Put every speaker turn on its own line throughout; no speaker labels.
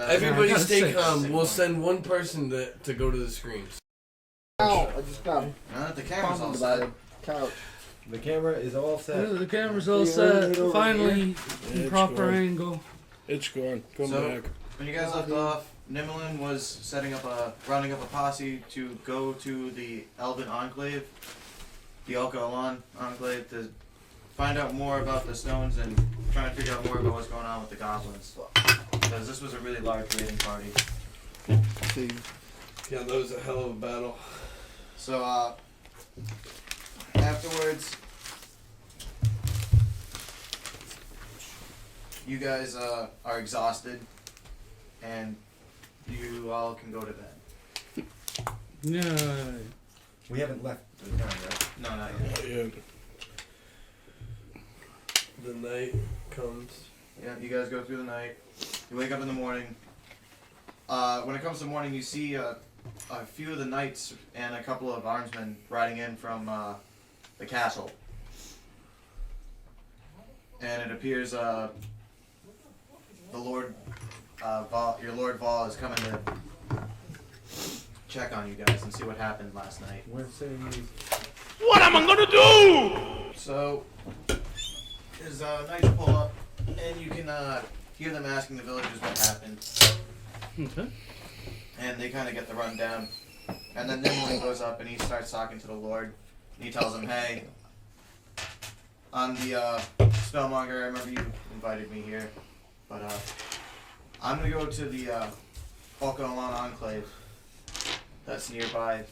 Everybody stay calm. We'll send one person to go to the screens.
Ow, I just got
the camera's all set.
Couch.
The camera is all set.
The camera's all set. Finally, in proper
gone.
angle.
It's gone. Come back.
When you guys left off, Nimlin was rounding up a posse to go to the Elven Enclave, the Alka-Alan Enclave, to find out more about the stones and try to figure out more about what's going on with the goblins. Because this was a really large raiding party.
Yeah, that was a hell of a battle.
So, afterwards, you guys are exhausted, and you all can go to bed.
Yeah.
We haven't left the town, right?
No, not yet.
Yeah.
The night comes.
Yeah, you guys go through the night. You wake up in the morning. When it comes to morning, you see a few of the knights and a couple of armsmen riding in from the castle. And it appears the Lord, your Lord Vol is coming to check on you guys and see what happened last night.
What am I gonna do?
So, his knights pull up, and you can hear them asking the villagers what happened.
Okay.
And they kind of get the rundown. And then Nimlin goes up and he starts talking to the Lord. And he tells him, hey, I'm the spellmonger. I remember you invited me here. But I'm going to go to the Alka-Alan Enclave that's nearby.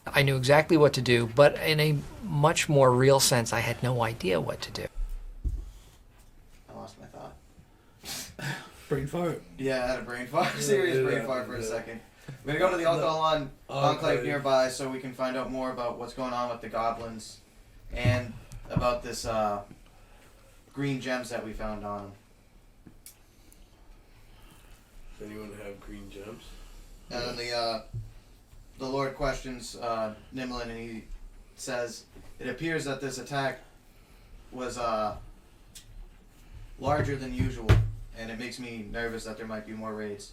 I knew exactly what to do, but in a much more real sense, I had no idea what to do.
I lost my thought.
Brain fart.
Yeah, I had a brain fart. Serious brain fart for a second. We're going to go to the Alka-Alan Enclave nearby so we can find out more about what's going on with the goblins and about this green gems that we found on them.
Does anyone have green gems?
And then the Lord questions Nimlin, and he says, it appears that this attack was larger than usual, and it makes me nervous that there might be more raids.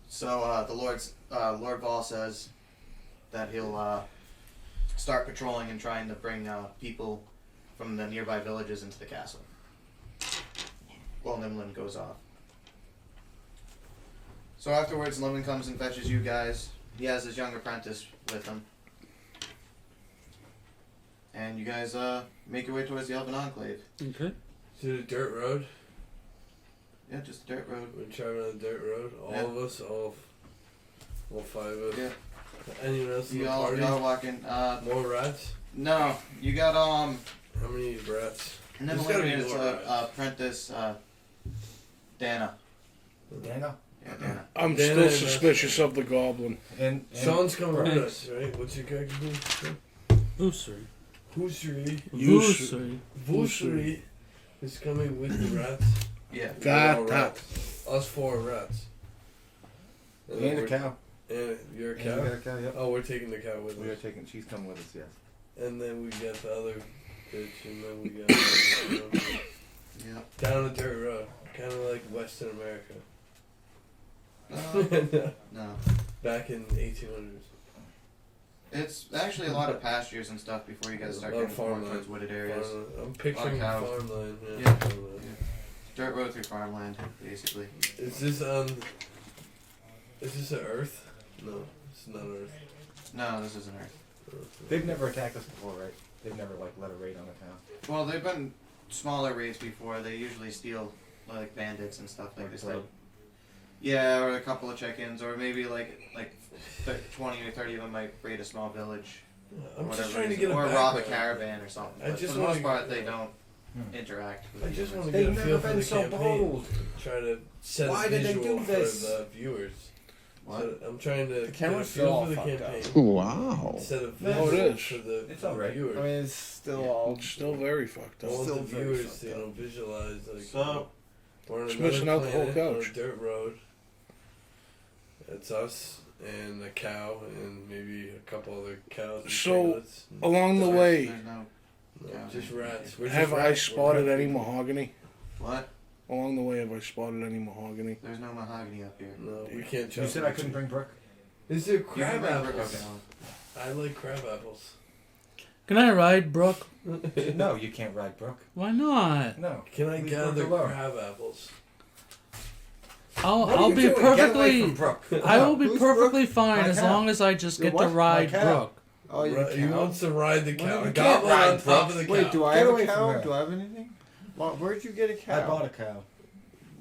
So the Lord Vol says that he'll start patrolling and trying to bring people from the nearby villages into the castle. While Nimlin goes off. So afterwards, Nimlin comes and fetches you guys. He has his young apprentice with him. And you guys make your way towards the Elven Enclave.
Okay.
To the dirt road?
Yeah, just a dirt road.
We're driving on the dirt road. All of us, all five of us.
Yeah.
Anyone else in the
You
party?
all walking.
More rats?
No, you got
How many rats?
Nimlin
gotta be
and his
more rats.
apprentice Dana.
Dana?
Yeah, Dana.
I'm
Then
still
I-
suspicious of the goblin.
And
Sean's coming with
Right.
us, right? What's your character's name?
Usuri.
Husri.
Usuri.
Husri is coming with the rats.
Yeah.
Got
All
that.
rats. Us four rats.
and a
we're-
cow.
And you're a
And
cow?
you got a cow, yep.
Oh, we're taking the cow with
We are
us.
taking, she's coming with us, yes.
And then we got the other bitch, and then we got
Yeah.
down a dirt road. Kind of like Western America.
No.
Back in 1800s.
It's actually a lot of pastures and stuff before you guys start
A lot
getting
of
more
farmland.
towards wooded areas.
I'm picturing
cows.
farmland.
Yeah.
Farmland.
Dirt road through farmland, basically.
Is this on? Is this an Earth? No, it's not Earth.
No, this isn't Earth.
They've never attacked us before, right? They've never, like, let a raid on a town.
Well, they've been smaller raids before. They usually steal, like, bandits and stuff like this. Like, yeah, or a couple of check-ins, or maybe like 20 or 30 of them might raid a small village. Or
I'm
whatever
just trying to
reason,
get a
or rob a
background.
caravan or something.
I
But
just
for the most
wanna-
part, they don't interact with
I just
humans.
want to
They've
get a feel
never
for
been
the
so
campaign.
bold.
Try to set
Why
a
did they
visual
do this?
for the viewers.
What?
So I'm trying to get a
camera's
feel
all
for the
fucked up.
campaign.
Wow.
Set a
Oh, it
visual
is.
for the
It's alright.
viewers.
I mean, it's still all.
It's still very fucked
I
up.
want the
still very
viewers
fucked
to
up.
visualize like
So,
we're on
It's
another
missing out the whole
planet on
couch.
a dirt road. It's us and a cow and maybe a couple other cows. And
So,
piglets and-
Along the way,
there's no.
no,
Yeah.
just rats. We're
have
just
I
rats.
spotted
We're
any
rat people.
mahogany?
What?
Along the way, have I spotted any mahogany?
There's no mahogany up here.
No, we can't.
You said I couldn't bring Brooke?
Is there
You can
crab
bring Brooke
apples?
up now.
I like crab apples.
Can I ride Brooke?
No, you can't ride Brooke.
Why not?
No.
Can I
Leave
gather
Brooke alone.
crab apples?
I'll be
Get away
perfectly.
from Brooke.
I will be
Who's
perfectly fine
My
as
cow.
long as I just
Your
get to
what?
ride
My cow.
Brooke.
Oh, you
He
cow?
wants to ride the cow.
you
A
can't
goblin
ride
on top of the
Wait,
cow.
do I
Get
have
away
a
from
cow?
her.
Do I have anything? Where'd you get a cow?
I bought a cow.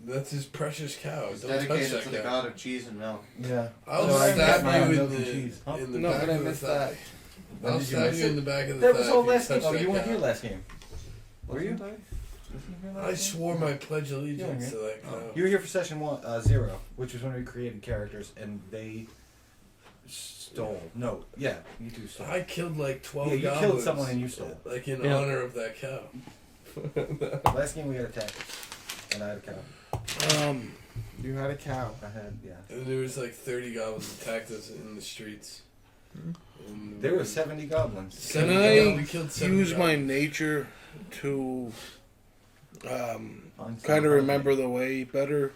That's his precious cow.
It's
Don't touch
dedicated
that
to the
cow.
god of cheese and milk.
Yeah.
I'll
So I
stab
get my
you
milk
in
and
the,
cheese. Huh?
in the
No,
back
but I
of the
missed
thigh.
that.
I'll
Did you
stab
miss
you
it?
in the back of the
That
thigh.
was
if
all
you
last game.
touch
Oh,
that
you weren't
cow.
here last game. Were you?
Wasn't
I swore my pledge allegiance to that cow.
You were here for session 0, which was when we created characters, and they stole. No, yeah, you two stole.
I killed like 12
Yeah, you
goblins.
killed someone and you stole.
Like in
Yeah.
honor of that cow.
Last game we had attacked, and I had a cow.
You had a cow.
I had, yeah.
And there was like 30 goblins attacked us in the streets. And
There were 70 goblins.
Can
70
I
goblins. We killed 70
use my
goblins.
nature to
On
kind of remember the way better?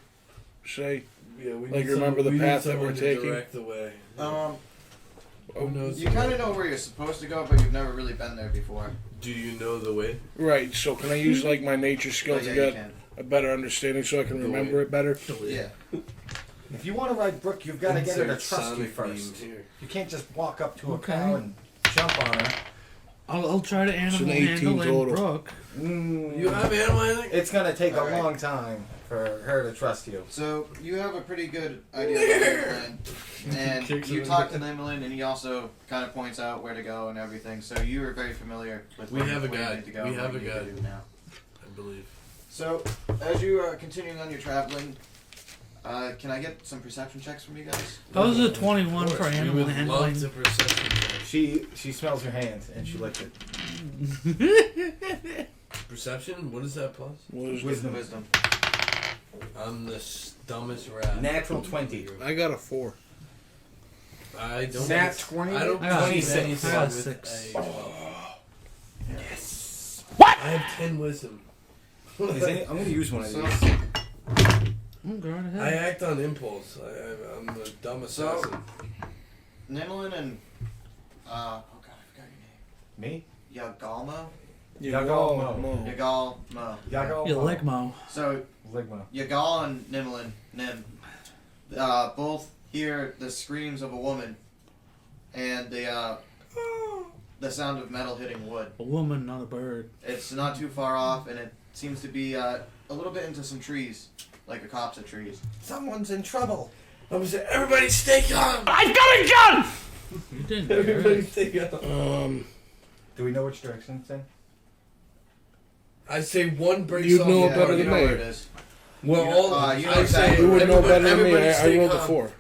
Say,
Yeah, we
like,
need
remember the
we need
path that
someone
we're
to
taking?
direct the way. Who knows?
You kind of know where you're supposed to go, but you've never really been there before.
Do you know the way?
right. So can I use like my nature skill
But
to
yeah, you
get
can.
a better understanding so I can
The
remember
way.
it better?
Yeah.
If you want to ride Brooke, you've got to get her to
Insert
trust you
sonic
first.
beam here.
You can't just walk up to a
Okay.
cow and jump on her.
I'll try to animal
an 18
handle in
total.
Brooke.
You have animal handling?
It's going to take a
Alright.
long time for her to trust you.
So you have a pretty good idea of your plan, and
Kicks
you
him
talk to
in the-
Nimlin, and he also kind of points out where to go and everything. So you are very familiar with
We
where
have a
where you
guide.
need to go
We
and
have
what
a
you need to
guide.
do now.
I believe.
So as you are continuing on your traveling, can I get some perception checks from you guys?
That was a 21
Of
for
course, we
animal
would
handling.
love to perception check.
She smells her hands and she licked it.
Perception? What is that plus?
Wisdom.
Wisdom.
I'm the dumbest rat.
Natural 20.
I got a 4.
I don't.
Nat 20?
I don't
I got
believe
6.
anything
I got
with
6.
a 12. I have 10 wisdom.
I'm going to use one of
So,
these.
Go right
I
ahead.
act on impulse. I'm the dumb assassin.
Nimlin and oh god, I forgot your name.
Me?
Yagalmo.
Yagalmo.
Yagalmo.
Yago.
You Ligmo.
So
Ligma.
Yagal and Nim, both hear the screams of a woman, and the sound of metal hitting wood.
A woman, not a bird.
It's not too far off, and it seems to be a little bit into some trees, like a copse of trees.
Someone's in trouble.
I'm gonna say, everybody stay calm!
I've got a gun!
You didn't hear
Everybody
it.
stay calm.
Do we know which direction it's in?
I say one breaks
You'd
off
know
the
it better
you
party.
than
know
me.
where it is.
Well,
You know-
all
you know
I say,
exactly
You would know better than me.
everybody
I
stay
rolled a
calm.
4.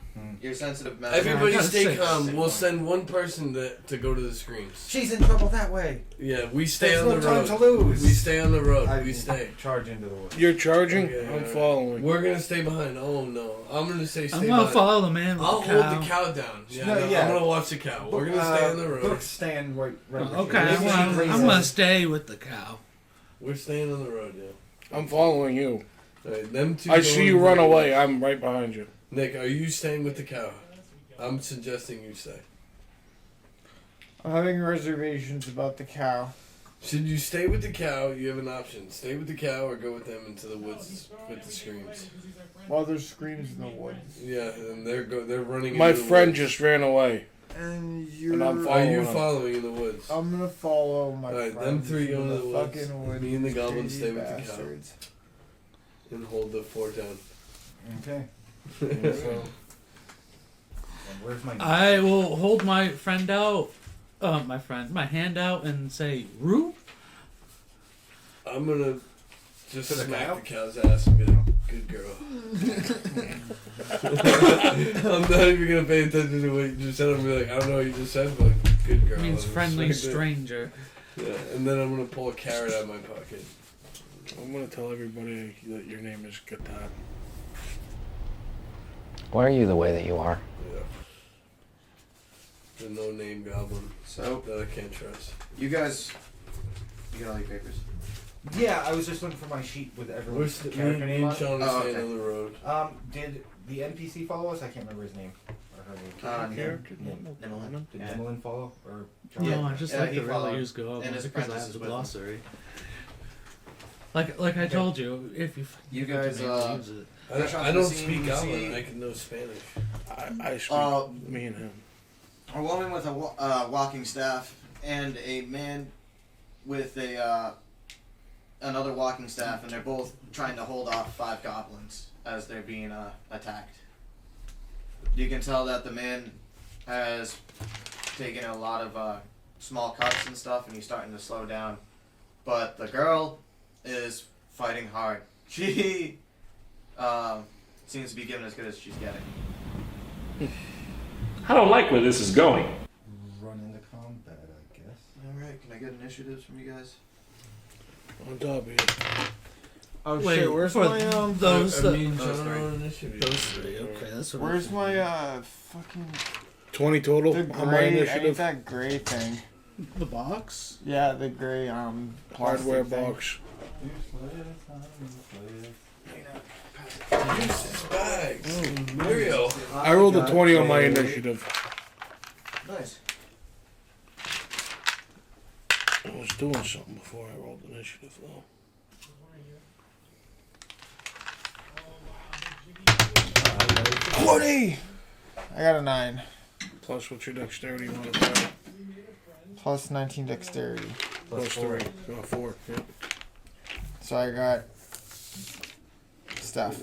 You're sensitive metal.
Everybody
I got a
stay
6.
calm.
Same
We'll
one.
send one person to go to the screams.
She's in trouble that way.
Yeah, we stay
There's
on
no
the
time
road.
to lose.
We stay on the road.
I
we stay.
Charge into the woods.
You're charging?
Okay,
I'm
alright.
following.
We're gonna stay behind. Oh no, I'm gonna say stay
I'm gonna
behind.
follow the man with
I'll
the cow.
hold the cow down. Yeah,
No,
no,
yeah.
I'm gonna watch the cow. We're gonna stay on the road.
Brooke's staying right with
Okay,
you.
I'm gonna stay with the cow.
We're staying on the road. Yeah.
I'm following you.
Alright, them two.
I
go
see
in
you
the
run
road.
away. I'm right behind you.
Nick, are you staying with the cow? I'm suggesting you stay.
I'm having reservations about the cow.
Should you stay with the cow? You have an option: stay with the cow or go with them into the woods with the screams.
While there's screams in the woods.
Yeah, and they're running.
My
into the
friend
woods.
just ran away.
And you're...
And I'm
Are you
following him.
following in the woods?
I'm gonna follow my
Alright,
friends
them three go
in
to the woods.
fucking woods.
Me and the goblin
greedy
stay with the cow.
bastards.
And hold the fort down.
Okay. And so, and where's my?
I will hold my friend out. My hand out and say, "Roo."
I'm gonna just
To the
smack
cow?
the cow's ass and be like, "Good girl." I'm not even gonna pay attention to what you just said. I'm gonna be like, I don't know what you just said, but good girl.
Means
And
friendly
smack the-
stranger.
Yeah, and then I'm gonna pull a carrot out of my pocket.
I'm gonna tell everybody that your name is Gatan.
Why are you the way that you are?
Yeah. The no-name goblin
So
that I can't trust.
you guys, you got all your papers.
Yeah, I was just looking for my sheet with everyone's character
Me
name on
and
it.
Sean are
Oh,
staying
okay.
on the road.
Did the NPC follow us? I can't remember his name or her name.
Character
Yeah.
name?
Nimmerlin.
Did
Yeah.
Nimmerlin follow or?
No, I just
Yeah,
like
he
to really
followed.
use Goblin
And his
because I
apprentice
have
is
the
with him.
glossary. Like I told you, if you give it
guys,
to me, I'll use it.
I don't speak Goblin. I can know Spanish.
I speak me and him.
A woman with a walking staff and a man with a another walking staff, and they're both trying to hold off 5 goblins as they're being attacked. You can tell that the man has taken a lot of small cuts and stuff, and he's starting to slow down. But the girl is fighting hard. She seems to be giving as good as she's getting.
I don't like where this is going.
Run into combat, I guess.
Alright, can I get initiatives from you guys?
On top of it.
Oh
Wait,
shit, where's
for
my
those
Me and
those
Sean are
three.
on initiative.
those 3? Okay, that's what.
where's my fucking
20 total
the
on my
gray I need
initiative.
that gray thing.
the box?
Yeah, the gray plastic
Hardware
thing.
box.
Juice's bags. Muriel.
I rolled a 20 on my initiative.
Nice.
I was doing something before I rolled initiative, though.
I got a 9.
Plus, what's your dexterity modifier?
Plus 19 dexterity.
Plus 3. 4. Yep.
So I got stuff.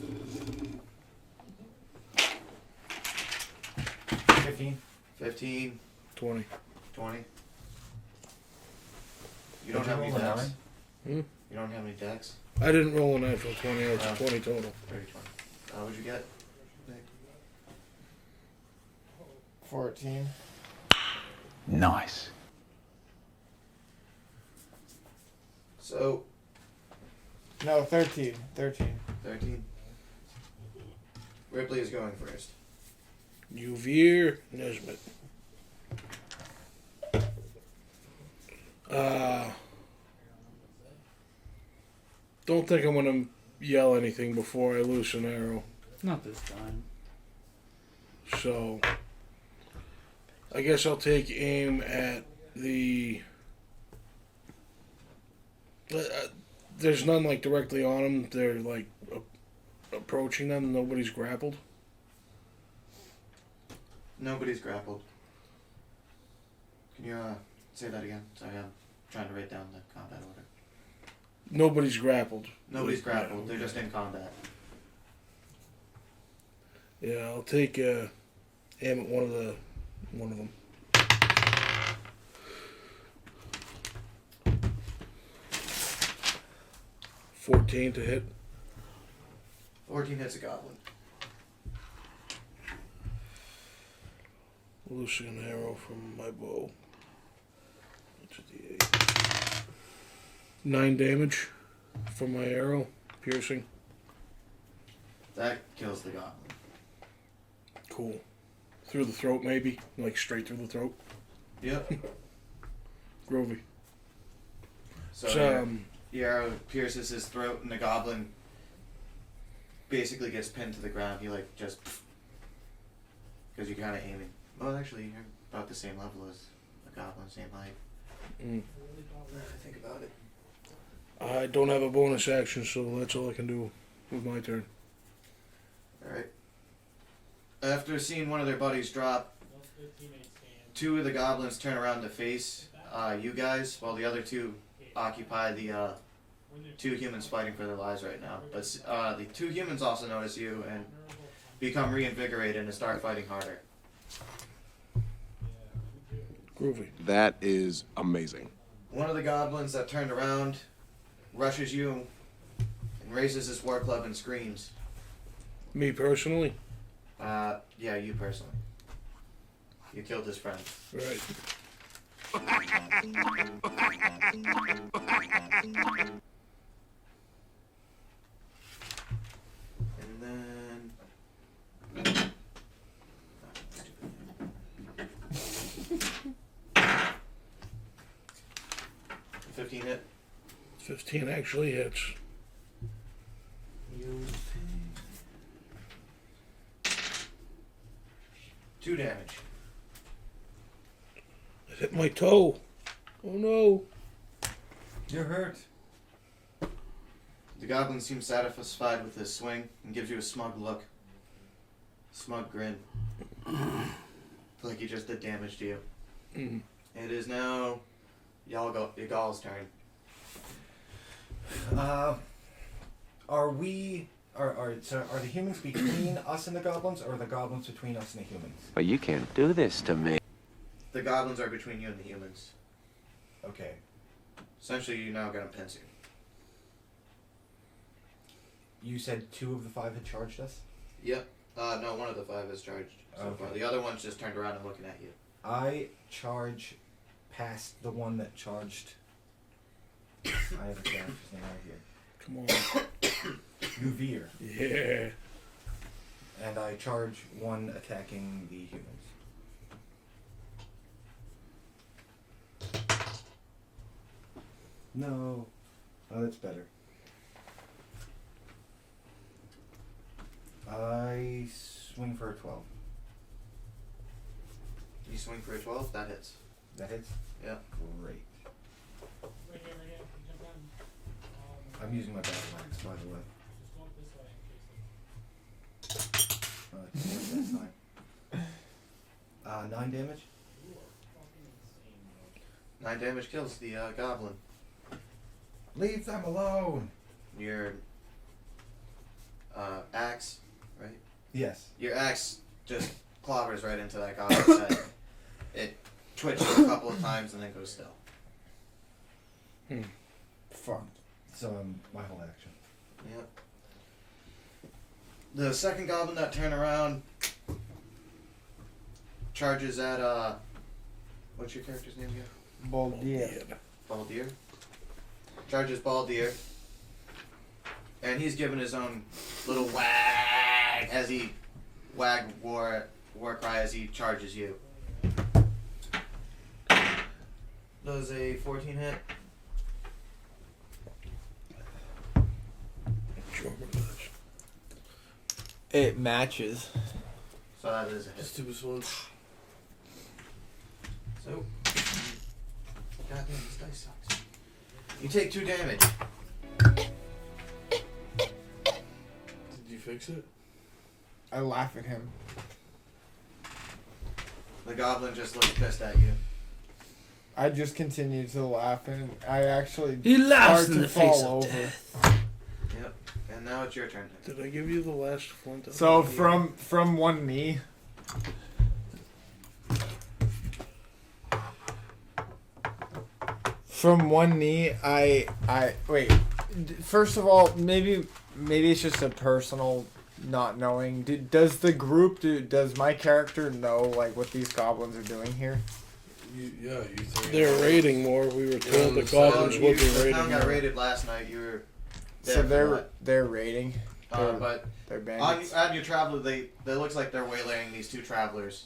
15.
15,
20.
20. You don't
Did
have
you
any
roll a
decks?
9?
You don't have any decks?
I didn't roll a natural 20. I was
Oh.
20 total.
30, 20. What'd you get?
14.
Nice.
So,
No, 13. 13.
13. Ripley is going first.
Uvier Nesbitt. Don't think I'm gonna yell anything before I loose an arrow.
Not this time.
So, I guess I'll take aim at the. There's none like directly on them. They're like approaching them. Nobody's grappled.
Nobody's grappled. Can you say that again? Sorry, I'm trying to write down the combat order.
Nobody's grappled.
Nobody's grappled. They're just in combat.
Yeah, I'll take aim at one of them. $14 to hit.
14 hits a goblin.
Loosing an arrow from my bow. That's a D8. 9 damage from my arrow, piercing.
That kills the goblin.
Cool. Through the throat, maybe, like straight through the throat.
Yep.
Groovy.
So,
So,
your arrow pierces his throat, and the goblin basically gets pinned to the ground. He like just because you're kind of aiming. Well, actually, you're about the same level as the goblin, same height.
Mm.
Think about it.
I don't have a bonus action, so that's all I can do with my turn.
All right. After seeing one of their buddies drop, 2 of the goblins turn around to face you guys, while the other 2 occupy the 2 humans fighting for their lives right now. But the 2 humans also notice you and become reinvigorated and start fighting harder.
Groovy.
That is amazing.
One of the goblins that turned around rushes you and raises his war club and screams.
Me personally?
Yeah, you personally. You killed his friend.
Right.
And then... 15 hit.
15 actually hits.
You 2 damage.
It hit my toe. Oh no.
You're hurt.
The goblin seems satisfied with his swing and gives you a smug look. Smug grin. Like he just did damage to you.
Mm.
It is now Y'all's turn.
Are the humans between us and the goblins, or are the goblins between us and the humans?
But you can't do this to me.
The goblins are between you and the humans.
Okay.
Essentially, you now got a pincer.
You said 2 of the 5 had charged us?
Yep. No, one of the 5 is charged so far. The other one's just turned around and looking at you.
I charge past the one that charged. I have a character's name right here.
Come on.
Uvir.
Yeah.
And I charge 1 attacking the humans. No. Oh, that's better. I swing for a 12.
You swing for a 12, that hits.
That hits?
Yeah.
Great. I'm using my battle axe, by the way. That's fine. 9 damage?
9 damage kills the goblin.
Leave them alone!
Your axe, right?
Yes.
Your axe just clobbers right into that goblin's head. It twitches a couple of times and then goes still.
Fuck. So, my whole action.
Yep. The second goblin that turned around charges at, what's your character's name again?
Baldir.
Baldir. Charges Baldir. And he's giving his own little wag as he war cry as he charges you. Does a 14 hit?
It matches.
So that is a hit.
Just do this one.
So, goddamn, this dice sucks. You take 2 damage.
Did you fix it?
I laugh at him.
The goblin just looks pissed at you.
I just continue to laugh, and I actually
He laughs
start
in
to
the face
fall
of
over.
death.
Yep. And now it's your turn.
Did I give you the last flint?
So from one knee. From one knee, I wait. First of all, maybe it's just a personal not knowing. Does the group does my character know like what these goblins are doing here?
You think
They're raiding more. We were told the
Well,
goblins
you,
would be
the
raiding
town got
more.
raided last night. You were there
So
for what?
they're raiding.
But
They're
on
bandits.
your traveler, they looks like they're waylaying these 2 travelers.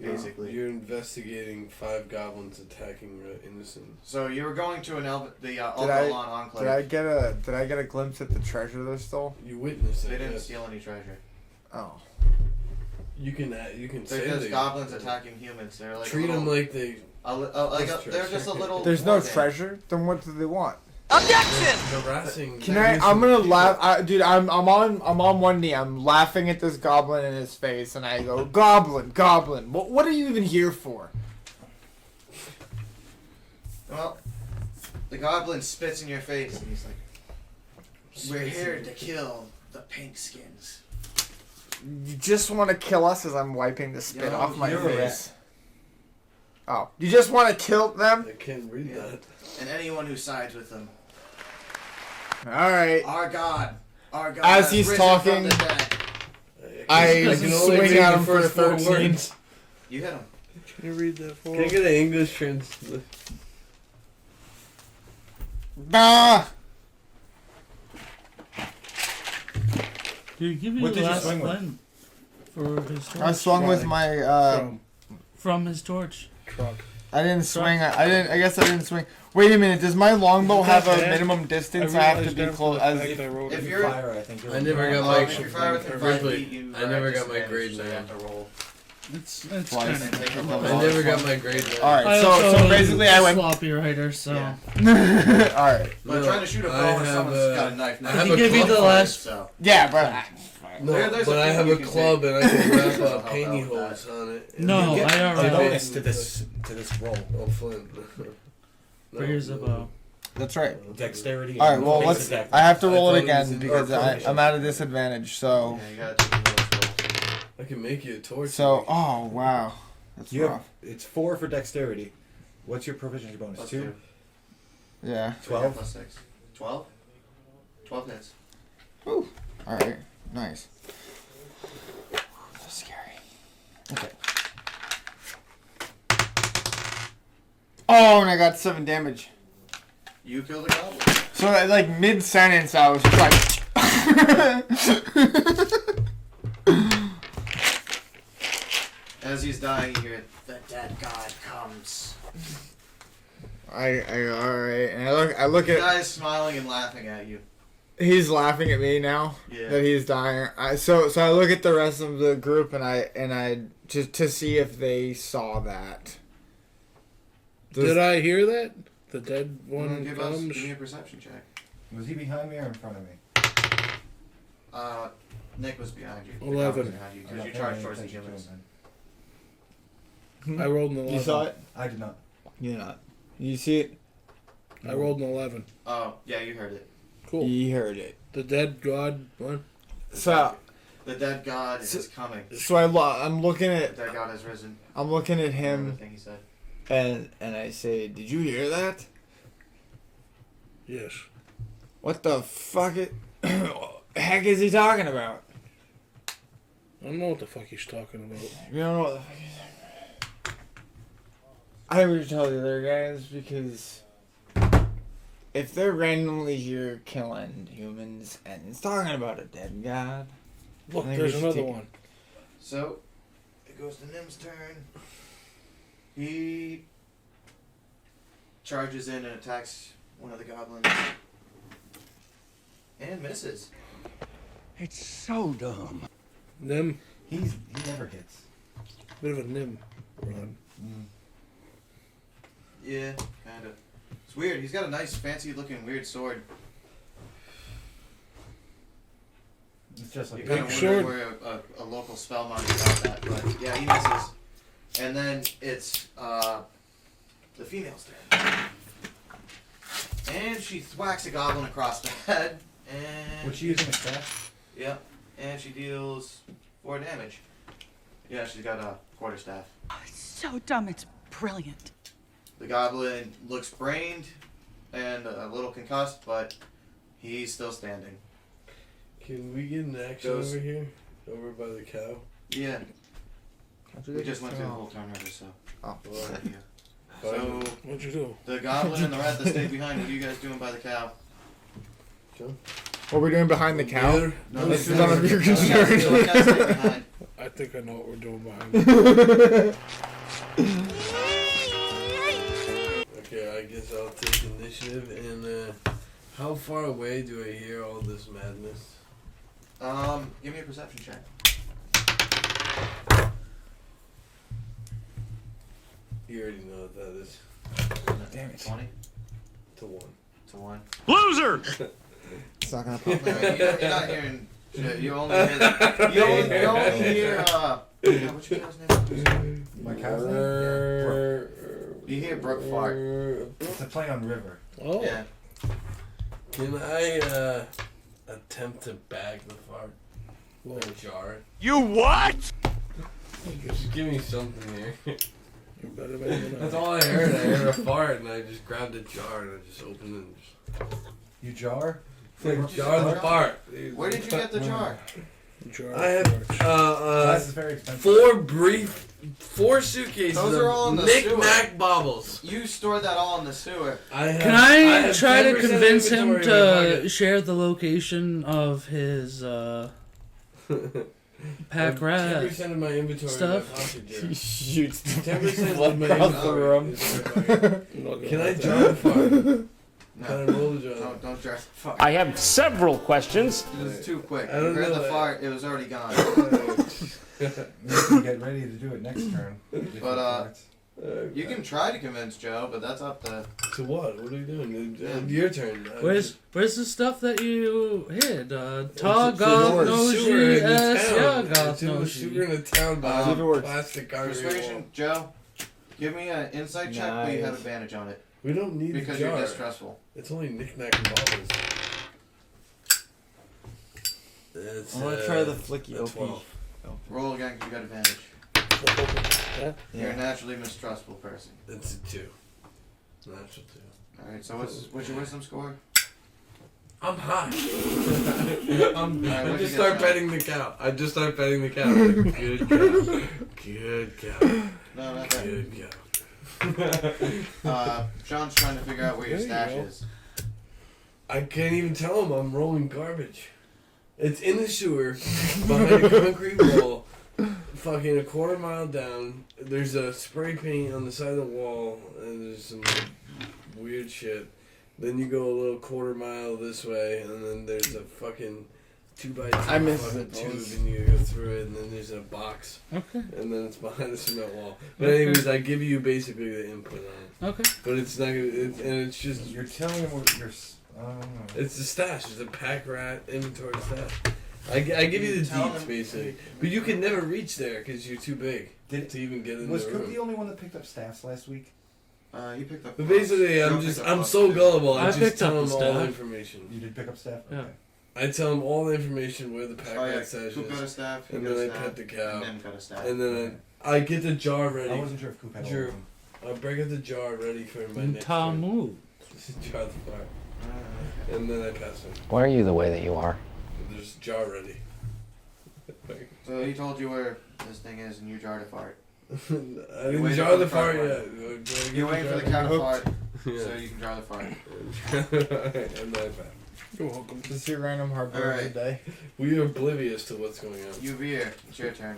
Basically.
You're investigating 5 goblins attacking innocent.
So you were going to the
I-
Algalon Enclave.
Did I get a glimpse at the treasure they stole?
You witnessed
They
it.
didn't
yes.
steal any treasure.
Oh.
You can
They're
say
just
they-
goblins attacking humans. They're like
Treat them like they.
they're just a little.
There's no
more
treasure. Then what do they want?
Harassing.
Can I? I'm gonna laugh, dude. I'm on one knee. I'm laughing at this goblin in his face, and I go, "Goblin, goblin. What are you even here for?"
Well, the goblin spits in your face, and he's like, "We're here to kill the pink skins."
You just want to kill us as I'm wiping the spit
Yo,
off my
you're
face. Oh, you just want to kill them?
I can't read
Yeah.
that.
And anyone who sides with them.
All right.
Our God
As
has
he's
risen
talking,
from the dead.
I
can only
swing
read
at
the
him for
first 4
13.
words.
You hit him.
Can you read that for
Can I
us?
get an English translation?
Ah!
Dude, give me
What
the
did you
last
swing with?
flint for his torch.
I swung with my
From
From his torch.
truck.
I didn't swing. I guess I didn't swing. Wait a minute. Does my longbow have a minimum distance? I have to be close.
If you're
fire, I think you're.
I never got my.
if you're fire within 5 feet, you
I never got my
disadvantage,
grade
so you have
9.
to roll.
It's
Twice.
kind of.
I never got my grade 9.
All right.
I
So
also
basically, I went.
sloppy writer, so.
Yeah.
All right.
But
No,
trying to shoot a
I
bow when
have
someone's
a-
got a knife.
I
Now,
have
He
a
gave you
club
the last.
So.
Yeah, but.
No,
There's
but
a
I
few
have
you
a
can
club
take.
and I can wrap
I'll help
penny
out with
holes on it. And
No,
You get
I
a
already.
bonus to this roll.
Oh, Flint.
Here's a bow.
That's right.
Dexterity.
All right. Well,
basic
let's.
dex.
I have to roll
I
it
thought it was
again
in-
because
or
I'm at a disadvantage. So.
Yeah, you gotta take the lowest roll.
I can make you a torch.
So. Oh wow. That's
You
rough.
have, it's 4 for dexterity. What's your proficiency bonus?
Plus
2?
2.
Yeah.
12?
Plus 6. 12? 12 hits.
All right. Nice. So scary. Okay. Oh, and I got 7 damage.
You kill the goblin.
So like mid sentence, I was just like.
As he's dying, you hear, the dead god comes.
I all right, and I look
The
at.
guy is smiling and laughing at you.
He's laughing at me now
Yeah.
that he's dying. So I look at the rest of the group and I just to see if they saw that.
Did I hear that? The dead one
Give
comes.
me a perception check.
Was he behind me or in front of me?
Nick was behind you. The
11.
goblin was behind you because you charged towards the humans.
I rolled an 11.
You saw it?
I did not.
You not. You see it?
I rolled an 11.
Oh, yeah, you heard it.
Cool.
You heard it.
The dead god. What?
So
The dead god is coming.
I'm looking
The
at
dead god has risen.
I'm looking at
Another
him
thing he said.
and I say, "Did you hear that?
Yes.
What the fuck heck is he talking about?"
I don't know what the fuck he's talking about.
You don't know what the fuck he's talking about. I would tell the other guys because if they're randomly here killing humans and it's talking about a dead god.
Look,
I think
there's
we should
another
take-
one.
So, it goes to Nim's turn. He charges in and attacks one of the goblins. And misses.
It's so dumb.
Nim.
He never hits.
Bit of a nim. Run.
Yeah, kind of. It's weird. He's got a nice, fancy-looking, weird sword.
It's just like
You kind of wonder where a local spellmonger got that, but yeah, he misses. And then it's the female's turn. And she thwacks a goblin across the head. And
What's she using a staff?
yeah, and she deals 4 damage. Yeah, she's got a quarterstaff.
Oh, it's so dumb. It's brilliant.
The goblin looks brained and a little concussed, but he's still standing.
Can we get an action over here? Over by the cow?
Yeah. We just went through the whole turn order, so.
Oh.
Yeah. So,
What'd you do?
the goblin and the rat that stayed behind, what are you guys doing by the cow?
What are we doing behind the cow?
Neither.
No,
This
the
is none of your concern.
behind.
I think I know what we're doing behind it.
Okay, I guess I'll take initiative. And how far away do I hear all this madness?
Give me a perception check.
You already know what that is.
Damn it.
20
To 1.
to 1.
Loser!
It's not gonna
No, you're not hearing shit. You only hear. You only hear. Yeah, what's your cow's name?
My cow's name?
You hear Brook fart.
It's a play on river.
Oh.
Yeah.
Can I attempt to bag the fart? Or jar it?
You what?
Just give me something here.
You're better than
That's all I heard. I heard a fart and I just grabbed a jar and I just opened it and just...
You jar?
Jar the fart.
Where did you get the jar?
I have
Glass is very expensive.
4 suitcases
Those are all in
of
the
knick-knack
sewer.
baubles.
You stored that all in the sewer.
Can I
have
try to
10%
convince him
inventory in my
to
pocket.
share the location of his pack rat
10% of my inventory
stuff.
is my pocket,
He shoots the
10% of my
across the room.
inventory. Can I draw the fire?
No.
Can I roll the draw?
Don't draw the fart.
I have several questions.
It was too quick.
I don't
You heard
know.
the fart, it was already gone.
You can get ready to do it next turn.
But, you can try to convince Joe, but that's up to...
To what? What are you doing? Your turn.
Where's the stuff that you hid?
It's
Ta
in
goth
the
no
sewer in
she
the
s
town.
yeah
It's
goth
in
no
the
she.
sewer in the town behind plastic concrete wall.
Persuasion, Joe, give me an insight check, but you have advantage on it.
We don't need
Because
the jar.
you're distrustful.
It's only knick-knack and bottles. It's,
I'm gonna try the flicky
a
OP.
12.
Roll again because you got advantage. You're a naturally mistrustful person.
It's a 2. Natural 2.
Alright, so what's your wisdom score?
I'm high. I'm
Alright,
I
what'd
just
you
start
get,
petting the cow. I just start petting the cow. Like, good cow. Good cow.
No, not that.
Good cow.
Sean's trying to figure out where your
There you
stash
go.
is.
I can't even tell him I'm rolling garbage. It's in the sewer, behind a concrete wall, fucking a quarter mile down. There's a spray paint on the side of the wall, and there's some weird shit. Then you go a little quarter mile this way, and then there's a fucking 2x2
I missed
fucking
it,
tube,
boys.
and you go through it, and then there's a box.
Okay.
And then it's behind the cement wall. But anyways, I give you basically the input on it.
Okay.
But it's not, and it's just,
You're telling him what you're.
it's the stash. It's a pack rat inventory stash. I give you the
Tell
deets
him-
basically, but you can never reach there because you're too big to even get in
Was
the
Cook
room.
the only one that picked up staffs last week?
You picked up.
But basically,
Joe
I'm
picked up
so
too.
gullible. I
I
just
picked
tell
up
him
the
all the
staff.
information.
You did pick up staff?
Yeah.
Okay.
I tell him all the information where the pack
Oh yeah,
rat stash
Coop got a
is,
staff, he
and
got
then
a
I
staff,
pet the cow,
and then got a staff.
and then I get the jar ready.
I wasn't sure if Coop had all
Sure.
of them.
I'll break out the jar ready for my next turn.
Tamu.
Jar the fire, and then I pass him.
Why are you the way that you are?
There's jar ready.
So he told you where this thing is, and you jarred a fart.
I
You
didn't
waited
jar
for
the
the
fart
fart
yet.
You're waiting for the cow to fart,
Yeah.
so you can jar the fart.
And then I pass.
You're welcome.
Just your random hard work
Alright.
of the day.
We are oblivious to what's going on.
You veer. It's your turn.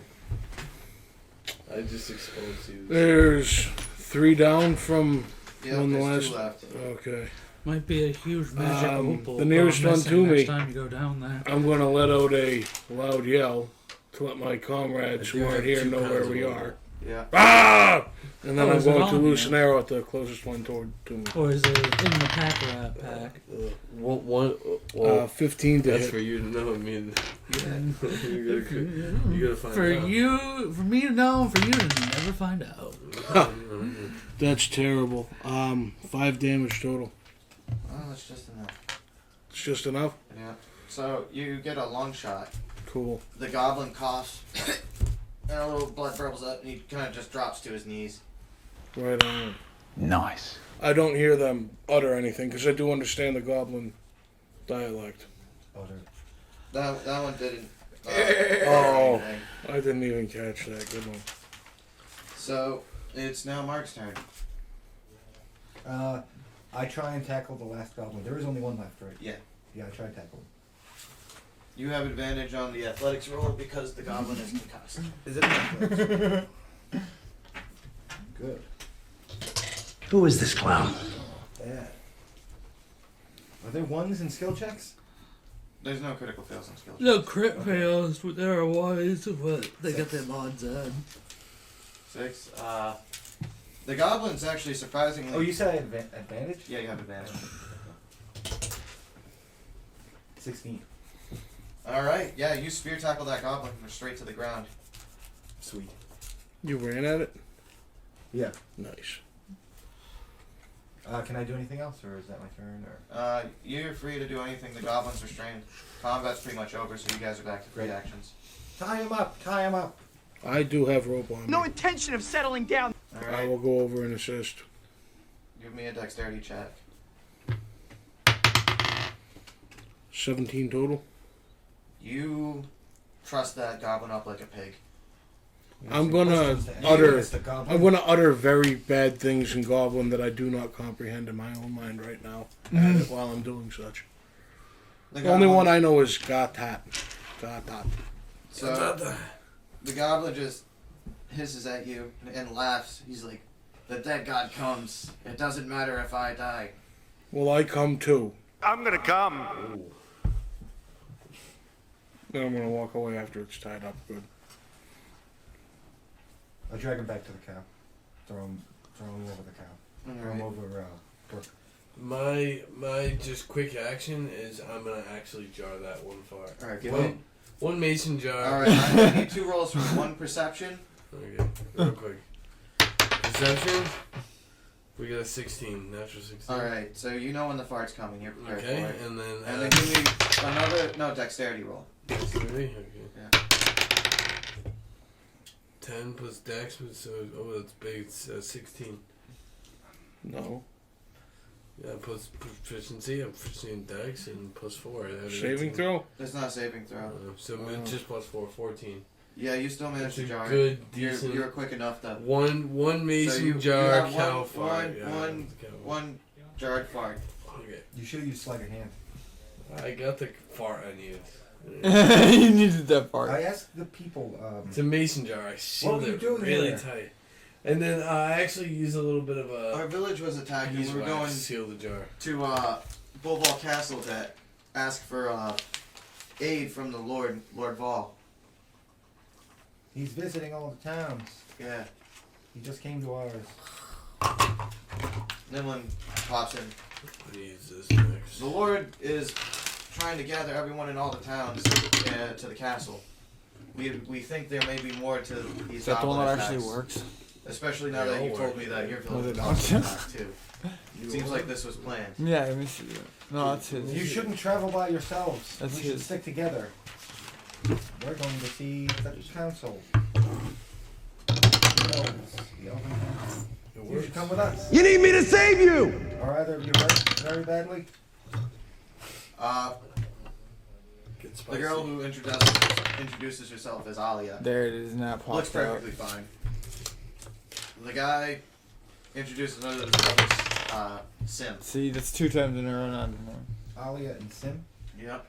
I just exposed you.
There's 3 down from
Yep,
on the
there's
last.
2 left.
Okay.
Might be a huge magic opal.
The nearest
gone
one
missing
to
next
me.
time you go down there.
I'm gonna let out a loud yell to let my comrades who aren't here know where we are.
Yeah.
Ah! And then
Oh,
I'm
is it
going to
on
loose
you?
an arrow at the closest one to me.
Or is it in the pack rat pack?
Well,
15 to
that's
hit.
for you to know. I mean, you gotta find
For
out.
you, for me to know, and for you to never find out.
That's terrible. 5 damage total.
Oh, that's just enough.
It's just enough?
Yeah. So you get a long shot.
Cool.
The goblin coughs, and a little blood bubbles up, and he kind of just drops to his knees.
Right on.
Nice.
I don't hear them utter anything because I do understand the goblin dialect.
That one didn't.
Oh,
anything.
I didn't even catch that. Good one.
So it's now Mark's turn.
I try and tackle the last goblin. There is only one left, right?
Yeah.
Yeah, I try and tackle him.
You have advantage on the athletics roll because the goblin is concussed.
Is it athletics?
Good.
Who is this clown?
Yeah. Are there ones in skill checks?
There's no critical fails on skill.
No crit fails, but there are wise, but they got their odds on.
6. The goblin's actually surprisingly.
Oh, you said I had advantage?
Yeah, you have advantage.
16.
Alright, yeah, you spear tackle that goblin straight to the ground.
Sweet.
You ran at it?
Yeah.
Nice.
Can I do anything else, or is that my turn? Or
You're free to do anything. The goblin's restrained. Combat's pretty much over, so you guys are back to free actions.
tie him up! Tie him up!
I do have rope on me.
No intention of settling down.
I
Alright,
will go over and assist.
give me a dexterity check.
17 total.
You trust that goblin up like a pig.
I'm gonna utter very bad things in Goblin that I do not comprehend in my own mind right now. While I'm doing such. The only one I know is Gatat. Gatat.
So the goblin just hisses at you and laughs. He's like, "The dead god comes. It doesn't matter if I die."
Well, I come too.
I'm gonna come.
Then I'm gonna walk away after it's tied up good.
I drag him back to the cow. Throw him over the cow. Throw him over Brooke.
My just quick action is I'm gonna actually jar that one far.
All right, give me.
One mason jar.
All right, I need 2 rolls for 1 perception.
Okay, real quick. Perception. We got a 16, natural 16.
All right, so you know when the fart's coming. You're prepared
Okay,
for it.
and then
give me another dexterity roll.
Dexterity. Okay.
Yeah.
10 plus dex, so that's big. It's 16.
No.
Yeah, plus proficiency. I'm proficient in dex and plus 4.
Saving throw?
It's not a saving throw.
So it's just plus 4, 14.
Yeah, you still managed to jar.
Good, decent.
You're quick enough to.
One mason
you
jar,
have
cow fart.
one jarred fart.
Okay.
You should have used sleight of hand.
I got the fart I needed.
You needed that part.
I asked the people.
It's a mason jar. I
What
sealed
were you
it
doing
really
there?
tight. And then I actually used a little bit of a.
Our village was attacked, and we were
beeswax
going
to seal the jar.
to Bulval Castle to ask for aid from the Lord Vol.
He's visiting all the towns.
Yeah.
He just came to ours.
Nimlin pops in.
Jesus next.
The Lord is trying to gather everyone in all the towns to the castle. We think there may be more to these.
Is that the one that
goblin
actually
attacks.
works?
Especially now that you told me that your village
Was
was
it
also
not?
attacked too. Seems like this was planned.
Yeah, let me see that. No, that's his.
You shouldn't travel by yourselves.
That's
we should
his.
stick together. We're going to see the council. The elven council. You should come with us.
You need me to save you!
Are either of you hurt very badly?
The girl who introduces herself as Alia
There it is, now it
looks
popped out.
perfectly fine. The guy introduces himself as Sim.
See, that's 2 times in a row now.
Alia and Sim?
Yep.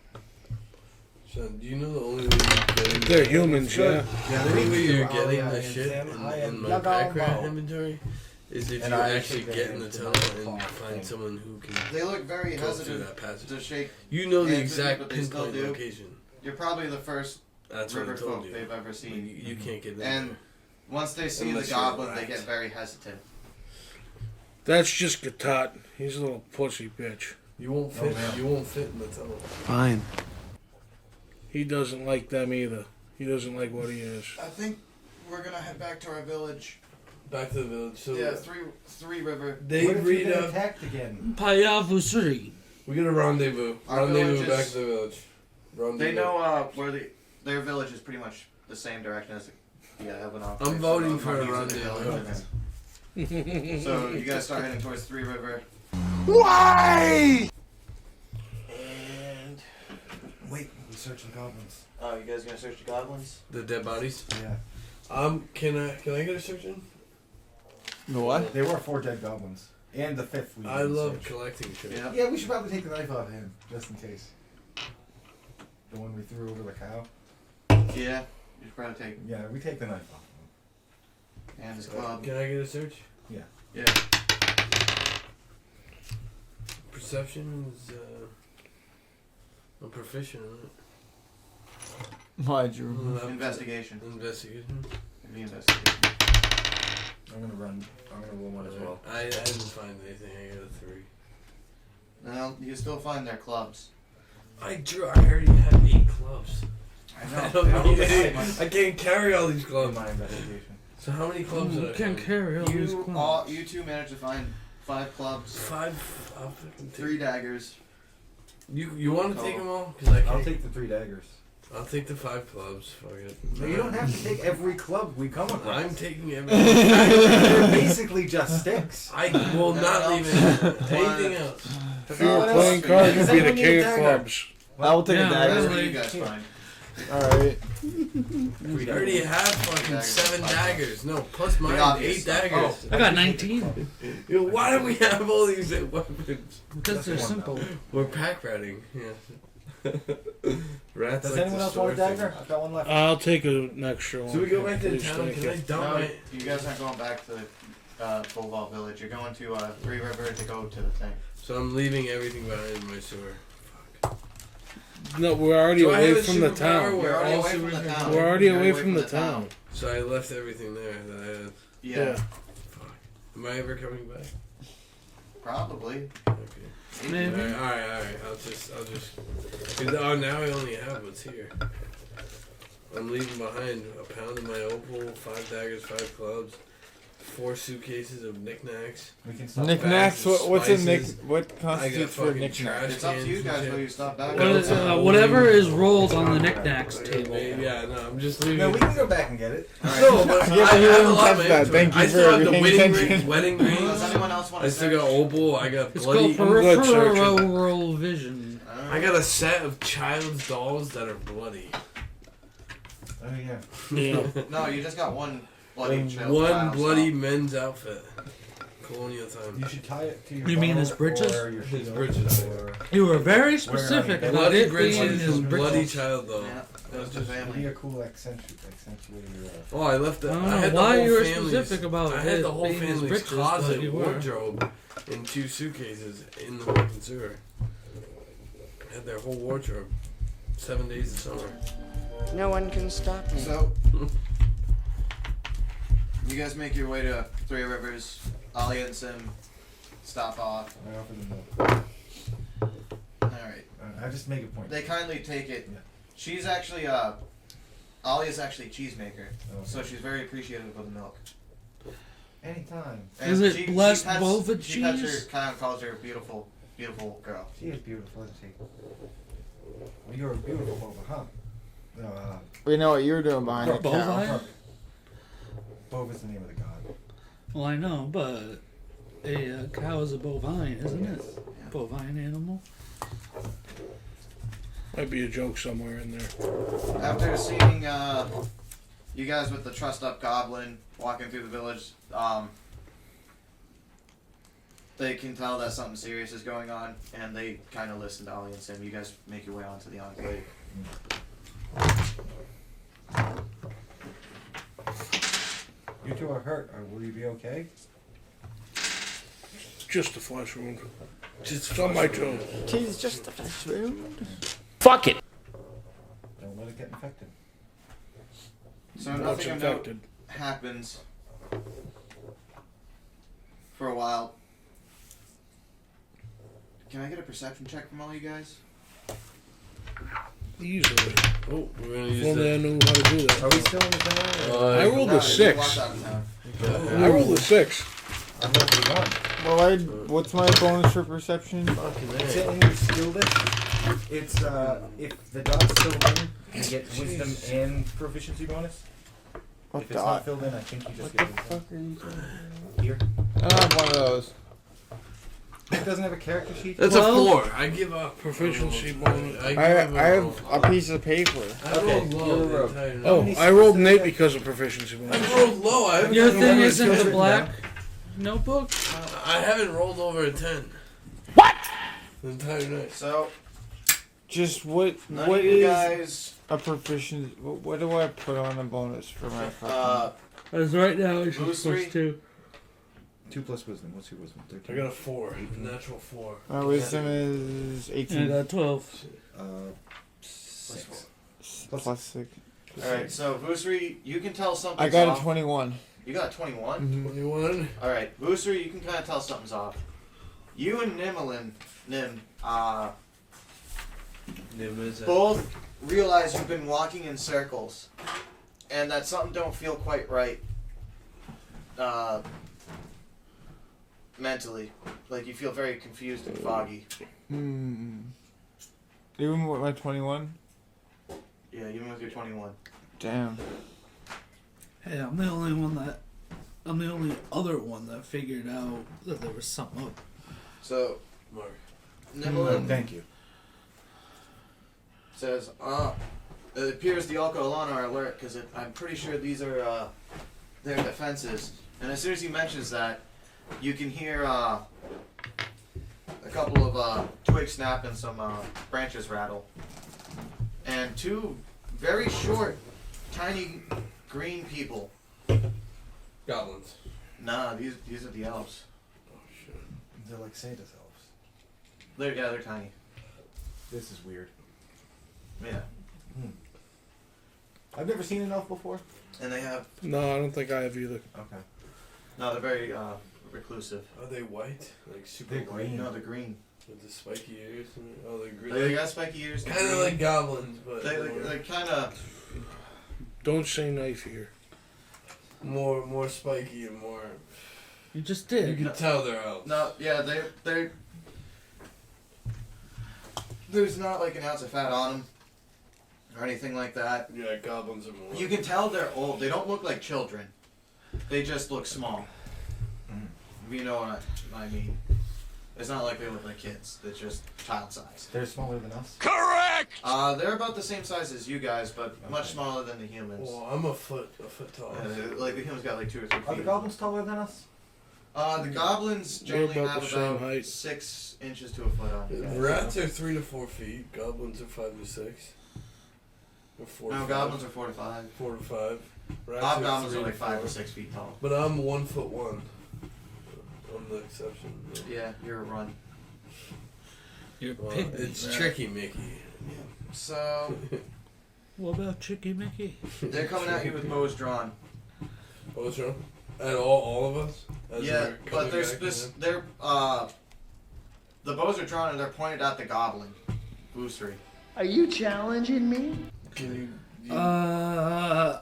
Son, do you know the only way you're getting
They're humans, yeah.
The only way you're
Alia
getting
and
the shit
Sim, I
in
am
my
Yagal
background
Mao.
inventory is if
And
you
I
actually
should
get in the
get
tunnel
into
and
my
find
thing.
someone who can
They look very
go through
hesitant
that passage.
to shake.
You know the
hands with you,
exact
but they still
pinpoint
do.
location.
You're probably the first
That's what I
river
told
folk
you.
they've ever seen.
You can't get in
And
there.
once they see
Unless
the
you're
goblin, they
whacked.
get very hesitant.
That's just Gatot. He's a little pussy bitch.
You won't fit. You won't fit in the tunnel.
Fine. He doesn't like them either. He doesn't like what he is.
I think we're gonna head back to our village.
Back to the village. So
Yeah, three river.
they
What if you
read
get
up.
attacked again?
Payavusuri.
We get a rendezvous.
Our
Rendezvous
village
back
is-
to the village. Rendezvous.
They know where their village is pretty much the same direction as the Evanov.
I'm voting for a rendezvous.
So you guys start heading towards Three River.
Why?
And
Wait, we search the goblins.
oh, you guys gonna search the goblins?
The dead bodies.
Yeah.
Can I get a search in?
The what?
There were 4 dead goblins. And the 5th we
I
didn't
love
search.
collecting shit.
Yeah.
Yeah, we should probably take the knife off him, just in case. The one we threw over the cow.
Yeah. You should probably take
Yeah, we take the knife off him.
and his club.
Can I get a search?
Yeah.
Yeah.
Perception is I'm proficient in it.
Why, Drew?
Investigation.
Investigation.
Maybe investigation.
I'm gonna roll one as well.
I didn't find anything. I got a 3.
Well, you can still find their clubs.
I already have 8 clubs.
I
I don't need any. I can't carry all these clubs.
My investigation.
So how many clubs did I
Can't
find?
carry all these clubs.
You two managed to find 5 clubs,
5. I'll fucking take
3 daggers.
You want to take them all? Cause I can't.
I'll take the 3 daggers.
I'll take the 5 clubs. Fuck it.
No, you don't have to take every club we come across.
I'm taking everything.
They're basically just sticks.
I will not leave anything else.
If you were playing cards, you'd be the king of clubs.
I will take
Yeah,
a
That's
dagger.
what
really?
you guys find.
Alright.
We already have fucking 7 daggers. No, plus mine,
obvious
8
stuff.
daggers.
I got 19
Yo, why do we have all these weapons?
because they're simple.
We're pack ratting. Yeah. Rats
Does
like
anyone
to
else want a
store
dagger?
things.
I've got one left.
I'll take an extra one.
So we go back to the
Please,
town.
thank
Can I
you.
dump
No,
my?
you guys aren't going back to Bullvault Village. You're going to Three River to go to the thing.
So I'm leaving everything behind in my sewer.
No, we're already
Do I
away
have a
from the
superpower
town.
where
You're already
all
away from
sewers
the
are-
town.
We're already
You're
away from the town.
So I left everything there that I had.
Yeah,
Fuck. Am I ever coming back?
probably.
Okay.
Maybe.
Alright. I'll just. Cause, oh, now I only have what's here. I'm leaving behind a pound of my opal, 5 daggers, 5 clubs, 4 suitcases of knickknacks.
We can stop.
Knickknacks.
Bags of
What's a nick?
spices.
What constitutes for a
fucking
knickknack?
trash
It's up to
cans
you
and
guys
shit.
where you stop back.
Whatever is rolled on the knickknacks table.
Yeah, no, I'm just leaving.
No, we can go back and get it.
No, but
Yeah,
I
you
have a
didn't
lot of
touch that.
inventory.
Thank you
I still
for
have the
paying
wedding
attention.
rings, wedding
Does
rings.
anyone else want to
I still got opal. I got
It's
bloody.
called
good searching.
peripheral vision.
I got a set of child's dolls that are bloody.
Oh yeah.
Yeah.
No, you just got one bloody child.
One bloody men's outfit. Colonial time.
You should tie it to your.
You mean
bow
his britches?
Or your
His
shield,
britches.
Or
You were very specific
Where are you?
about
Bloody
it being
britches,
his
bloody
britches.
child though.
Yeah, goes to
It'd be
family.
a cool accentuator.
Oh, I left the.
I don't
I
know
had
why
the whole
you were
family's-
specific about
I had
it
the whole
being his
family's
britches, but
closet
you were.
wardrobe in 2 suitcases in the fucking sewer. Had their whole wardrobe. 7 days of summer.
No one can stop me.
So, you guys make your way to Three Rivers. Ollie and Sim stop off.
I offer them milk.
Alright.
I just make a point.
They kindly take it.
Yeah.
She's actually, Ollie is actually a cheesemaker.
Okay.
So she's very appreciative of the milk.
Anytime.
Is it blessed Bova
She pets her,
cheese?
kind of calls her a beautiful, beautiful girl.
She is beautiful, isn't she? Well, you're a beautiful woman, huh? No,
We know what you're doing behind the
Bovine?
cow.
Bova's the name of the god.
Well, I know, but a cow is a bovine, isn't it?
Yeah.
Bovine animal.
Might be a joke somewhere in there.
After seeing you guys with the trussed up goblin walking through the village, they can tell that something serious is going on, and they kind of listen to Ollie and Sim. You guys make your way onto the enclave.
You two are hurt. Will you be okay?
Just a flesh wound. Just on my toe.
Tis just a flesh wound.
Fuck it.
Don't let it get infected.
So
What's
nothing of note
infected?
happens for a while. Can I get a perception check from all you guys?
Easily.
Oh, we're gonna
If
use
only I
that.
knew how to do that.
Are we still in the town?
I rolled
No,
a
you
6.
walked out of town.
I rolled a 6.
I'm rolling one.
Well, what's my bonus for perception?
It's in your skill list. It's if the dot's filled in, you get wisdom and proficiency bonus.
What
If it's not
dot?
filled in, I think you just
What the
get
fuck are you doing?
here.
I don't have one of those.
It doesn't have a character sheet.
That's
Well-
a 4. I give up.
Proficiency bonus.
I
I
give
have a piece of paper.
I rolled low
you're a
the
rogue.
entire night.
Oh, I rolled an 8 because of proficiency bonus.
I rolled low. I haven't
Your
rolled
thing
over a
isn't
10.
the black notebook?
I haven't rolled over a 10
What?
the entire night.
So
Just what
none
what
of you
is
guys.
a proficiency? What do I put on a bonus for my fucking?
As right now, it's
Who's
just plus
three?
2.
2 plus wisdom. What's your wisdom? 13.
I got a 4. Natural 4.
My wisdom is
And
18
I got 12.
6.
plus 6.
Alright, so Vusri, you can tell something's
I got
off.
a 21.
You got a 21?
Mhm.
21.
Alright, Vusri, you can kind of tell something's off. You and Nim, both realize you've been walking in circles, and that something don't feel quite right. Mentally, like you feel very confused and foggy.
Hmm. Even with my 21?
Yeah, even with your 21.
Damn.
Hey, I'm the only other one that figured out that there was something up.
So,
Mark.
Nimblin
Thank you.
says, it appears the Alco Alana are alert because I'm pretty sure these are their defenses. And as soon as he mentions that, you can hear a couple of twigs snap and some branches rattle. and two very short, tiny green people.
Goblins.
Nah, these are the elves.
Oh shit.
They're like Santa's elves.
They're tiny.
This is weird.
Yeah.
I've never seen an elf before.
And they have
No, I don't think I have either.
Okay.
no, they're very reclusive.
Are they white? Like super
They're
white?
green.
No, they're green.
With the spiky ears? Oh, they're green.
They got spiky ears.
Kind of like goblins, but
They kind of.
Don't say knife here.
more spiky and more.
You just
You
did.
can tell they're elves.
No, yeah, they're. There's not like an ounce of fat on them, or anything like that.
Yeah, goblins are more.
You can tell they're old. They don't look like children. They just look small. If you know what I mean. It's not like they look like kids. They're just child size.
They're smaller than us.
Correct!
They're about the same size as you guys, but much smaller than the humans.
Well, I'm a foot tall.
Like the humans got like 2 or 3 feet.
Are the goblins taller than us?
The goblins generally
about
have
the same
about
height.
6 inches to a foot on you guys.
Rats are 3 to 4 feet. Goblins are 5 to 6. Or 4 to
No,
5.
goblins are 4 to 5.
4 to 5. Rats
Hobgoblins
3
are
to
like 5
4.
to 6 feet tall.
But I'm 1'1". I'm the exception.
Yeah, you're a run.
You're
Well,
pygmy,
it's
right?
tricky, Mickey.
So
What about Chicky Mickey?
they're coming at you with bows drawn.
What's wrong? At all of us? As
Yeah,
we're
but
coming
they're
back in?
the bows are drawn and they're pointed at the goblin. Boostery.
Are you challenging me?
Can you?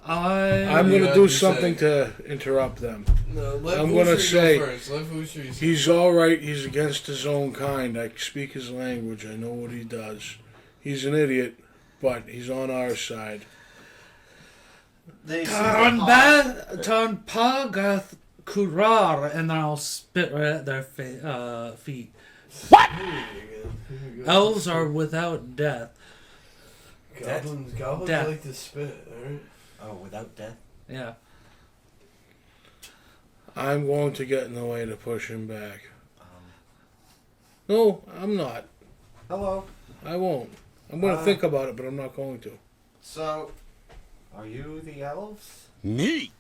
I'm
You
going to
gotta
do
do
something
second.
to interrupt them.
No, let
I'm gonna
Booster
say
go first. Let Booster go
He's all right. He's against his own kind. I speak his language. I know what he does. He's an idiot, but he's on our side.
They
Tarn Pagath Kurar, and then I'll spit right at their feet. Elves are without death.
Goblins
Death.
like to spit, alright?
Oh, without death?
Yeah.
I'm going to get in the way to push him back. No, I'm not.
Hello.
I won't. I'm going to think about it, but I'm not going to.
So,
Are you the elves?
Neat!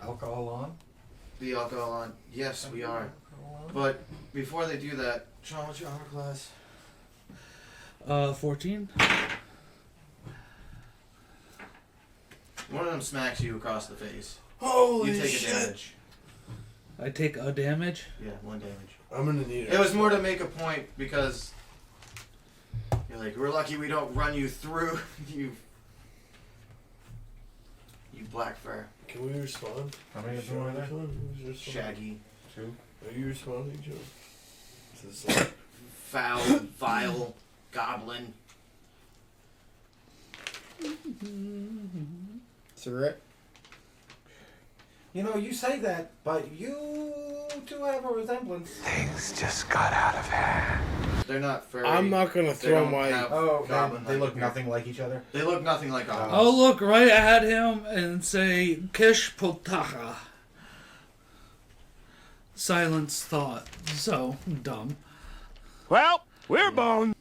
Alcohol on?
the alcohol on. Yes, we are. But before they do that, Sean, what's your armor class?
14.
One of them smacks you across the face.
Holy
you take
shit.
a damage.
I take a damage.
Yeah, 1 damage.
I'm gonna need it.
It was more to make a point because you're like, we're lucky we don't run you through, you black fur.
Can we respond?
How many of them are there?
Who's responding?
Shaggy.
2.
Are you responding, Joe? To this like,
Foul, vile, goblin.
Cigarette?
You know, you say that, but you two have a resemblance.
Things just got out of hand.
They're not furry.
I'm not going to
They
throw
don't
my...
have
Oh,
goblin
they look
appearance.
nothing like each other.
They look nothing like goblins.
I'll look right at him and say, Kish Potaha. Silence thought. So dumb.
Well, we're boned.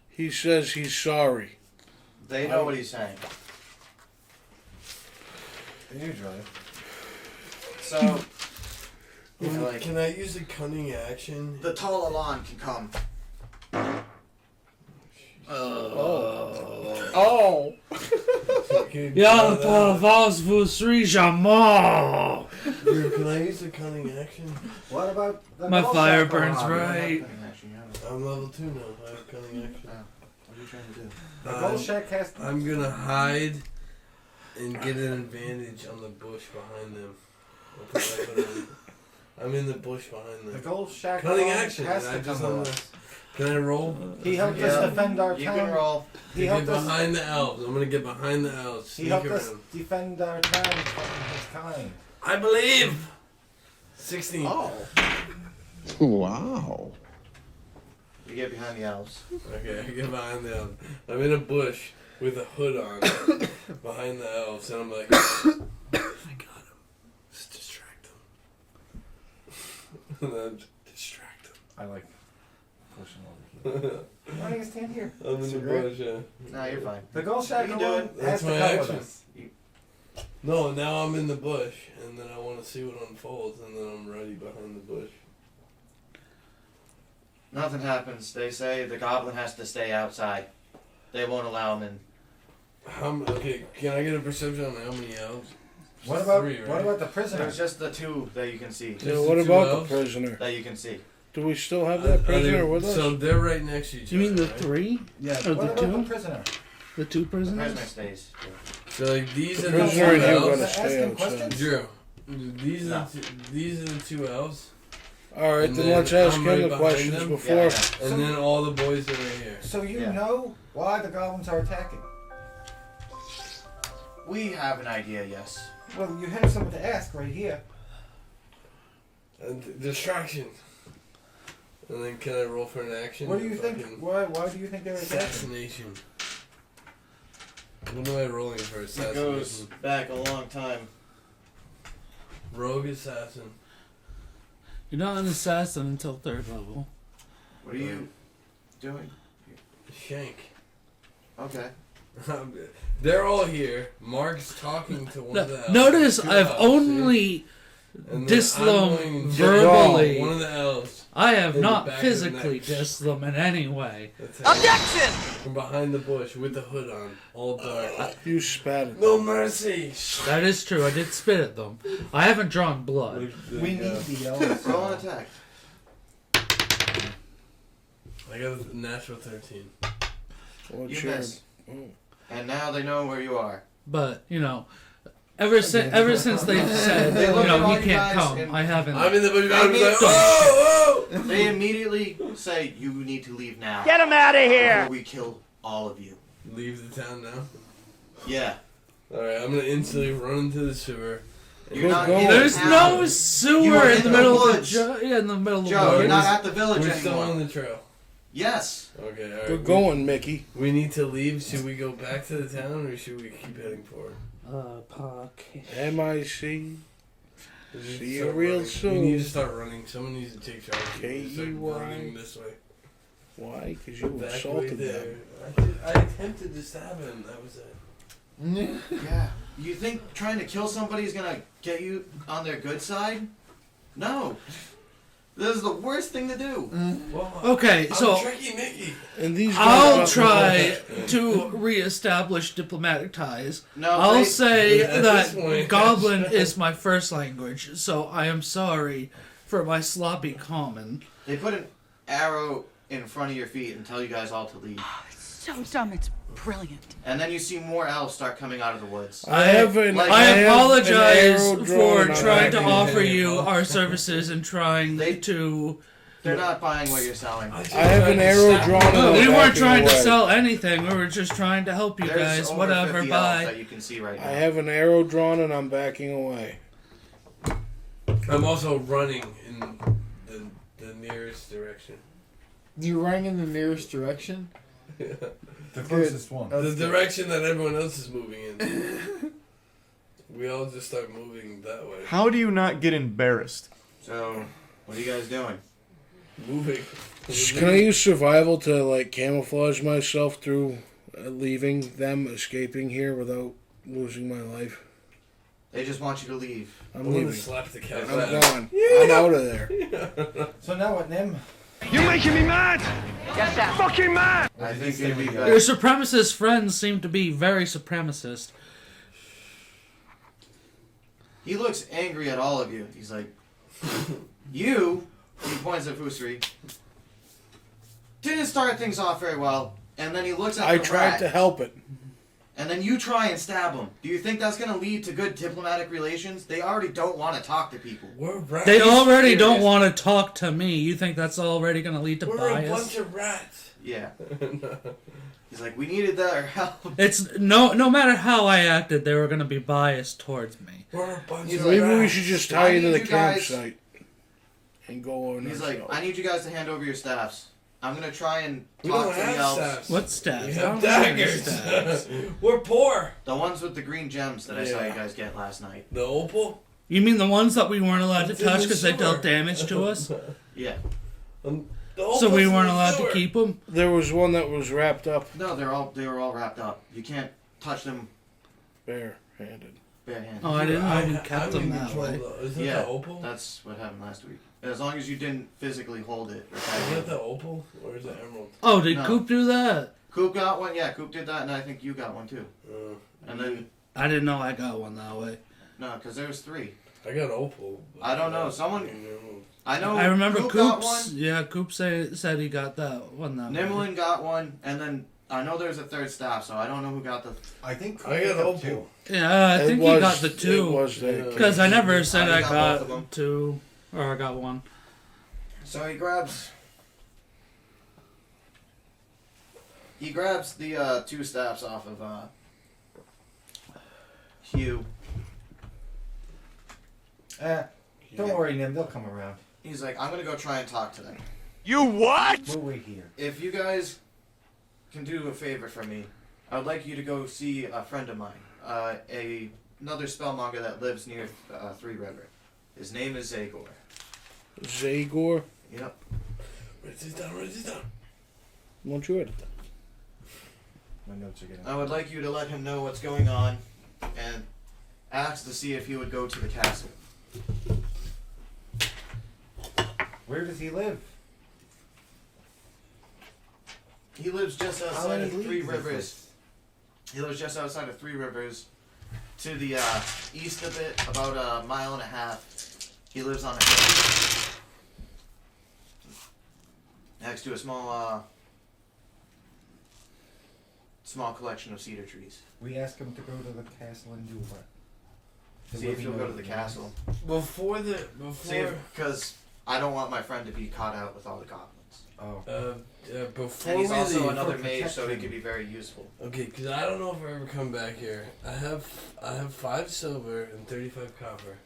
He says he's sorry.
They know what he's saying.
Usually.
So, like,
can I use a cunning action?
the tall Alon can come.
Oh!
Ya pavas vusri jamon.
Dude, can I use a cunning action?
What about the
My
ball
fire
sack
burns
around?
bright.
I'm level 2 now. I have cunning action.
What are you trying to do?
The ball shack has to...
I'm gonna hide and get an advantage on the bush behind them. I'll put that on. I'm in the bush behind
The
them.
gold shack
Cunning
alone
action.
has
I
to
just
come
on
with.
Can I roll?
He helped
Yeah.
us defend our
You
town.
can roll.
To
He
get
helped us.
behind the elves. I'm gonna get behind the elves.
He
Sneak
helped
around.
us defend our town from his kind.
I believe. 16.
Wow.
You get behind the elves.
Okay, I get behind the elves. I'm in a bush with a hood on behind the elves, and I'm like, I got him. Just distract him. And then distract him.
I like pushing over here. Why don't you stand here?
I'm in the
Cigarette?
bush, yeah.
No, you're fine.
The Gold Shack
You can do
alone
it.
has
That's
to
my
come with
action.
us.
No, now I'm in the bush, and then I want to see what unfolds, and then I'm ready behind the bush.
Nothing happens. They say the goblin has to stay outside. They won't allow him in.
Okay, can I get a perception on how many elves?
What
Just
about
three, right?
what about the prisoner?
There's just the two that you can see.
Just
Yeah,
the
what
two
about
elves?
the prisoner?
That you can see.
Do we still have that prisoner with us?
So they're right next to each
You
other.
mean the
right?
3?
Yeah.
Oh,
What
the
about
two?
the prisoner?
The 2
The
prisoners?
prisoner stays.
So like these
The
are the
prisoner
two
and you
elves.
gotta
Ask
stay
him
outside.
questions?
Drew, these
No.
are these are the two elves,
All right,
And
then
then
let's ask
I'm
him
right
the
behind
questions
them.
before.
Yeah,
and then all the boys that are here.
So you
Yeah.
know why the goblins are attacking?
We have an idea, yes.
Well, you have someone to ask right here.
And distraction. And then can I roll for an action?
What do you think?
Fucking
Why do you think they're attacking?
Assassination. What am I rolling for
It
assassination?
goes back a long time.
Rogue assassin.
You're not an assassin until 3rd level.
What are you doing?
Shank.
Okay.
They're all here. Mark's talking to one of the elves.
Notice
Two
I've
elves,
only
and then I'm
dislum
going to
verbally.
one of the elves.
I have
in the
not
back of
physically
the neck.
dissed them in any way.
That's it. From behind the bush with the hood on, all dark.
You spat at
No mercy.
That is true. I did spit at them. I haven't drawn blood.
We need the elves.
Roll an attack.
I got a natural 13.
What's
You
your-
miss.
Oh.
And now they know where you are.
But, you know, ever since they've said,
They
you
look at
know,
all
he
you
can't
guys
come,
and-
I haven't.
I'm in the bush.
They
I'm
need-
like, oh, oh.
They immediately say, you need to leave now.
Get him out of here!
Before we kill all of you.
Leave the town now.
Yeah.
Alright, I'm gonna instantly run into the sewer.
You're not
going.
in
There's
town.
no
You
sewer
are
in the middle of the
woods.
yeah, in the middle of the
Joe, you're
woods.
not at the village
We're still
anymore.
on the trail.
Yes.
Okay, alright.
We're going, Mickey.
We need to leave. Should we go back to the town or should we keep heading forward?
Park.
MIC.
We need to
See you
start
real
running.
soon.
We need to start running. Someone needs to take charge. We need to start
K-E-Y.
running this way.
Why? Because you
That way
assaulted
there.
them.
I attempted to stab him. That was it.
Yeah. You think trying to kill somebody is gonna get you on their good side? No. This is the worst thing to do.
Well,
Okay,
I'm
so
Tricky Mickey.
And these
I'll
guys
try to reestablish diplomatic ties.
No,
I'll
they-
say
At
that
this point-
Goblin is my first language, so I am sorry for my sloppy common.
They put an arrow in front of your feet and tell you guys all to leave.
It's so dumb, it's brilliant.
And then you see more elves start coming out of the woods.
I have an.
Like-
I
have an
apologize
arrow drawn
for
on
trying to
my
offer
hand.
you our services and trying
They-
to.
They're not buying what you're selling.
I have an arrow drawn on
No,
my
we weren't
backing
trying to
away.
sell anything. We were just trying to help you
There's
guys.
over
Whatever.
50 elves
Bye.
that you can see right now.
I have an arrow drawn and I'm backing away.
I'm also running in the nearest direction.
You rang in the nearest direction?
The closest one.
The direction that everyone else is moving in. We all just start moving that way.
How do you not get embarrassed?
So, what are you guys doing?
Moving.
Can I use survival to like camouflage myself through leaving them, escaping here without losing my life?
They just want you to leave.
I'm
gonna
leaving.
slap the cat.
I'm gone. I'm out of there.
So now what, Nim?
You're making me mad!
Yes, sir.
Fucking mad!
I think it'd be
Your
better.
supremacist friends seem to be very supremacist.
He looks angry at all of you. He's like, you, he points at Fusri, didn't start things off very well, and then he looks at
I
the
tried
rat,
to help it.
and then you try and stab him. Do you think that's going to lead to good diplomatic relations? They already don't want to talk to people.
We're rats.
They already
serious.
don't want to talk to me. You think that's already going to lead to
We're
bias?
a bunch of rats.
Yeah. He's like, we needed their help.
It's no matter how I acted, they were going to be biased towards me.
We're a bunch
He's
of
like,
Maybe we
rats.
should just
I
tie you to
need
the
you guys-
campsite and go on.
He's like,
ourselves.
I need you guys to hand over your staffs. I'm going to try and
We
talk
don't
to the
have
elves.
staffs.
What stats?
We
I
have
don't have any
daggers.
stats.
We're poor.
The ones with the green gems that I saw
Yeah.
you guys get last night.
The opal?
You mean the ones that we weren't allowed to
It's in
touch
the
because they
sewer.
dealt damage to us?
Yeah.
So we weren't allowed to keep them?
There was one that was wrapped up
No, they were all wrapped up. You can't touch them
bare-handed.
barehanded.
Oh, I didn't know we kept them that way.
Is that
Yeah,
the opal?
that's what happened last week. As long as you didn't physically hold it. Or
Is that the opal or is it emerald?
Oh, did
No.
Coop do that?
Coop got one. Yeah, Coop did that, and I think you got one too. And then
I didn't know I got one that way.
no, because there was 3.
I got opal.
I don't know. Someone. I know.
I remember
Coop got one.
Coop's. Yeah, Coop said he got that one that way.
Nimlin got one, and then I know there's a 3rd staff, so I don't know who got the.
I think
I got opal.
2.
Yeah, I
It
think
was-
he got the 2.
It was there.
Because I never said
I
I
got both of them.
got 2. Or I got 1.
So he grabs the 2 staffs off of Hugh.
Don't worry, Nim. They'll come around.
He's like, I'm gonna go try and talk to them.
You what?
We'll wait here.
If you guys can do a favor for me, I would like you to go see a friend of mine, another spellmonger that lives near Three River. His name is Zagor.
Zagor?
Yep.
Write this down. Write this down.
Won't you edit that?
My notes are getting.
I would like you to let him know what's going on, and ask to see if he would go to the castle.
Where does he live?
He lives just
How
outside
many
of Three
leagues is
Rivers.
this?
He lives just outside of Three Rivers, to the east of it, about a mile and a half. He lives on a hill next to a small collection of cedar trees.
We ask him to go to the castle and do what?
See if he'll go to the castle. Because I don't want my friend to be caught out with all the goblins.
Oh.
Before
And he's
we
also
leave,
another
for
mage, so he
protection.
could be very useful.
Okay, because I don't know if I ever come back here. I have 5 silver and 35 copper.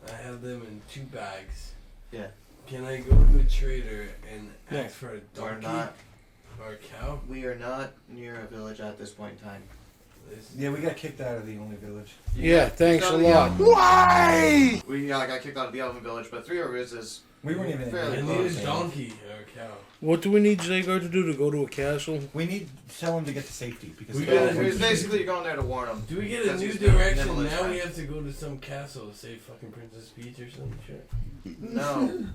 I have them in 2 bags.
Yeah.
Can I go to a trader and ask for a
We're
donkey
not.
or a cow?
We are not near a village at this point in time.
Yeah, we got kicked out of the only village.
Yeah, thanks a lot.
Why?
We got kicked out of the Elven village, but Three Rivers is
We weren't even.
fairly
I need
close.
a donkey or a cow.
What do we need Zagor to do to go to a castle?
We need to tell him to get to safety because
We
the
gotta-
goblins-
It's basically you're going there to warn them.
Do we get a
Because
new
he's been
direction?
Nimlin's
Now
friend.
we have to go to some castle to save fucking Princess Peach or some shit.
No.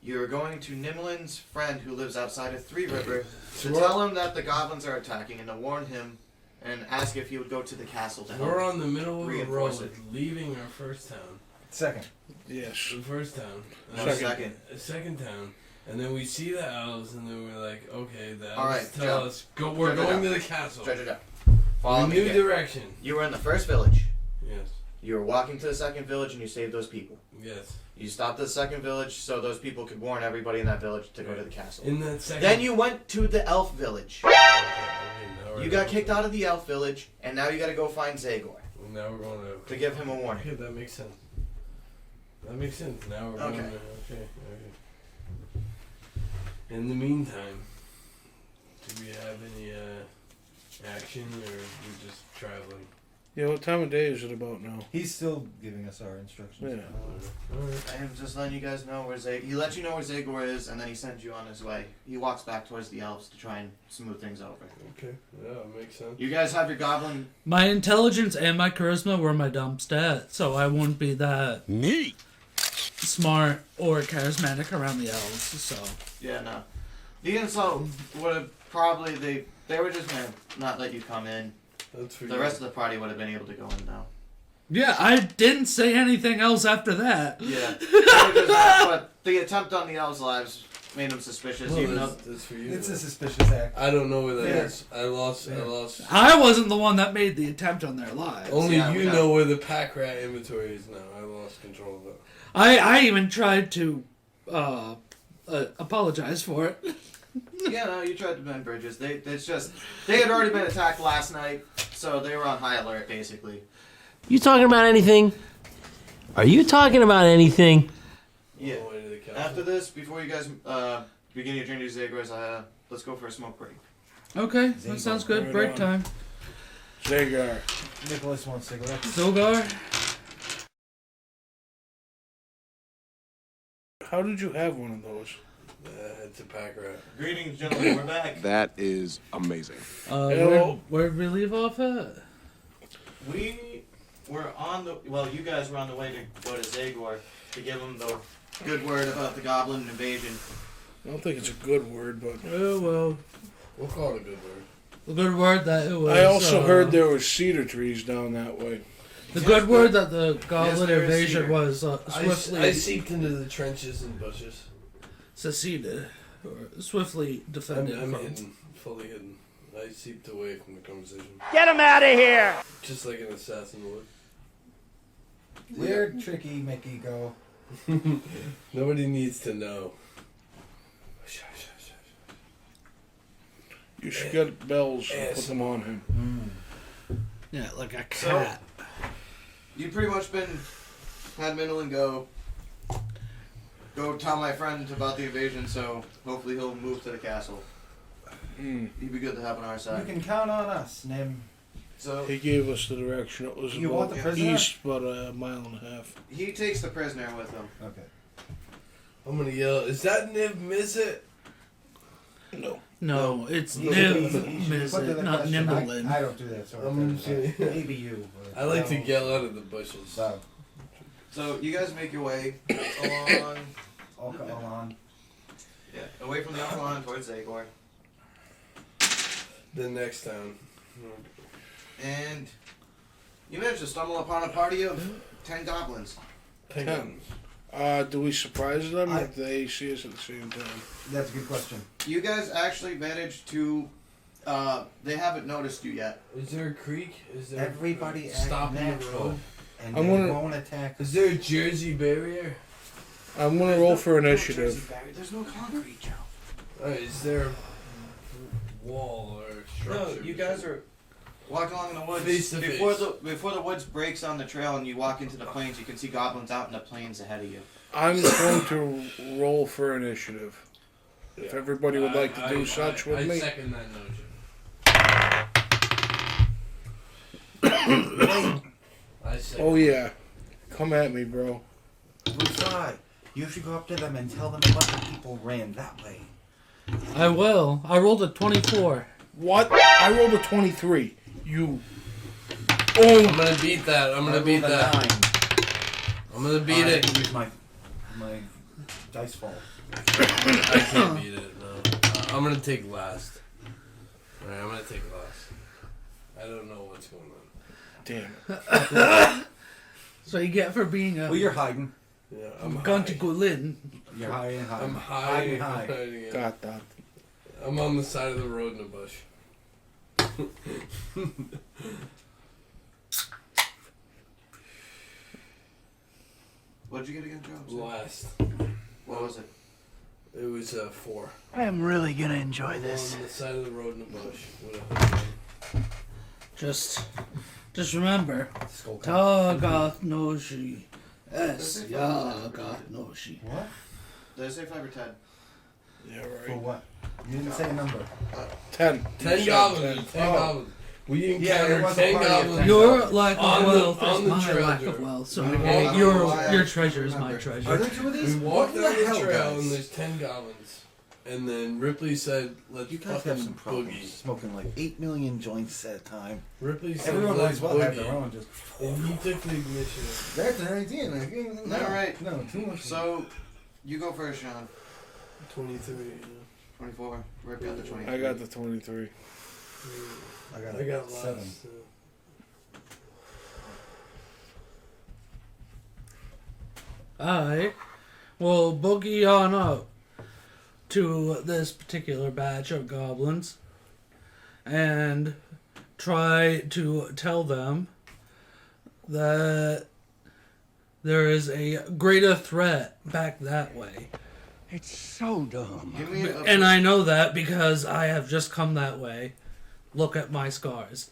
You're going to Nimlin's friend who lives outside of Three River to tell him that the goblins are attacking and to warn him and ask if he would go to the castle to help.
We're on the middle of the
reinforce
road, leaving our first town.
Second.
Yes.
The first town.
No,
And
second.
Second town. And then we see the elves, and then we're like, okay, the elves
All right,
tell
Joe.
us, go. We're
Joe,
going
Joe.
to the castle.
Joe. Follow me
New
again.
direction.
You were in the first village.
Yes.
You were walking to the second village and you saved those people.
Yes.
You stopped at the second village so those people could warn everybody in that village to go to the castle.
In that second.
Then you went to the elf village.
Okay, now we're
You got
going
kicked
to-
out of the elf village, and now you got to go find Zagor
Now we're going
to give him a warning.
Okay, that makes sense. That makes sense. Now we're going
Okay.
to. Okay. In the meantime, do we have any action, or are we just traveling?
Yeah, what time of day is it about now?
He's still giving us our instructions.
Yeah.
Alright.
I am just letting you guys know where He lets you know where Zagor is, and then he sends you on his way. He walks back towards the elves to try and smooth things over.
Okay. Yeah, makes sense.
You guys have your goblin.
My intelligence and my charisma were my dump stat, so I wouldn't be that
Neat.
smart or charismatic around the elves. So
Yeah, no. The insult would have probably they were just gonna not let you come in.
That's for
The
you.
rest of the party would have been able to go in now.
yeah, I didn't say anything else after that.
Yeah. But the attempt on the elves' lives made them suspicious,
No,
even though.
that's for you.
It's a suspicious act.
I don't know where that
Yeah.
is. I lost.
I wasn't the one that made the attempt on their lives.
Only
Yeah,
you
we know.
know where the pack rat inventory is now. I lost control of it.
I even tried to apologize for it.
Yeah, no, you tried to bend bridges. They had already been attacked last night, so they were on high alert basically.
You talking about anything? Are you talking about anything?
Yeah.
All the way to the castle.
After this, before you guys begin your journey to Zagor's, let's go for a smoke break.
Okay, that sounds good.
Right
Break
on.
time.
Zagor.
Nicholas wants cigarettes.
Zogar.
How did you have one of those?
It's a pack rat.
Greetings, gentlemen. We're back.
That is amazing.
Where'd we leave off at?
We were on the. Well, you guys were on the way to go to Zagor to give him the good word about the Goblin invasion.
I don't think it's a good word, but
Oh well.
We'll call it a good word.
The good word that it was.
I also heard there were cedar trees down that way.
The good word that the Goblin
there is
invasion
cedar.
was swiftly.
I seeped into the trenches and bushes.
Seceded, or swiftly defended
I'm
from.
hidden, fully hidden. I seeped away from the conversation.
Get him out of here!
Just like an assassin would.
Weird, tricky, Mickey, go.
Nobody needs to know.
You should get bells and put them on him.
Yeah, like a cat.
So, you pretty much had Mindlin go tell my friend about the invasion, so hopefully he'll move to the castle. He'd be good to have on our
You
side.
can count on us, Nim.
So
He gave us the direction. It was
You want
about
the prisoner?
east, about a mile and a half.
he takes the prisoner with him.
Okay.
I'm gonna yell, is that Niv Mizzet?
No.
No, it's
You
Nim
should put to
Mizzet,
the
not
question.
Nimblin.
I don't do that sort of
I'm
thing.
just
but maybe you. But
I like to
don't.
yell out of the bushes.
So,
So you guys make your way along,
on.
away from the Avalon towards Zagor,
The next town.
and you manage to stumble upon a party of 10 goblins.
10. Do we surprise them or do they see us at the same time?
That's a good question.
You guys actually managed to. They haven't noticed you yet.
Is there a creek? Is there
Everybody
stopping the
natural,
road?
and
I'm
they
gonna-
won't attack.
Is there a Jersey barrier?
I'm going to roll for initiative.
There's no concrete, Joe.
Is there a wall or
No,
structure?
you guys are walking along in the woods.
Face to
Before the woods breaks on the trail and you walk into the plains, you can see goblins out in the plains ahead of you.
I'm going to roll for initiative. If everybody would like to do such with
I
me.
second that notion. I second.
Oh, yeah. Come at me, bro.
Busai, you should go up to them and tell them a bunch of people ran that way.
I will. I rolled a 24.
What? I rolled a 23. You. Oh!
I'm gonna beat that. I'm gonna beat that.
9.
I'm gonna beat it.
I can use my dice fall.
I can't beat it. No. I'm gonna take last. Alright, I'm gonna take last. I don't know what's going on.
Damn it.
So you get for being a
Well, you're hiding.
Yeah, I'm
Gunty
high.
Gulin.
You're hiding.
I'm
Hiding.
hiding.
Got that.
I'm on the side of the road in a bush.
What'd you get again, Joe?
Last.
What was it?
It was 4.
I am really gonna enjoy
I'm
this.
on the side of the road in a bush. With a hook.
Just remember, Tagath Noshi. Yes, Yagath Noshi.
What?
Did I say 5 or 10?
Yeah,
For
right.
what? You didn't say a number.
10.
10 goblins. 10 goblins. We
Yeah, there
encountered
was a
10
party of
goblins.
10.
Your lack of
On the-
wealth
on
is
the
my
trail,
lack
Joe.
of wealth. So
We
walked-
your treasure is my
remember.
Are
treasure.
there 2 of these?
We walked
What
down
the
the
hell,
trail
guys?
and there's 10 goblins. And then Ripley said, let's
You guys
fucking
have some problems
boogie.
smoking like 8 million joints at a time.
Ripley said,
Everyone might
let's
as well have
boogie.
their own. Just
And he took the initiative.
that's an idea. No,
Alright.
No, too much.
So, you go first, Sean.
23.
24. Rick got the 23.
I got the 23.
I got,
I got
7.
last.
I will boogie on up to this particular batch of goblins and try to tell them that there is a greater threat back that way.
It's so dumb.
Give me a,
And I know that because I have just come that way. Look at my scars.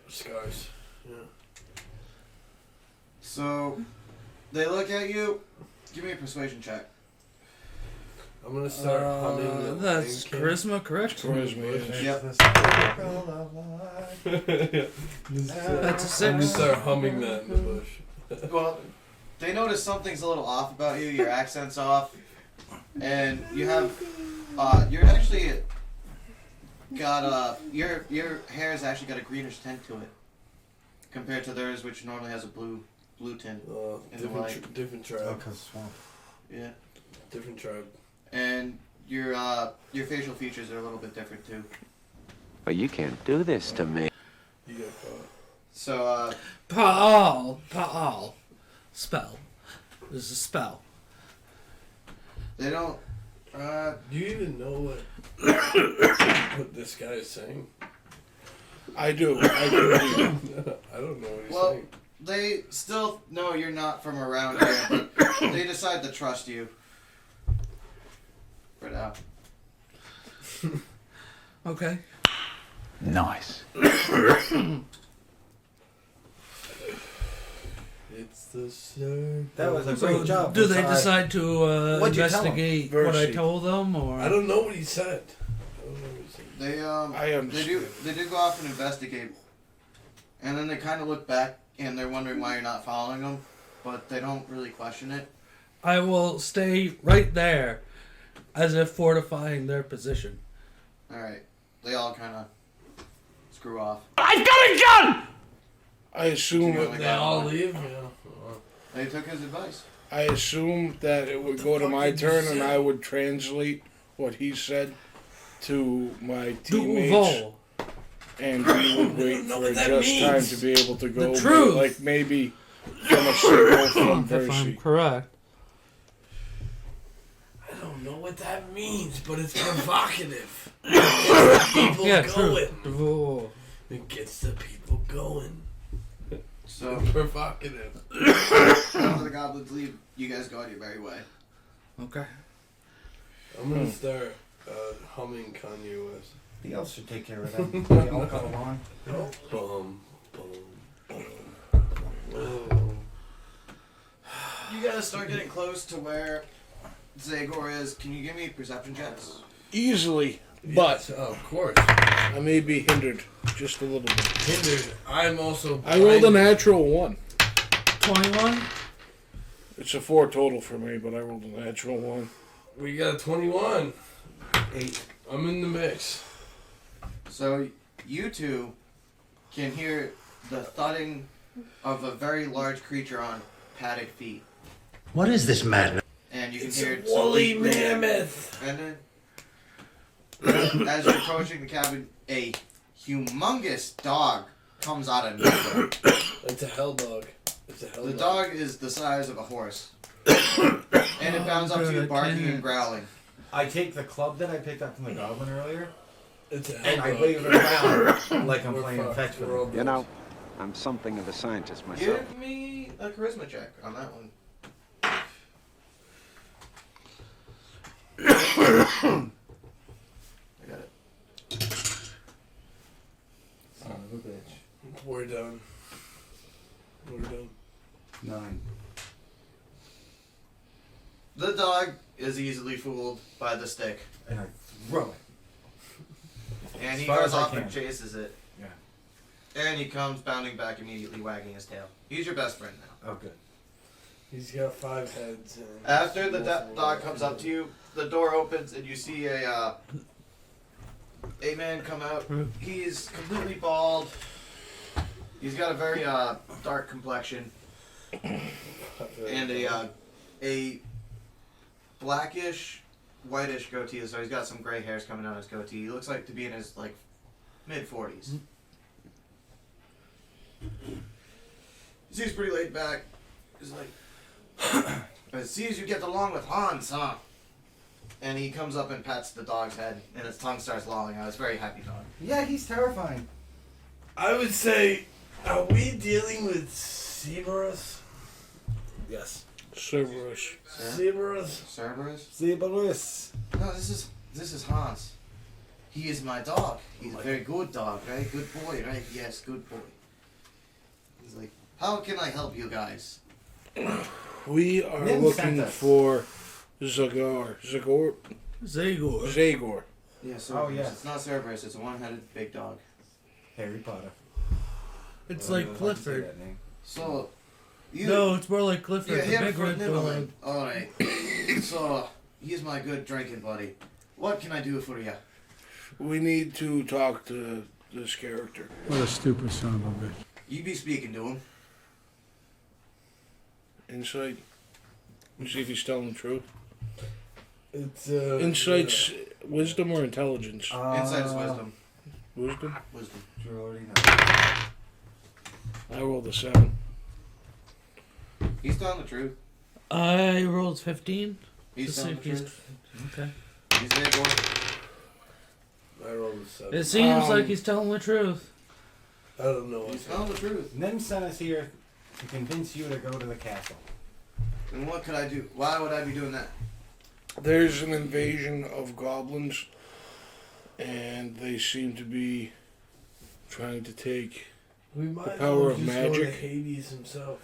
Scars. Yeah.
So, they look at you. Give me a persuasion check.
I'm gonna start humming the
That's
Lion King.
charisma, correct?
Charisma,
Yep.
That's a
I'm gonna
6.
start humming that in the bush.
Well, they notice something's a little off about you. Your accent's off, and you have you're actually got your hair's actually got a greenish tint to it compared to theirs, which normally has a blue tint.
Different tribe.
Oh, cause swamp.
Yeah.
Different tribe.
And your facial features are a little bit different too.
But you can't do this to me.
You got caught.
So
Paul. Spell. There's a spell.
they don't.
Do you even know what this guy is saying?
I do.
I don't know what he's saying.
They still know you're not from around here, but they decide to trust you. For now.
Okay.
Nice.
It's the circle.
That was a great job.
Do they decide to
What'd you tell 'em?
investigate what I told them, or
I don't know what he said.
They
I understand.
they do go off and investigate, and then they kind of look back and they're wondering why you're not following them, but they don't really question it.
I will stay right there, as if fortifying their position.
All right, they all kind of screw off.
I've got a gun!
I assume
They all leave. Yeah.
They took his advice.
I assumed that it would go to my turn and I would translate what he said to my teammates.
Duval.
And we would wait for just time to be able to go.
The truth.
Like maybe from a signal from
If I'm
Percy.
correct.
I don't know what that means, but it's provocative. It gets the people going.
True.
It gets the people going.
So
Provocative.
after the goblins leave, you guys go on your merry way.
Okay.
I'm gonna start humming Kanye West.
The elves should take care of them. They all come along.
Boom, boom, boom.
You guys start getting close to where Zagor is. Can you give me perception checks?
Easily, but
of course,
I may be hindered just a little bit.
hindered. I'm also.
I rolled a natural 1.
21?
It's a 4 total for me, but I rolled a natural 1.
We got a 21.
8.
I'm in the mix.
So you two can hear the thudding of a very large creature on padded feet.
What is this madness?
And you can
It's
hear
a woolly mammoth.
And then, as you're approaching the cabin, a humongous dog comes out of nowhere.
It's a hell dog. It's a hell
The
dog.
dog is the size of a horse. And it bounds up to you, barking and growling.
I take the club that I picked up from the goblin earlier,
It's a
and
hell
I
dog.
wave it around like I'm
We're
playing
fucked.
fetch with
We're all
it.
You know, I'm something of a scientist myself.
Give me a charisma check on that one. I got it.
Son of a bitch.
We're done. We're done.
9.
The dog is easily fooled by the stick.
And I throw it.
And
As
he
far
goes
as I
off and
can.
chases it.
Yeah.
And he comes bounding back immediately, wagging his tail. He's your best friend now.
Oh, good.
He's got 5 heads. And
After the dog comes up to you, the door opens and you see a man come out. He's completely bald. He's got a very dark complexion and a blackish, whitish goatee. So he's got some gray hairs coming down his goatee. He looks like to be in his like mid-40s. He's pretty laid back. He's like, it seems you get along with Hans, huh? And he comes up and pats the dog's head, and its tongue starts lolling out. It's a very happy dog.
Yeah, he's terrifying.
I would say, are we dealing with Cerberus?
Yes.
Cerberus.
Cerberus?
Cerberus?
Cerberus.
No, this is Hans. He is my dog. He's a very good dog, right? Good boy, right? Yes, good boy. He's like, how can I help you guys?
We are
Nim
looking
sent us.
for Zagor.
Zagor.
Zagor.
Yeah, Cerberus.
Oh, yeah.
It's not Cerberus. It's a one-headed big dog.
Harry Potter.
It's
Well,
like
I would like to say
Clifford.
that name.
So,
No, it's more like Clifford,
You're
the
here
big
for
red
nibbling.
dog.
Alright. So, he's my good drinking buddy. What can I do for you?
We need to talk to this character.
What a stupid son of a bitch.
You be speaking to him.
Insight. You see if he's telling the truth.
It's
Insight's wisdom or intelligence?
Insight's wisdom.
Wisdom?
Wisdom.
You already know.
I rolled a 7.
He's telling the truth.
I rolled 15.
He's
To
telling
see
the
if
truth.
Okay.
He's there going.
I rolled a 7.
It seems like he's telling the truth.
I don't know.
He's telling the truth.
Nim sent us here to convince you to go to the castle.
And what could I do? Why would I be doing that?
There's an invasion of goblins, and they seem to be trying to take
We might
the power of
just go to
magic.
Hades himself.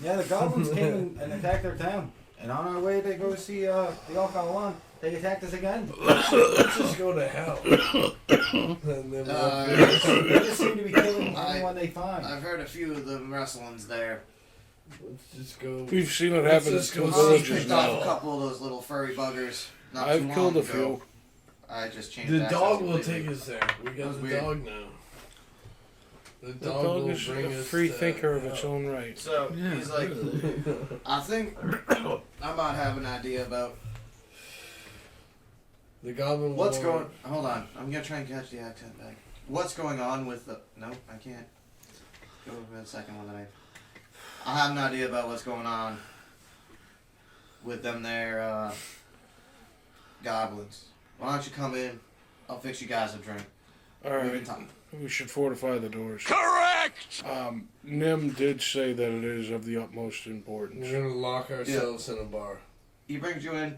Yeah, the goblins came and attacked our town. And on our way to go see the Alcalon, they attacked us again.
Let's just go to hell. And then
They just seem to be killing anyone they find.
I've heard a few of the wrestlings there.
let's just go.
We've seen it
Let's
happen in
just
two
go
villages
Picked off a
now.
couple of those little furry buggers. Not too
I've
long
killed a
ago.
few.
I just changed
The
that
dog
so
will
completely.
take us there. We
That
got
was
the
weird.
dog now. The
The
dog
dog
will
is
bring
a
us
free
to
thinker of its
hell.
own right.
So
Yeah,
he's like,
really.
I think I might have an idea about
The goblin.
what's
will-
going. Hold on, I'm gonna try and catch the accent back. What's going on with the? No, I can't. Go over the second one that I have an idea about what's going on with them there goblins. Why don't you come in? I'll fix you guys a drink.
All
We can
right,
talk.
we should fortify the doors.
Correct!
Nim did say that it is of the utmost
We're
importance.
gonna lock ourselves in a bar.
He brings you in.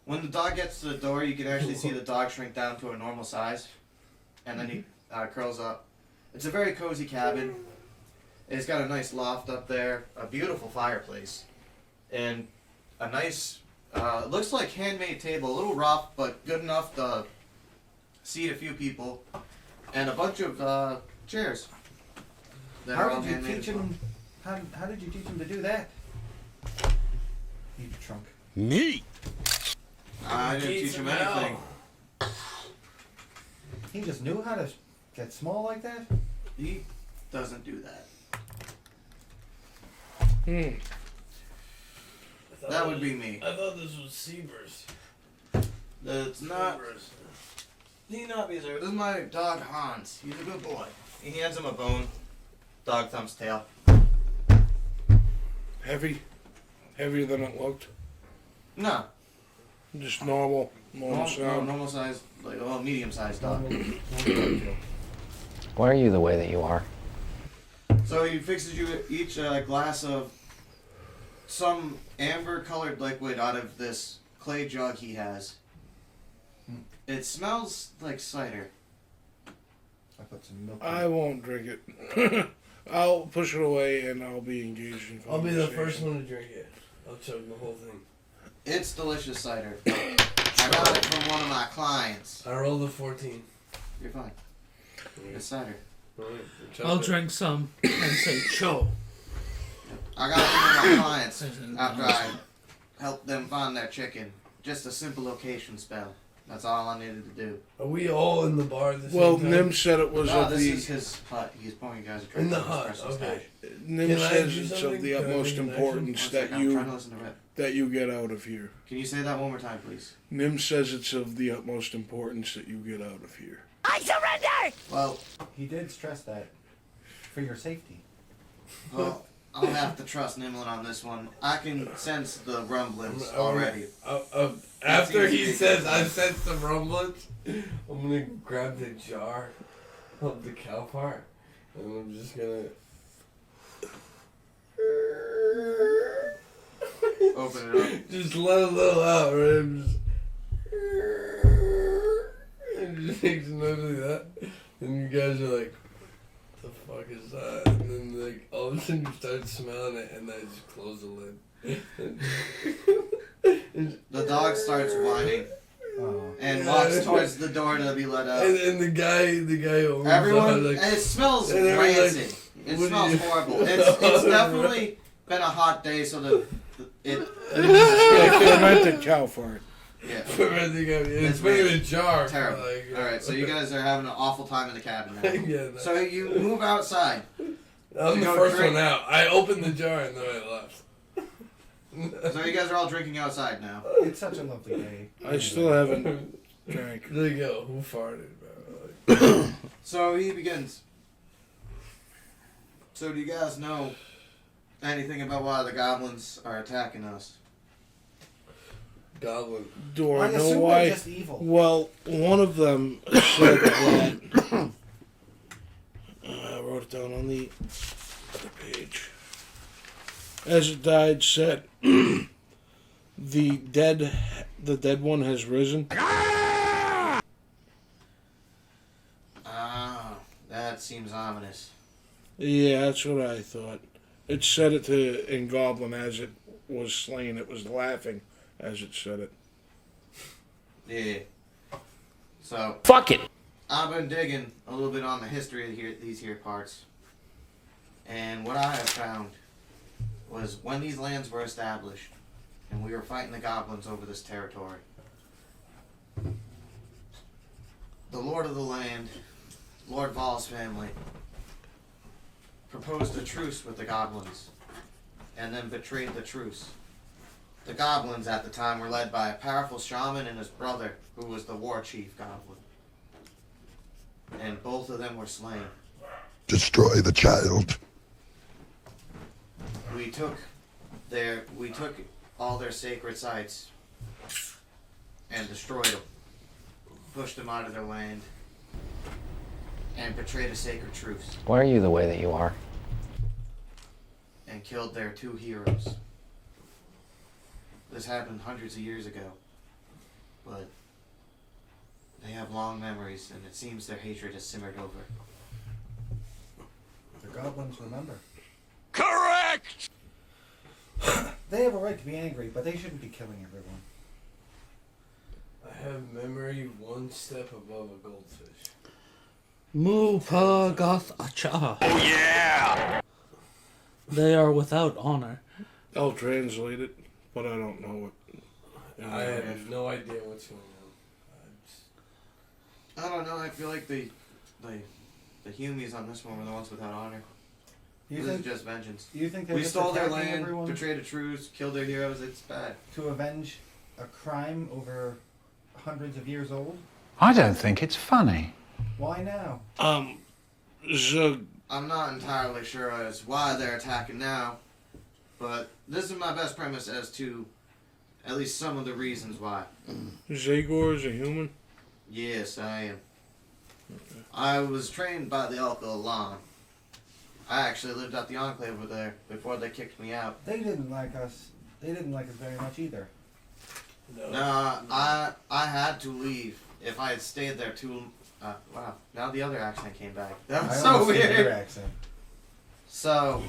When the dog gets to the door, you can actually see the dog shrink down to a normal size, and then he curls up. It's a very cozy cabin. It's got a nice loft up there, a beautiful fireplace, and a nice, it looks like handmade table, a little rough, but good enough to seat a few people, and a bunch of chairs. that are
How
all
did you
handmade
teach
as well.
him? How did you teach him to do that? He's drunk.
Neat!
I didn't teach him anything.
He just knew how to get small like that.
He doesn't do that. That would be me.
I thought this was Seabers.
It's not. He not be there. This is my dog Hans. He's a good boy. He hands him a bone. Dog thumps tail.
Heavy? Heavier than it looked?
No.
Just normal sound?
Normal size, like a medium sized dog.
Why are you the way that you are?
So he fixes you each a glass of some amber colored liquid out of this clay jug he has. It smells like cider.
I put some milk.
I won't drink it. I'll push it away and I'll be engaged in
I'll be the
conversation.
first one to drink it. I'll chug the whole thing.
It's delicious cider. I got it from one of my clients.
I rolled a 14.
You're fine. It's cider.
I'll drink some and say cho.
I got it from one of my clients after I helped them find their chicken. Just a simple location spell. That's all I needed to do.
Are we all in the bar at the same
Well,
time?
Nim said it was
No,
of
this
the...
is his hut. He's pouring you guys a drink.
In the
from his
hut,
personal
okay.
stash.
Nim
Can I
says
do
it's
something?
of the
Can I
utmost
make an
importance
One
that
second, I'm trying to listen to Rip.
that you get out of here.
Can you say that one more time, please?
Nim says it's of the utmost importance that you get out of here.
I surrender!
Well,
He did stress that for your safety.
well, I'll have to trust Nimlin on this one. I can sense the rumblings already.
After
It's
he
easy.
says, I sense some rumblings, I'm gonna grab the jar of the cow part, and I'm just gonna...
Open it up.
Just let a little out, right? I'm just... And just makes a noise like that. And you guys are like, the fuck is that? And then like all of a sudden you start smelling it, and then I just close the lid.
The dog starts whining
Oh.
and walks towards the door to be let out.
And the guy opens
Everyone,
the door, like,
and it smells
and everyone's
rancid. It
What do
smells
you-
horrible. It's definitely been a hot day, so
Yeah, fermented cow fart.
Yeah.
It's been in a jar.
Terrible. Alright, so you guys are having an awful time in the cabin now.
Yeah, that's-
So you move outside.
I'm
to
the
go
first
drink.
one out. I opened the jar and then I left.
So you guys are all drinking outside now.
It's such a lovely day.
I still haven't drank.
There you go. Who farted, bro?
So he begins. So do you guys know anything about why the goblins are attacking us?
Goblin.
Do I
I
know
assume they're
why?
just evil.
Well, one of them said that. I wrote it down on the other page. As it died, said the dead one has risen.
Ah, that seems ominous.
Yeah, that's what I thought. It said it in Goblin as it was slain. It was laughing as it said it.
Yeah. So
Fuck it.
I've been digging a little bit on the history of these here parts, and what I have found was when these lands were established, and we were fighting the goblins over this territory. The lord of the land, Lord Val's family, proposed a truce with the goblins, and then betrayed the truce. The goblins at the time were led by a powerful shaman and his brother, who was the war chief goblin. And both of them were slain.
Destroy the child.
We took all their sacred sites and destroyed them, pushed them out of their land, and betrayed a sacred truce,
Why are you the way that you are?
and killed their two heroes. This happened hundreds of years ago, but they have long memories, and it seems their hatred has simmered over.
The goblins remember.
Correct!
They have a right to be angry, but they shouldn't be killing everyone.
I have memory one step above a goldfish.
Mupagath-acha.
Oh yeah!
They are without honor.
I'll translate it, but I don't know it.
I have no idea what's going on.
I don't know. I feel like the Humies on this one were the ones without honor.
You
This
think-
is just vengeance.
you think they're
we
just
stole their
attacking
land,
everyone?
betrayed a truce, killed their heroes? It's bad.
To avenge a crime over hundreds of years old?
I don't think it's funny.
Why now?
Zug.
I'm not entirely sure as why they're attacking now, but this is my best premise as to at least some of the reasons why.
Zagor is a human?
Yes, I am. I was trained by the Alkalan. I actually lived at the Enclave over there before they kicked me out.
They didn't like us. They didn't like us very much either.
No, I had to leave. If I had stayed there too... wow, now the other accent came back. That was
I
so
almost did
weird.
your accent.
So,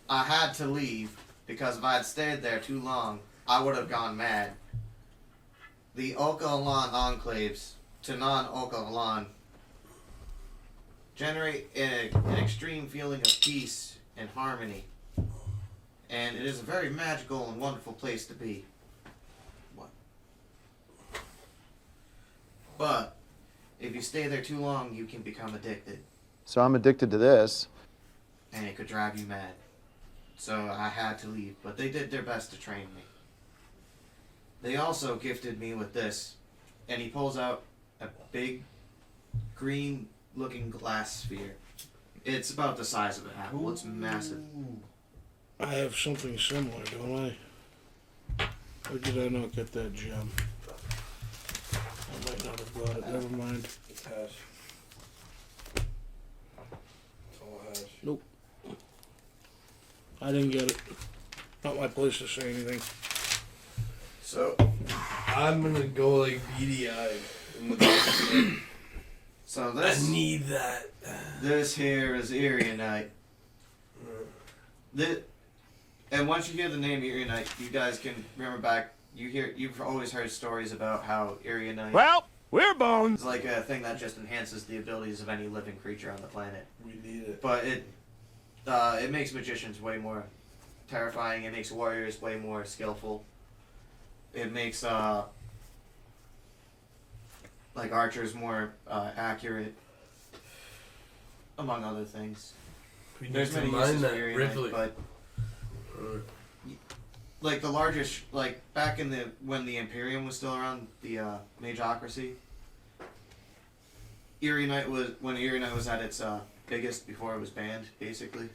I had to leave because if I had stayed there too long, I would have gone mad. The Okalan enclaves to non-Okalan generate an extreme feeling of peace and harmony. And it is a very magical and wonderful place to be. What? But, if you stay there too long, you can become addicted.
So I'm addicted to this.
And it could drive you mad. So I had to leave, but they did their best to train me. They also gifted me with this, and he pulls out a big green-looking glass sphere. It's about the size of an apple. It's massive.
I have something similar, don't I? Or did I not get that gem? I might not have got it. Never mind.
It's hash. It's all hash.
Nope. I didn't get it. Not my place to say anything.
So, I'm gonna go like beady-eyed in the back.
So this...
I need that.
This here is Erionite. And once you hear the name Erionite, you guys can remember back. You've always heard stories about how Erionite.
Well, we're bones.
It's like a thing that just enhances the abilities of any living creature on the planet.
We need it.
But it makes magicians way more terrifying. It makes warriors way more skillful. It makes like archers more accurate, among other things. There's many uses for Urianite, but like the largest, like back in the when the Imperium was still around, the Magocracy. Urianite was at its biggest before it was banned, basically.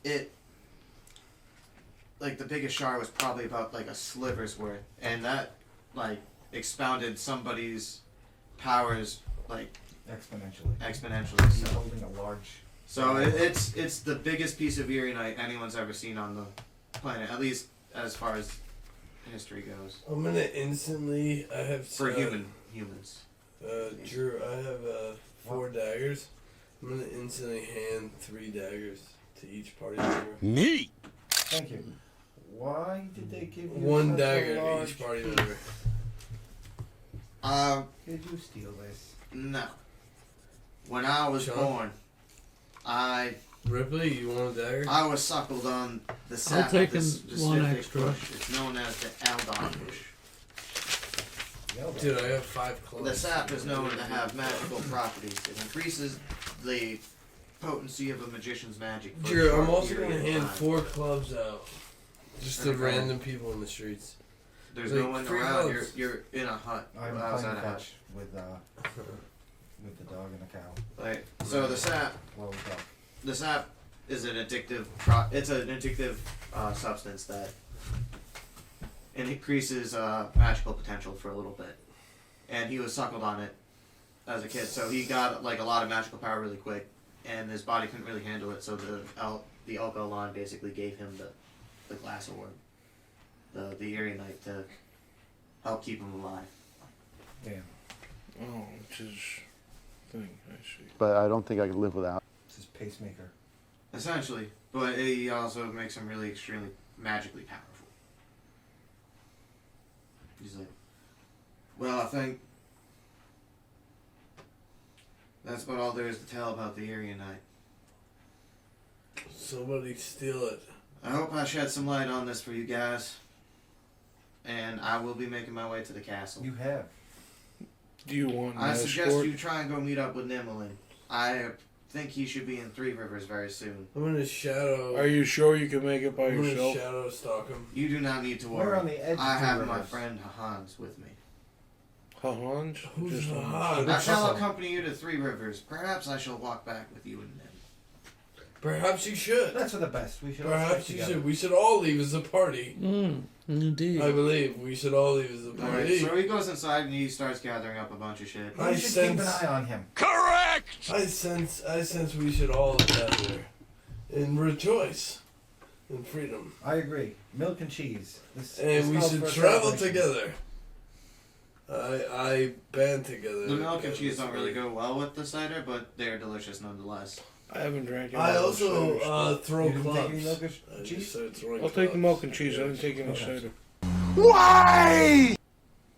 It like the biggest shard was probably about like a sliver's worth, and that like expounded somebody's powers like exponentially.
He's holding a large.
So it's the biggest piece of Urianite anyone's ever seen on the planet, at least as far as history goes.
I'm gonna instantly. I have
for humans.
Drew, I have 4 daggers. I'm gonna instantly hand 3 daggers to each party member.
Neat.
Thank you. Why did they give you
1
such
dagger
a
to
large
each party
piece?
member.
Did you steal this?
No. When I was born,
Ripley, you want a dagger?
I was suckled on the sap
I'll take
of this
one
specific
extra.
bush. It's known as the Aldon bush.
Dude, I have 5 clubs.
The sap is known to have magical properties. It increases the potency of a magician's magic. for a
Drew,
short
I'm also
period
gonna
of
hand
time.
4 clubs out. Just to
Okay.
random people in the streets.
There's
Like,
no one
3
around.
clubs.
You're in a hut.
I'm
outside
playing
a hut.
fetch with the dog and the cow.
Right. So the sap.
Well, the dog.
The sap is an addictive. It's an addictive substance that it increases magical potential for a little bit. And he was suckled on it as a kid, so he got like a lot of magical power really quick, and his body couldn't really handle it. So the Alkaline basically gave him the glass orb, the Urianite to help keep him alive.
Damn.
Oh, it's his thing. I see.
But I don't think I could live without.
It's his pacemaker.
Essentially, but he also makes him really extremely magically powerful. He's like, well, I think that's about all there is to tell about the Urianite.
Somebody steal it.
I hope I shed some light on this for you guys. And I will be making my way to the castle.
You have.
Do you want an
I suggest
escort?
you try and go meet up with Nimlin. I think he should be in Three Rivers very soon.
I'm gonna shadow.
Are you sure you can make it by
I'm
yourself?
gonna shadow stalk him.
You do not need to worry.
We're on the edge of
I
Three
have my
Rivers.
friend Hans with me.
Hans?
Who's
Just
Hans?
I shall accompany you to Three Rivers. Perhaps I shall walk back with you and them.
Perhaps you should.
That's for the best. We should all
Perhaps
stick
you
together.
should. We should all leave as a party.
Indeed.
I believe we should all leave as a
Alright,
party.
so he goes inside and he starts gathering up a bunch of shit.
I
We should keep an
sense-
eye on him.
Correct!
I sense we should all gather and rejoice in freedom.
I agree. Milk and cheese. This
And we
calls
should
for a
travel
celebration.
together. I band together.
The milk and cheese don't really go well with the cider, but they're delicious nonetheless.
I haven't drank it.
I also throw
You didn't take
clubs.
any milk and
I just
cheese?
started throwing
I'll take the
clubs.
milk and cheese. I didn't take any
Okay.
cider.
Why?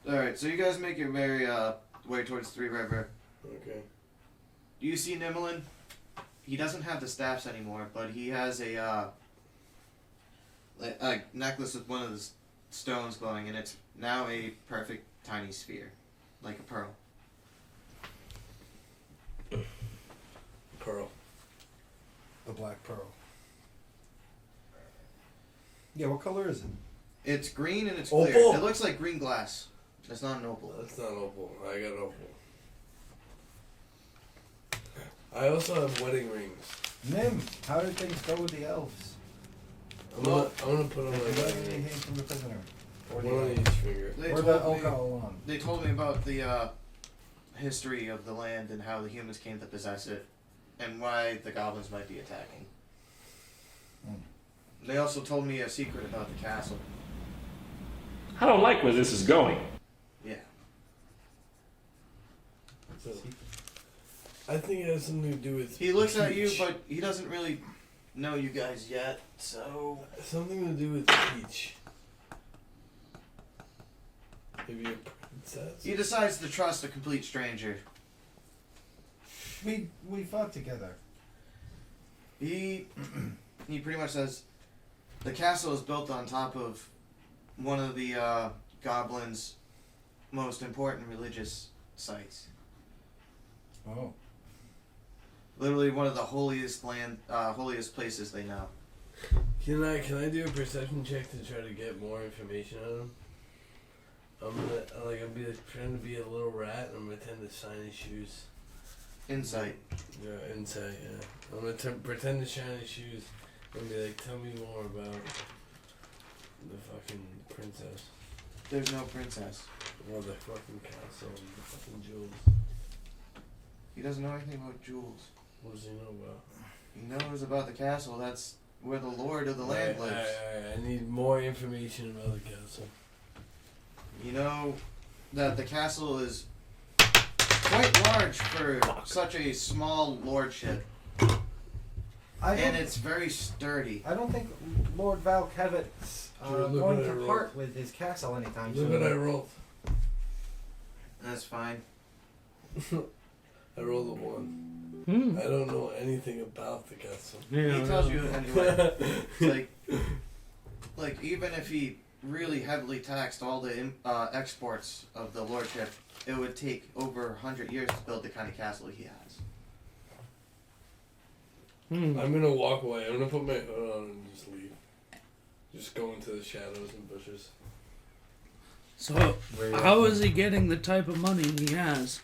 Alright, so you guys make your way towards Three River.
Okay.
Do you see Nimlin? He doesn't have the staffs anymore, but he has a necklace with one of the stones glowing, and it's now a perfect tiny sphere, like a pearl.
Pearl.
The black pearl. Yeah, what color is it?
It's green and it's
Opal?
clear. It looks like green glass. It's not an opal.
That's not opal. I got opal. I also have wedding rings.
Nim, how did things go with the elves?
I'm gonna put on my
Did you get
wedding
anything
rings.
from the prisoner? Or
One on
the
each finger.
They
or the
told me-
Alkaline?
They told me about the history of the land and how the humans came to possess it, and why the goblins might be attacking. They also told me a secret about the castle.
I don't like where this is going.
Yeah.
So, I think it has something to do with.
He looks at you,
peach.
but he doesn't really know you guys yet, so...
Something to do with peach. Maybe a princess.
He decides to trust a complete stranger.
We fought together.
He pretty much says the castle is built on top of one of the Goblin's most important religious sites.
Oh.
Literally one of the holiest places they know.
Can I do a perception check to try to get more information on him? I'm trying to be a little rat and I'm gonna pretend to shine his shoes.
Insight.
Yeah, insight. Yeah, I'm gonna pretend to shine his shoes and be like, tell me more about the fucking princess.
There's no princess.
Well, the fucking castle and the fucking jewels.
He doesn't know anything about jewels.
What does he know about?
He knows about the castle. That's where the lord of the land lives.
I need more information about the castle.
You know that the castle is quite large for such a small lordship. And it's very sturdy.
I don't think Lord Valkevet's going to part with his castle anytime soon.
Look what I rolled.
That's fine.
I rolled a 1. I don't know anything about the castle.
Yeah, he tells you anyway. like even if he really heavily taxed all the exports of the lordship, it would take over 100 years to build the kind of castle he has.
I'm gonna walk away. I'm gonna put my hood on and just leave. Just go into the shadows and bushes.
So, how is he getting the type of money he has?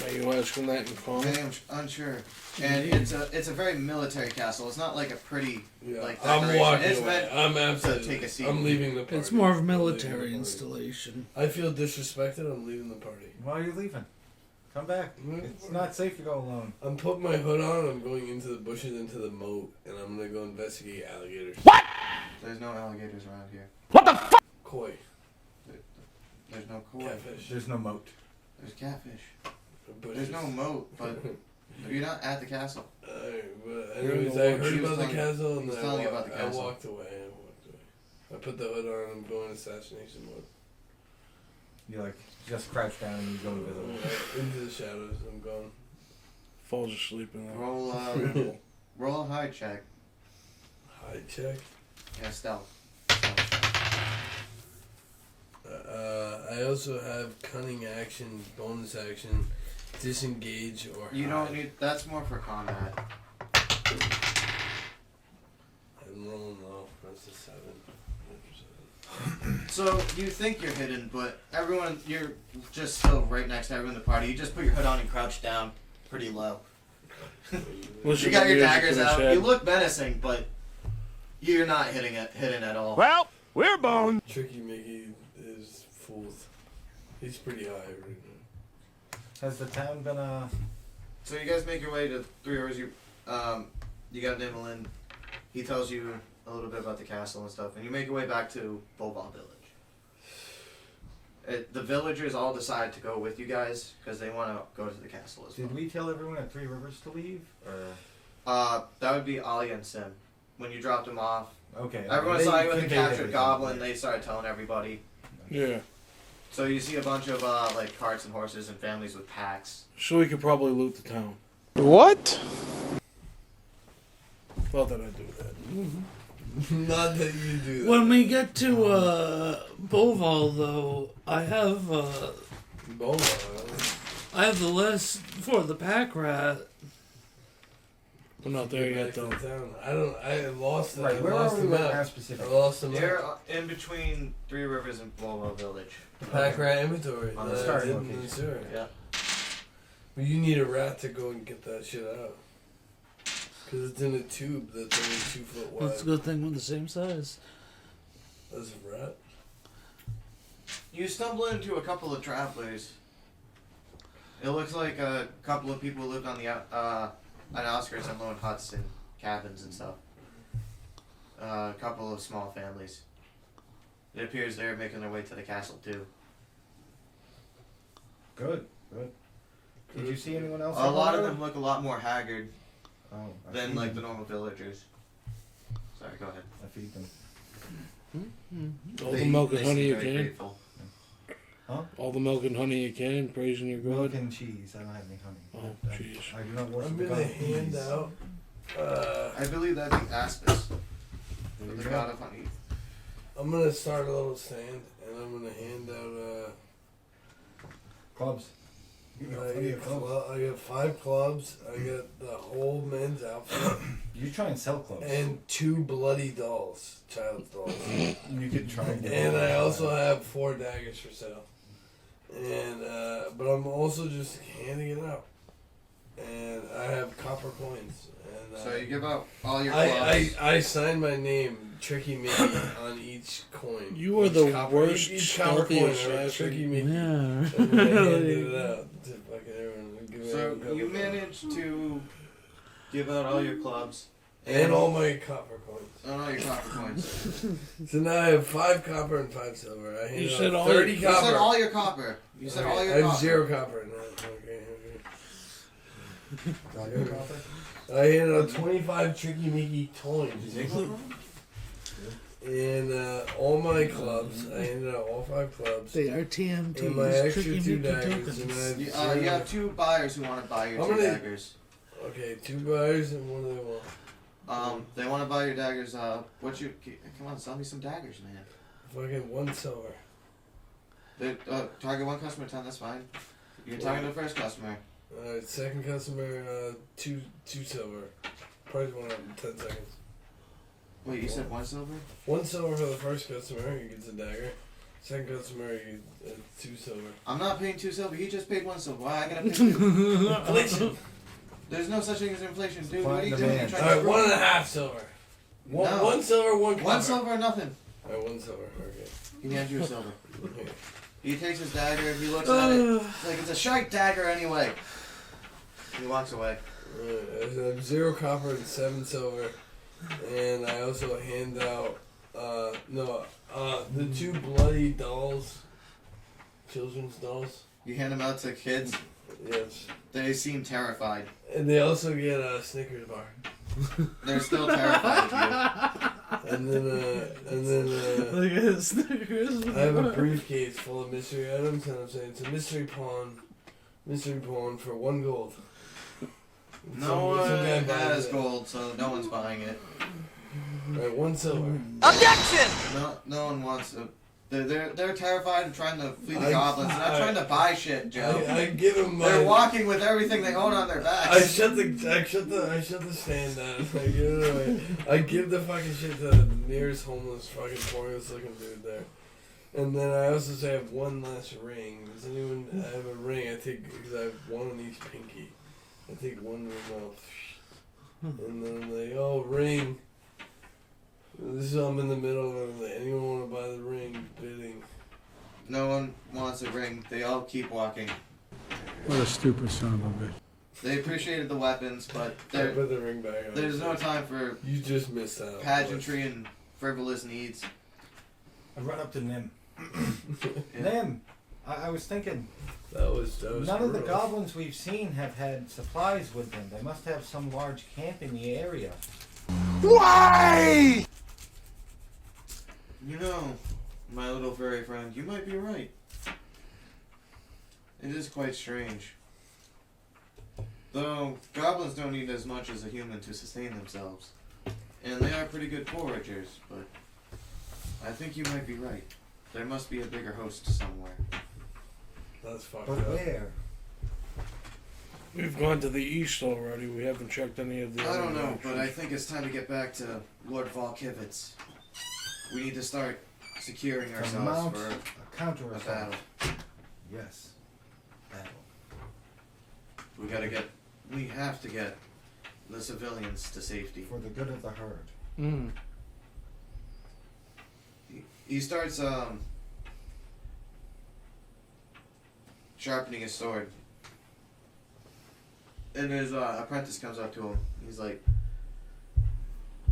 Are you asking that in common?
I'm unsure. And it's a very military castle. It's not like a pretty like
I'm
decoration.
walking
It's
away.
meant
I'm
to
absolutely.
take a seat.
I'm leaving the party.
It's more of a military installation.
I feel disrespected. I'm leaving the party.
Why are you leaving? Come back. It's not safe to go alone.
I'm putting my hood on. I'm going into the bushes, into the moat, and I'm gonna go investigate alligators.
What? There's no alligators around here.
What the fuck?
Koi.
There's no koi.
Catfish.
There's no moat.
There's catfish.
Bushes.
There's no moat, but you're not at the castle.
But anyways, I heard about the castle, and then I walked away. I put the hood on. I'm going assassination mode.
You like just crouch down and you go invisible.
Into the shadows. I'm gone.
Falls asleep in that.
Roll a hide check.
Hide check.
Yeah, stealth.
I also have cunning action, bonus action, disengage or hide.
You don't need. That's more for combat.
I'm rolling low. That's a 7.
So you think you're hidden, but you're just still right next to everyone in the party. You just put your hood on and crouch down pretty low. You got your daggers out. You look menacing, but you're not hidden at all.
Well, we're boned.
Tricky Mickey is fooled. He's pretty high right now.
Has the town been
So you guys make your way to Three Rivers. You got Nimmelin. He tells you a little bit about the castle and stuff, and you make your way back to Bobal Village. The villagers all decide to go with you guys because they want to go to the castle as well.
Did we tell everyone at Three Rivers to leave, or?
That would be Ali and Sim. When you dropped them off.
Okay.
Everyone
They
saw you with the
conveyed
captured
everything.
goblin. They started telling everybody.
Yeah.
So you see a bunch of like carts and horses and families with packs.
So we could probably loot the town.
What?
Thought that I'd do that.
Not that you do that.
When we get to Boval, though, I have
Boval.
I have the list for the pack rat.
We're not there yet, though.
I lost the.
Right, where
lost
are
the
we
map.
now specifically?
I lost the map.
They're in between Three Rivers and Bolo Village.
The pack rat inventory.
On the
that I
starting
did in the
location.
sewer.
Yeah.
But you need a rat to go and get that shit out. Because it's in a tube that's only 2 foot wide.
That's a good thing we're the same size.
That's a rat.
You stumble into a couple of travelers. It looks like a couple of people lived on the outskirts and lone huts and cabins and stuff. A couple of small families. It appears they're making their way to the castle too.
Good. Did you see anyone else?
A lot of them look a lot more haggard
I
than
feed
like
them.
the normal villagers. Sorry, go ahead.
I feed them.
All the milk and
They
honey
seem
you
very
can.
grateful.
Huh?
All the milk and honey you can, praising your
Milk
God.
and cheese. I don't have any honey.
Oh, jeez.
I do not worship
I'm
the
gonna
god of
hand
bees.
out.
I believe that'd be Aspis,
There
the
you
god
go.
of honey.
I'm gonna start a little stand, and I'm gonna hand out.
Clubs. You got
I
plenty
got,
of clubs.
I got 5 clubs. I got the whole men's outfit.
You try and sell clubs.
And 2 bloody dolls, child dolls.
You could try and get
And
them.
I also have 4 daggers for sale. And but I'm also just handing it out. And I have copper coins. And
So you give out all your clubs.
I signed my name, Tricky Mickey, on each coin.
You are the worst,
each copper
stealthy
coin,
assassin.
Tricky Mickey.
Yeah.
And then I handed it out to fucking everyone. Give
So
everyone
you
a couple
managed to give out all your clubs.
and all my copper coins.
And all your copper coins.
So now I have 5 copper and 5 silver. I handed
said
out
all
30
your-
copper.
You said all your copper. You said all your
I have
copper.
0 copper now. Okay.
Got your copper?
I handed out 25 Tricky Mickey coins. And all my clubs. I handed out all 5 clubs.
They are TMTs.
And my extra
Tricky
2
Mickey
daggers. And
tokens.
I have
You have 2 buyers who want to buy your
How
2
many-
daggers.
Okay, 2 buyers and what do they want?
They want to buy your daggers. Come on, sell me some daggers, man.
Fucking 1 silver.
Target 1 customer, 10. That's fine. You're talking to the first customer.
Alright, second customer, 2 silver. Price went up in 10 seconds.
Wait, you said 1 silver?
1 silver for the first customer, he gets a dagger. Second customer, he gets 2 silver.
I'm not paying 2 silver. He just paid 1 silver. Why I gotta pay 2?
Inflation!
There's no such thing as inflation, dude.
Supply
What are you
and
doing?
demand.
You're trying
Alright,
to
1.5 silver. One,
No.
1 silver, 1 copper.
1 silver or nothing.
Alright, 1 silver, okay.
He hands you a silver.
Okay.
He takes his dagger, he looks at it. Like, it's a shite dagger anyway. He walks away.
I have 0 copper and 7 silver. And I also hand out, the 2 bloody dolls. Children's dolls.
You hand them out to kids.
Yes.
They seem terrified.
And they also get a Snickers bar.
They're still terrified of
And then,
Look at his Snickers.
I have a briefcase full of mystery items, and I'm saying it's a mystery pawn for 1 gold.
you. No
Some guy
one
buys
has
it.
gold, so no one's buying it.
Right, 1 silver.
No one wants to. They're terrified of trying to flee the
I-
goblins. They're not
I-
trying to buy shit, Joe.
I give him my.
They're walking with everything they own on their backs.
I shut the stand down. I give it away. I give the fucking shit to the nearest homeless fucking poorest looking dude there. And then I also say I have 1 last ring. Does anyone have a ring? I take because I have 1 on each pinky. I take 1 in my mouth. And then I'm like, oh, ring. This is I'm in the middle and I'm like, anyone want to buy the ring? Bidding.
No one wants a ring. They all keep walking.
What a stupid son of a bitch.
They appreciated the weapons, but
I put the ring back on.
there's no time for
You just missed out.
pageantry and frivolous needs.
I run up to Nim.
Yeah.
Nim, I was thinking,
That was
none of the
rough.
goblins we've seen have had supplies with them. They must have some large camp in the area.
Why?
You know, my little furry friend, you might be right. It is quite strange. Though, goblins don't need as much as a human to sustain themselves. And they are pretty good foragers, but I think you might be right. There must be a bigger host somewhere.
That's fucked
But
up.
where?
We've gone to the east already. We haven't checked any of the
I
other
don't know, but I
directions.
think it's time to get back to Lord Volkivitz. We need to start securing
To
ourselves
mount
for
a counter
a
assault.
battle.
Yes. Battle.
We have to get the civilians to safety.
For the good of the herd.
Mm.
He starts sharpening his sword. And his apprentice comes up to him. He's like,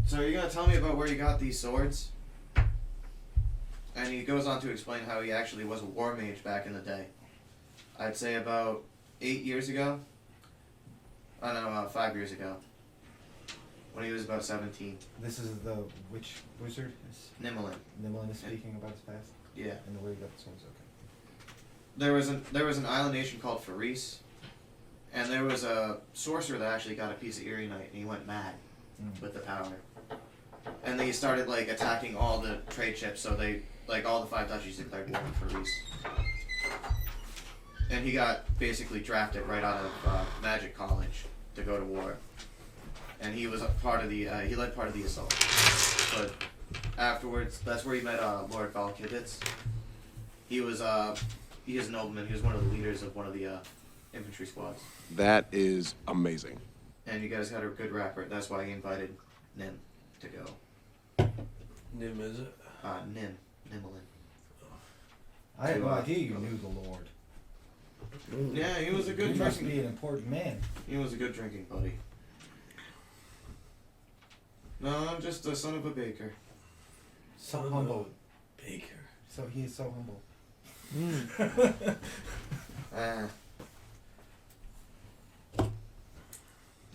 "So are you gonna tell me about where you got these swords?" And he goes on to explain how he actually was a war mage back in the day. I'd say about 8 years ago. Oh no, 5 years ago. When he was about 17.
This is the which wizard is
Nimmelin.
Nimmelin is speaking about his past?
Yeah.
And the way he got the swords, okay.
there was an island nation called Faris, and there was a sorcerer that actually got a piece of Erionite, and he went mad with the power. And they started like attacking all the trade ships, so they all the 5 duchies declared war on Faris. And he got basically drafted right out of Magic College to go to war. And he was part of the he led part of the assault. But afterwards, that's where he met Lord Valkibitz. He is a nobleman. He was one of the leaders of one of the infantry squads.
That is amazing.
And you guys had a good rapper. That's why he invited Nim to go.
Nim is it?
Nimmelin.
I had no idea you knew the Lord.
Yeah, he was a good
He must
drinking.
be an important man.
He was a good drinking buddy. No, I'm just the son of a baker.
So humble.
Baker.
So he is so humble.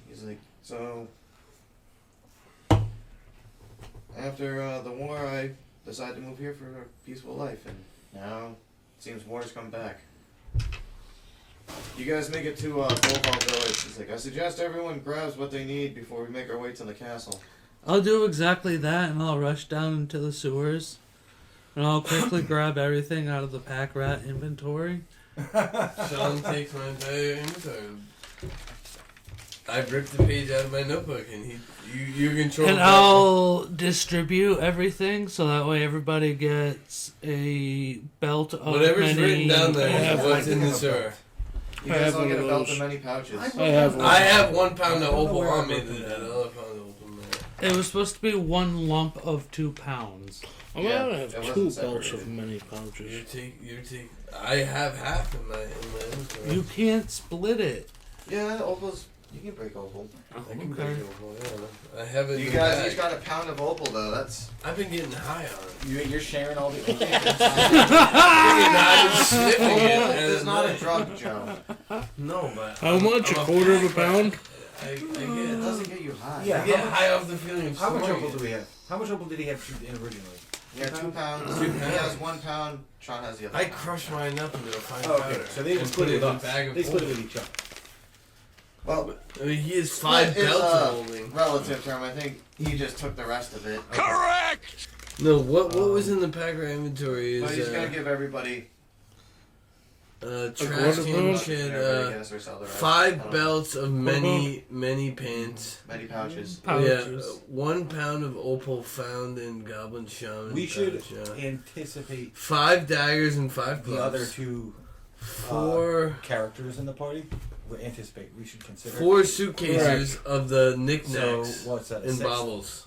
He's like, so after the war, I decided to move here for a peaceful life, and now it seems war's come back. You guys make it to Goldhall Village. He's like, I suggest everyone grabs what they need before we make our way to the castle.
I'll do exactly that, and I'll rush down into the sewers, and I'll quickly grab everything out of the pack rat inventory.
Sean takes my entire inventory. I ripped the page out of my notebook, and you control.
And I'll distribute everything so that way everybody gets a belt of
whatever's
many
written down there. What's in the sewer?
You guys all get a belt of many pouches.
I have 1 pound of opal on me. Another pound of opal.
It was supposed to be 1 lump of 2 pounds.
I'm gonna have 2 belts of many pouches.
You take. I have half in my inventory.
You can't split it.
Yeah, opals. You can break opal.
I can break opal. Yeah, I have it.
You guys each got a pound of opal though. That's.
I've been getting high on it.
You're sharing all the.
Sniffing it.
It's not a drug, Joe.
No, but
how much? A quarter of a pound?
It doesn't get you high.
Yeah,
I get high off the feeling of
how much
smoking.
opal do we have? How much opal did he have originally?
Yeah, 2 pounds.
2
He
pounds.
has 1 pound. Sean has the other.
I
pound.
crush mine up into a fine
Oh,
powder.
okay, so they
and
split
put
it
in a
with us.
bag of
They split it
holding.
with each other.
Well,
I mean, he has 5
split is
belts
a
of holding.
relative term. I think he just took the rest of it.
Correct!
No, what was in the pack rat inventory
But he's
is
gonna give everybody.
trash can shit,
everybody guess or sell the rest. I
5
don't
belts of many pants.
know. Many pouches.
Yeah, 1 pound of opal found in Goblin Shaman.
We should
pouch, yeah.
anticipate
5 daggers and 5
the
clubs.
other 2
4
characters in the party. We anticipate. We should consider
4 suitcases of the knickknacks
So what's that? A
and
sixth?
baubles.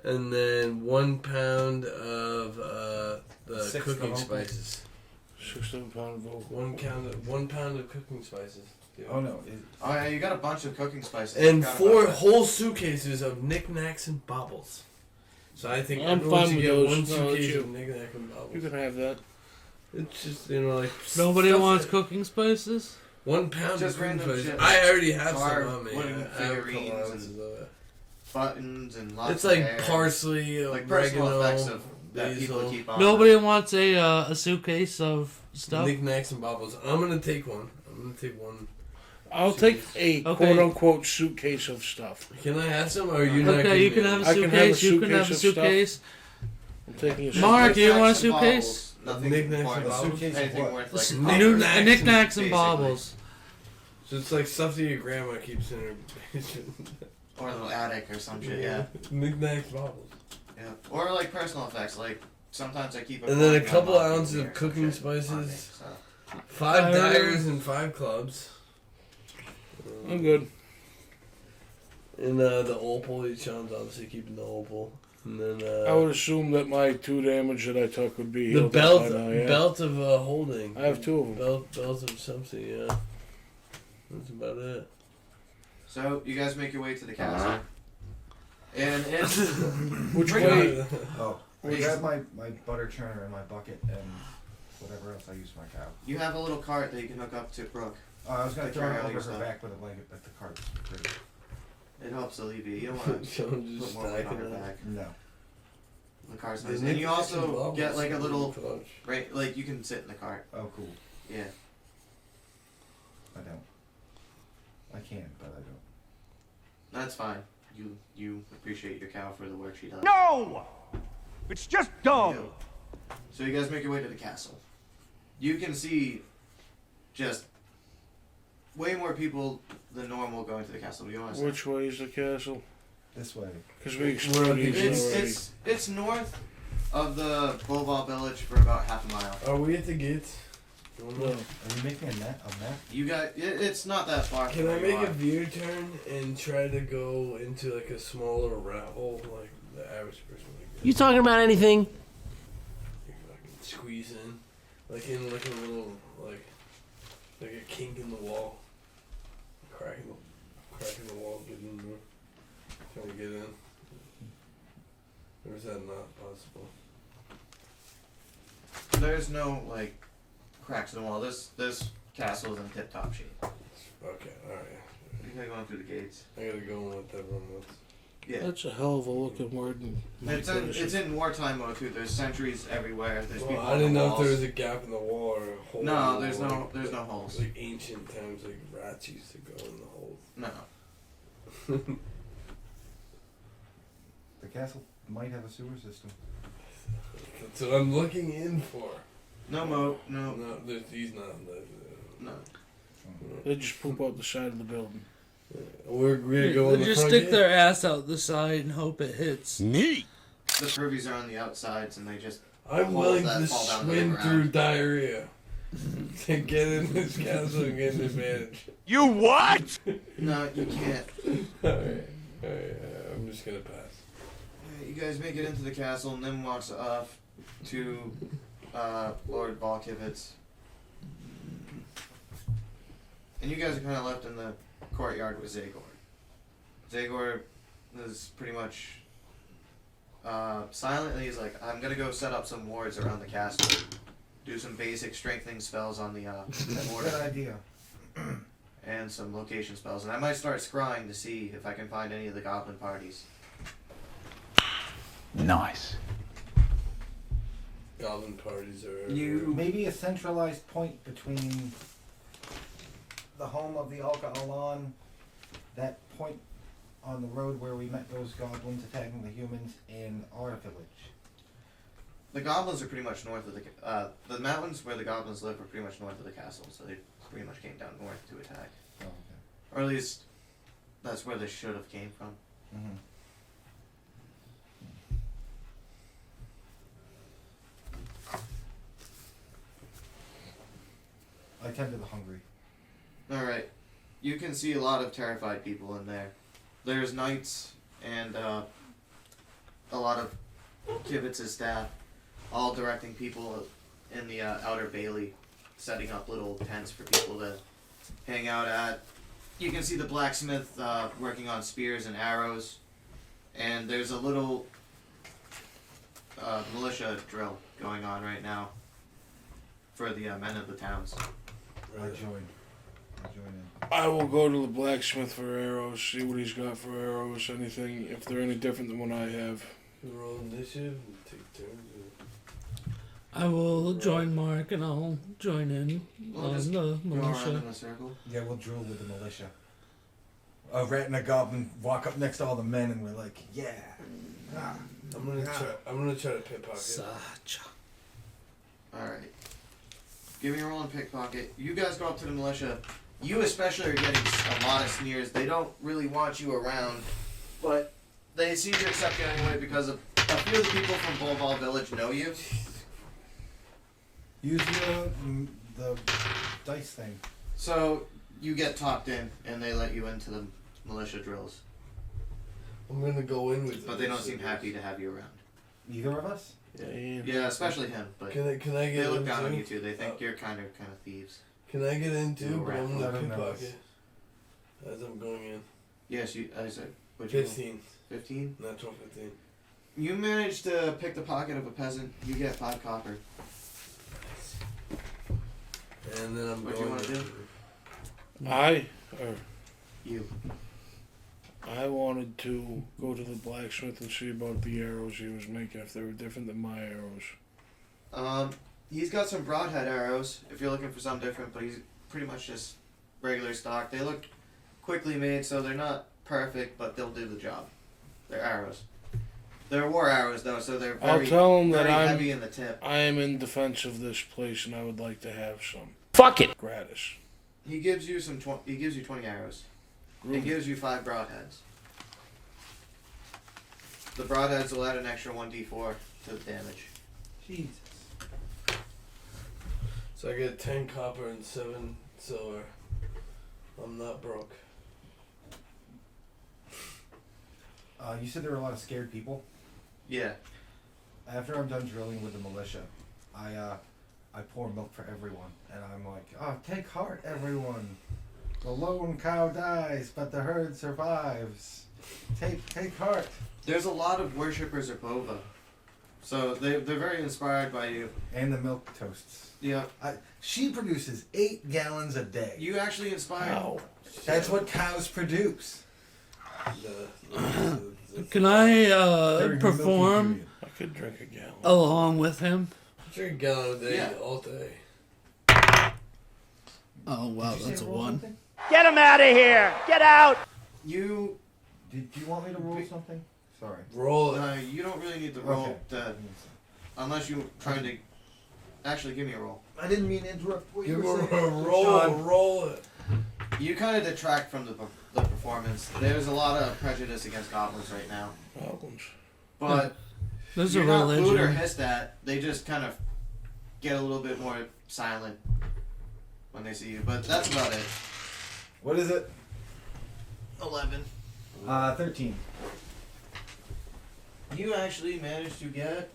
And then 1 pound of the
Sixth
cooking
of opal.
spices.
16 pound of opal.
1 pound of cooking spices. Dude.
Oh no!
Oh yeah, you got a bunch of cooking spices.
And
Forgot
4
about that.
whole suitcases of knickknacks and baubles. So I think
I'm
everyone
fine
should
with
get
those.
1
No,
suitcase
you-
of knickknack and baubles.
You can have that.
It's just, like...
Nobody
stuff
wants
that-
cooking spices?
1 pound
Just
of cooking
random
spices.
shit.
I already have
Carved
some on me.
wooden
I have a
figurines
couple
and
ounces of it.
buttons and lots
It's
of
like
hair.
parsley,
Like personal
oregano,
effects of that people
basil.
keep on.
Nobody wants a suitcase of stuff?
Knickknacks and baubles. I'm gonna take one.
I'll take a
Okay.
quote unquote suitcase of stuff.
Can I have some, or are you not?
Okay, you can
giving
have
me
a
I can have a
suitcase. You can have a
suitcase of stuff.
suitcase.
I'm taking a
Mark, do you want a
Knickknacks and
suitcase?
baubles. Nothing
Knickknacks and
important.
baubles?
Anything worth like
Knickknacks and
basically.
baubles.
So it's like stuff that your grandma keeps in her basement.
Or a little attic or some shit, yeah.
Knickknacks, baubles.
Yeah. Or like personal effects, like sometimes I keep
And then a
coin
couple
on my
ounces
finger
of
or some
cooking
shit on me,
spices.
so.
5 daggers and 5 clubs.
I'm good.
And the opal, Sean's obviously keeping the opal. And then
I would assume that my 2 damage that I took would be
the
healed
belt,
up by now, yeah.
belt of holding.
I have 2 of them.
Belt of something, yeah. That's about it.
So you guys make your way to the castle. And it's
Which
pretty
way?
much-
Oh, I grabbed my butter churner and my bucket and whatever else I use for my cow.
You have a little cart that you can hook up to Brooke.
I was gonna
To
throw
carry
it
all
over
your
her
stuff.
back with a blanket, but the cart's pretty.
It helps alleviate. You don't want to
Sean just
put more weight on
stacking
her
it.
back.
No.
The cart's
The
nice. And you
knickknacks and
also
baubles
get like a little,
pouch.
right? Like you can sit in the cart.
Oh, cool.
Yeah.
I don't. I can, but I don't.
That's fine. You appreciate your cow for the work she does.
No! It's just dumb!
So you guys make your way to the castle. You can see just way more people than normal going to the castle. Do you want to
Which way is the castle?
This way.
Because we explored these already.
It's north of the Bulball village for about half a mile.
Are we at the gates?
No.
Are you making a map?
You got it's not that far.
Can I make a veer turn and try to go into like a smaller rat hole like the average person would get?
You talking about anything?
You fucking squeeze in, like in like a little like a kink in the wall, cracking the wall, getting in there, trying to get in. Or is that not possible?
There's no like cracks in the wall. This castle is in tip top shape.
Okay, alright.
You gotta go in through the gates.
I gotta go with everyone else.
Yeah.
That's a hell of a looking word.
It's in wartime mode too. There's sentries everywhere. There's people
I
on
didn't
the
know
walls.
if there was a gap in the wall or a hole.
No,
in the
there's
wall.
no holes.
Like ancient times, like rats used to go in the holes.
No.
The castle might have a sewer system.
That's what I'm looking in for.
No moat. No.
No, he's not.
No.
They just poop out the side of the building.
We're gonna go
They
in the
just
front
stick
gate?
their ass out the side and hope it hits.
Neat.
The privies are on the outsides, and they just.
I'm
holes
willing
that
to
fall down the
swim
ground.
through diarrhea to get in this castle and get an advantage.
You what?
No, you can't.
Alright, I'm just gonna pass.
Alright, you guys make it into the castle, and then walks off to Lord Volkivitz. And you guys are kind of left in the courtyard with Zagor. Zagor is pretty much silently. He's like, I'm gonna go set up some wards around the castle, do some basic strengthening spells on the mortar.
Good idea.
And some location spells, and I might start scrying to see if I can find any of the goblin parties.
Nice.
Goblin parties are.
Maybe a centralized point between the home of the Alka Alan, that point on the road where we met those goblins attacking the humans, in our village.
The goblins are pretty much north of the mountains where the goblins live are pretty much north of the castle, so they pretty much came down north to attack.
Oh, okay.
Or at least that's where they should have came from.
Mm-hmm. I tend to the hungry.
Alright. You can see a lot of terrified people in there. There's knights and a lot of Kibitz's staff all directing people in the outer bailey, setting up little tents for people to hang out at. You can see the blacksmith working on spears and arrows. And there's a little militia drill going on right now for the men of the towns.
I join in.
I will go to the blacksmith for arrows, see what he's got for arrows, anything, if they're any different than what I have.
Roll initiative and take turns.
I will join Mark and I'll join in
We'll
on
just
the
go around
militia.
in a circle.
Yeah, we'll drill with the militia. A rat and a goblin walk up next to all the men, and we're like, yeah.
I'm gonna try to pickpocket.
Such.
Alright. Give me a roll and pickpocket. You guys go up to the militia. You especially are getting a lot of sneers. They don't really want you around, but they seem to accept you anyway because a few of the people from Bulball Village know you.
Use the dice thing.
So you get talked in, and they let you into the militia drills.
I'm gonna go in with.
But they don't seem happy to have you around.
Either of us?
Yeah, especially him. But
Can I get
they look
in
down on
too?
you too. They think you're kind of thieves.
Can I get in too?
Little
But I'm gonna
rat.
pickpocket as I'm going in.
Yes, you. I said. what'd you roll?
15.
15?
Natural 15.
You manage to pick the pocket of a peasant. You get 5 copper.
And then I'm
What do
going.
you want to do? You.
I wanted to go to the blacksmith and see about the arrows he was making, if they were different than my arrows.
He's got some broadhead arrows, if you're looking for something different, but he's pretty much just regular stock. They look quickly made, so they're not perfect, but they'll do the job. They're arrows. They're war arrows, though, so they're very,
I'll tell him that
very heavy in the tip.
I am in defense of this place, and I would like to have some.
Fuck it.
Gratis.
He gives you he gives you 20 arrows. He gives you 5 broadheads. The broadheads will add an extra 1d4 to the damage.
Jesus.
So I get 10 copper and 7 silver. I'm not broke.
You said there were a lot of scared people.
Yeah.
After I'm done drilling with the militia, I pour milk for everyone, and I'm like, "Oh, take heart, everyone. The lone cow dies, but the herd survives. Take heart."
There's a lot of worshippers of Bova, so they're very inspired by you.
And the milk toasts.
Yeah.
She produces 8 gallons a day.
You actually inspire.
Ow.
That's what cows produce.
Can I perform
I could drink a gallon.
along with him?
Drink a gallon a day,
Yeah.
all day.
Oh wow, that's a 1.
Get him out of here! Get out!
You
Did you want me to roll something? Sorry.
Roll it.
No, you don't really need to roll
Okay.
unless you're trying to. Actually, give me a roll.
I didn't mean to interrupt what
Give
you
her
were saying.
a roll,
Sean.
roll it.
You kind of detract from the performance. There's a lot of prejudice against goblins right now,
Goblins.
but
There's a
you're not booed or
religion.
hissed at. They just kind of get a little bit more silent when they see you. But that's about it.
What is it?
11.
13.
You actually managed to get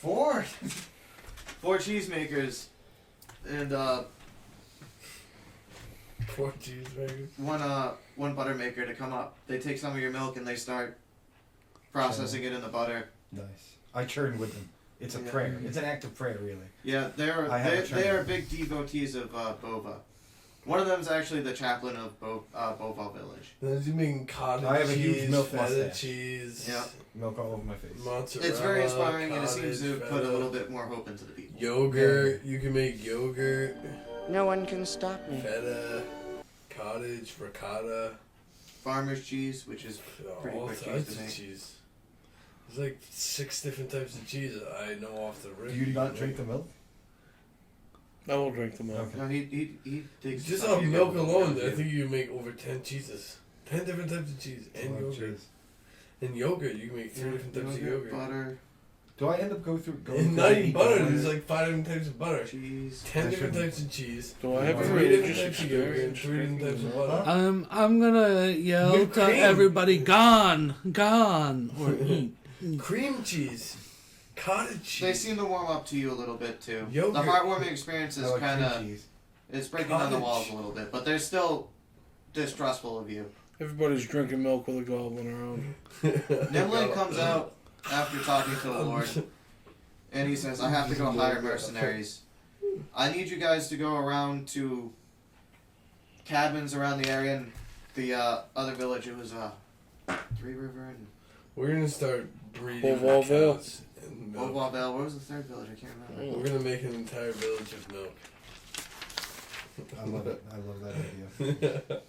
4. 4 cheesemakers and
Poor cheeseburger.
one butter maker to come up. They take some of your milk and they start processing it in the butter.
Nice. I churn with them. It's a prayer. It's an act of prayer, really.
Yeah, they are big devotees of Bova. One of them is actually the chaplain of Bova Village.
Does he mean cottage
I have a
cheese,
huge milk
feta
mustache.
cheese,
Yeah.
Milk all over my face.
mozzarella,
It's very inspiring and it seems to
cottage,
put a
feta,
little bit more hope into the people.
Yogurt. You can make yogurt.
No one can stop me.
Feta, cottage, ricotta.
Farmer's cheese, which is pretty
All
quick cheese
types
to
of
make.
cheese. There's like 6 different types of cheese that I know off the rip.
Do you not drink the milk?
I will drink the milk.
Okay.
No, he takes
Just
some
off
you
milk
get.
alone, I think you can make over 10 cheeses. 10 different types of cheese. And
Love
yogurt.
cheese.
And yogurt, you can make 3 different types of yogurt.
Butter,
Do I end up going through
And not even butter,
butter?
there's like 5 different types of butter.
cheese.
10
I
different
shouldn't-
types of cheese.
Do I have a
3 different
religious
types of yogurt and
experience?
3 different types of butter.
I'm gonna yell
Whipped
to
cream.
everybody, gone, or eat.
Cream cheese. Cottage cheese.
They seem to warm up to you a little bit too.
Yogurt.
The heartwarming experience is
I like
kind
cream
of
cheese.
it's breaking down the
Cottage.
walls a little bit, but they're still distrustful of you.
Everybody's drinking milk with a goblin around.
Nimlin comes out after talking to the Lord, and he says, "I have to go hire mercenaries. I need you guys to go around to cabins around the area and the other village. It was Three River and
We're gonna start breeding
Beauvalville.
cows and milk.
Beauvalville. What was the third village? I can't remember.
We're gonna make an entire village of milk.
I love it. I love that idea.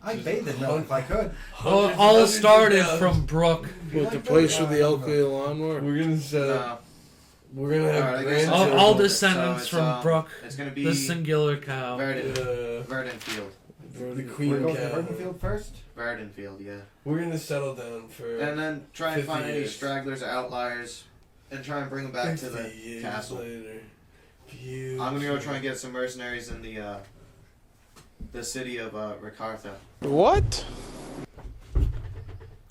I bathe in milk if I could.
All started from Brooke.
With the place where the Elke lawnmower.
We're gonna set up. We're gonna have
Alright, I guess
grandchildren.
All
So
descendants
it's,
from Brooke,
It's gonna be
the singular cow.
Verdenfield.
The queen
We're going to
cow.
Verdenfield first?
Verdenfield, yeah.
We're gonna settle down for.
And then try and
50
find any
years.
stragglers or outliers, and try and bring them back to
50
the
years
castle.
later.
I'm gonna go try and get some mercenaries in the city of Ricartha.
What?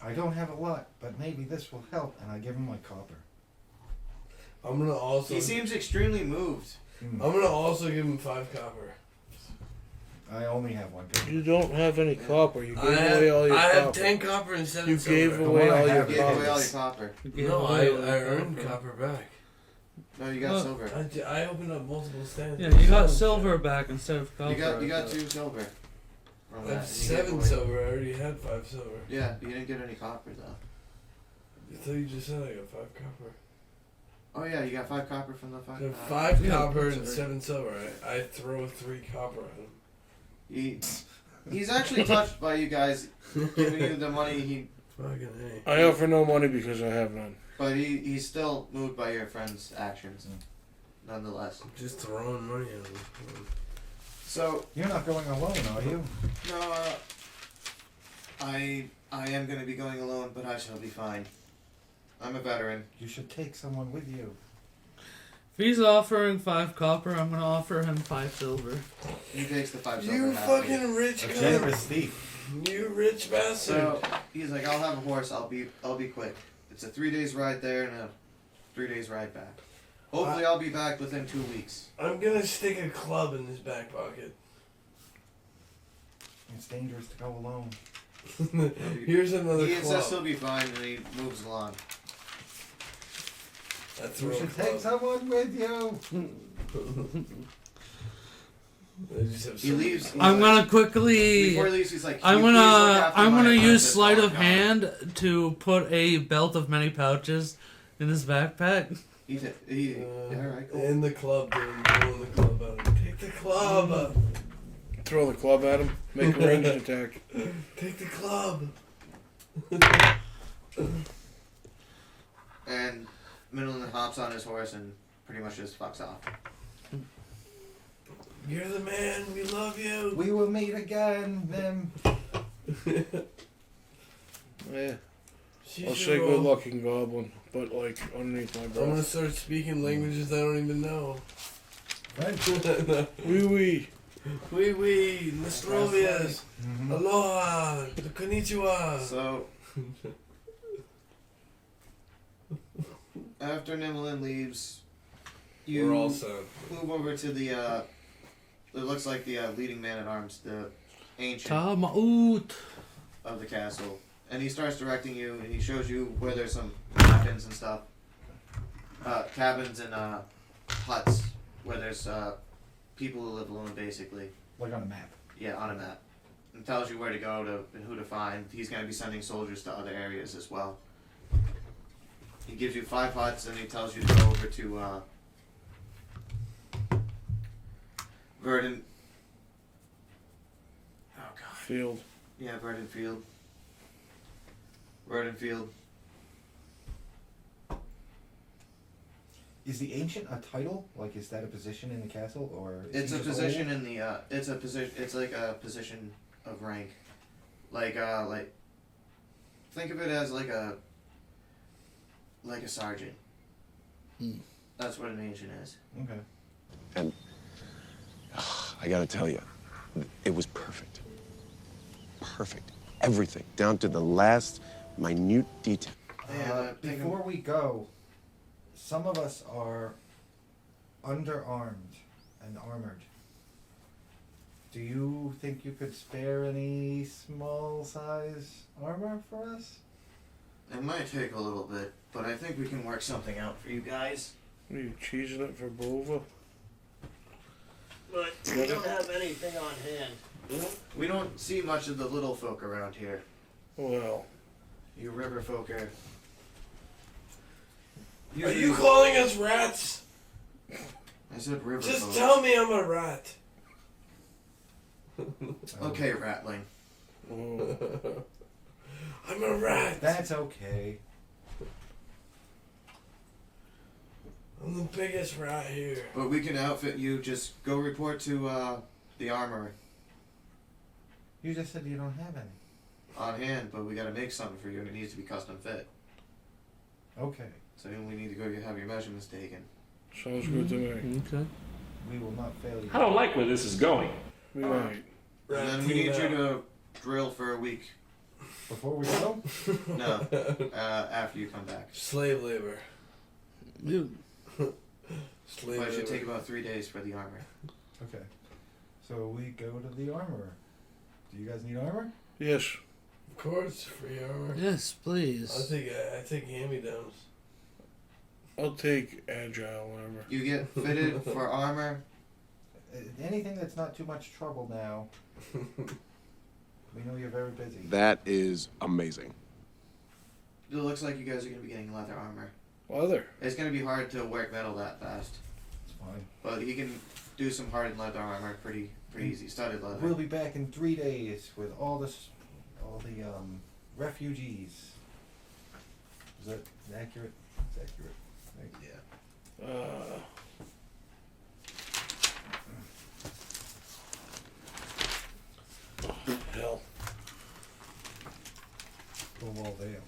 I don't have a lot, but maybe this will help, and I give him my copper.
I'm gonna also.
He seems extremely moved.
I'm gonna also give him 5 copper.
I only have 1 copper.
You don't have any copper. You gave
I have,
away all your
I
copper.
have 10 copper and 7
You
silver.
gave away all your
You gave away all your
copper.
copper.
No, I earned copper back.
No, you got silver.
I opened up multiple stands.
Yeah, you got silver back instead of copper.
You got 2 silver. From
I
that,
have
and you gave
7
away-
silver. I already had 5 silver.
Yeah, you didn't get any copper though.
I thought you just said I got 5 copper.
Oh yeah, you got 5 copper from the 5.
So 5 copper and 7 silver. I throw 3 copper at him.
He's actually touched by you guys giving you the money.
Fucking A.
I offer no money because I have none.
But he's still moved by your friend's actions, nonetheless.
Just throwing money at him.
So
you're not going alone, are you?
No, I am going to be going alone, but I shall be fine. I'm a veteran.
You should take someone with you.
If he's offering 5 copper, I'm gonna offer him 5 silver.
He takes the 5 silver.
You fucking rich
A
guy.
generous thief.
You rich bastard.
So he's like, I'll have a horse. I'll be quick. It's a 3 days ride there and a 3 days ride back. Hopefully, I'll be back within 2 weeks.
I'm gonna stick a club in his back pocket.
It's dangerous to go alone.
Here's another
He
club.
insists he'll be fine, and he moves along.
That's
You should take someone with you.
He leaves.
I'm gonna quickly.
Before he leaves, he's like,
I'm
"Can you please look
gonna
after
I'm
my
gonna use
apprentice
sleight
while
of
I'm gone?"
hand to put a belt of many pouches in his backpack.
Alright, cool.
In the club, dude. Pulling the club out. Take the club.
Throw the club at him. Make a ranged attack.
Take the club.
And Middleton hops on his horse and pretty much just fucks off.
You're the man. We love you.
We will meet again, then.
Yeah.
She's
I'll say
your
good
old-
looking goblin, but like underneath my
I'm gonna
breath.
start speaking languages I don't even know.
Wee wee.
Wee wee. Nostrovias.
Mm-hmm.
Aloha. Konnichiwa.
So, after Nimlin leaves, you
We're all set.
move over to the, it looks like the leading man at arms, the ancient
Tamaut.
of the castle. And he starts directing you, and he shows you where there's some cabins and stuff. Cabins and huts where there's people who live alone, basically.
Like on a map.
Yeah, on a map. And tells you where to go and who to find. He's going to be sending soldiers to other areas as well. He gives you 5 huts, and he tells you to go over to Verdant. Oh God.
Field.
Yeah, Verdant Field. Verdant Field.
Is the ancient a title? Like, is that a position in the castle, or?
It's a position in the. It's a position. It's like a position of rank. Like think of it as like a sergeant. That's what an ancient is.
Okay.
And I gotta tell you, it was perfect. Perfect. Everything, down to the last minute detail.
Before we go, some of us are underarmed and armored. Do you think you could spare any small size armor for us?
It might take a little bit, but I think we can work something out for you guys.
Are you cheesing it for Bova?
But we don't have anything on hand.
We don't see much of the little folk around here.
Well,
You river folk are.
Are you calling us rats?
I said river
Just
folk.
tell me I'm a rat.
Okay, Ratling.
I'm a rat.
That's okay.
I'm the biggest rat here.
But we can outfit you. Just go report to the armory.
You just said you don't have any.
On hand, but we gotta make something for you, and it needs to be custom fit.
Okay.
So we need to go have your measurements taken.
sounds good to me.
Okay.
We will not fail you.
I don't like where this is going.
We might.
And then we need you to drill for a week.
Before we go?
No, after you come back.
Slave labor. Slave
But it should
labor.
take about 3 days for the armor.
Okay. So we go to the armorer. Do you guys need armor?
Yes.
Of course, free armor.
Yes, please.
I take hand-me-downs.
I'll take agile armor.
You get fitted for armor.
Anything that's not too much trouble now. We know you're very busy.
That is amazing.
it looks like you guys are gonna be getting leather armor.
Leather.
It's gonna be hard to work metal that fast.
It's fine.
But he can do some hardened leather armor pretty easy. Studded leather.
We'll be back in 3 days with all the refugees. Is that accurate? It's accurate. Right?
Yeah.
Hell.
Cornwall-Vale.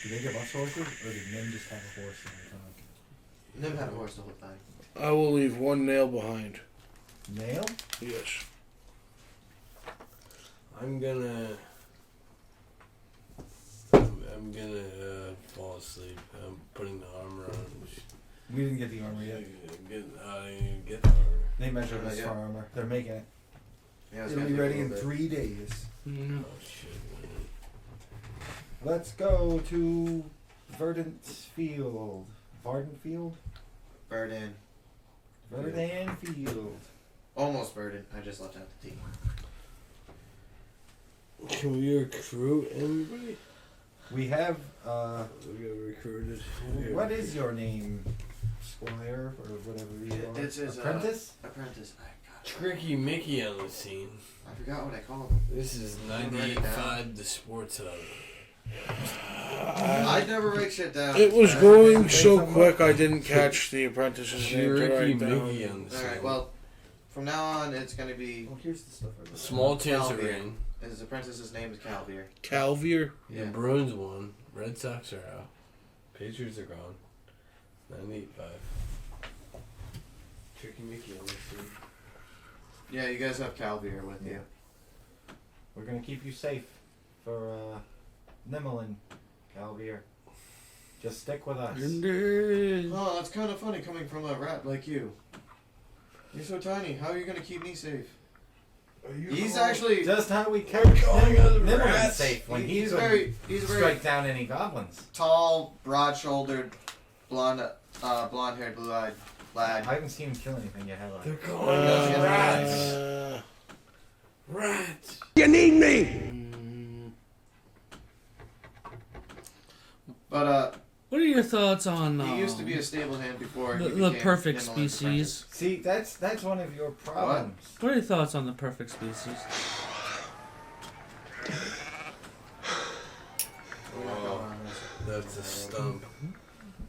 Do they give us horses, or did Nim just have a horse the whole time?
Nim had a horse the whole time.
I will leave one nail behind.
Nail?
Yes.
I'm gonna fall asleep. I'm putting the armor on.
We didn't get the armor yet.
I didn't get the armor.
They measured us for armor. They're making it.
Yeah, it's
It'll
gonna
be
take a
ready in
little
3 days.
Oh shit, man.
Let's go to Verdant Field. Verdant Field?
Verdant.
Verdant Field.
Almost Verdant. I just left out the T.
Can we recruit anybody?
We have,
We got recruited.
what is your name? Squire, or whatever you are?
It's his,
Apprentice?
Apprentice.
Tricky Mickey on the scene.
I forgot what I called him.
This is
Write it
98.5 the Sports Hub.
I'd never write shit down.
It was going so quick I didn't catch the apprentice's name to
Tricky
write
Mickey
down.
on the scene.
Alright, well, from now on, it's going to be...
Oh, here's the stuff I wrote.
Small chance of
Calvier.
rain.
His apprentice's name is Calvier.
Calvier?
The Bruins won. Red Sox are out. Patriots are gone. 98.5. Tricky Mickey on the scene.
Yeah, you guys have Calvier with you.
We're gonna keep you safe for Nimmelin, Calvier. Just stick with us.
Oh, that's kind of funny coming from a rat like you. You're so tiny. How are you going to keep me safe? He's actually...
Just how we kept Nimmelin safe when
he's very
strike down any goblins.
Tall, broad-shouldered, blonde-haired, blue-eyed lad.
I haven't seen him kill anything yet, have I?
They're calling us rats. Rats.
You need me!
But,
what are your thoughts on
he used to be a stable hand before he
the
became
perfect
Nimmelin's
species?
See, that's one of your problems.
What are your thoughts on the perfect species?
Oh, that's a stump.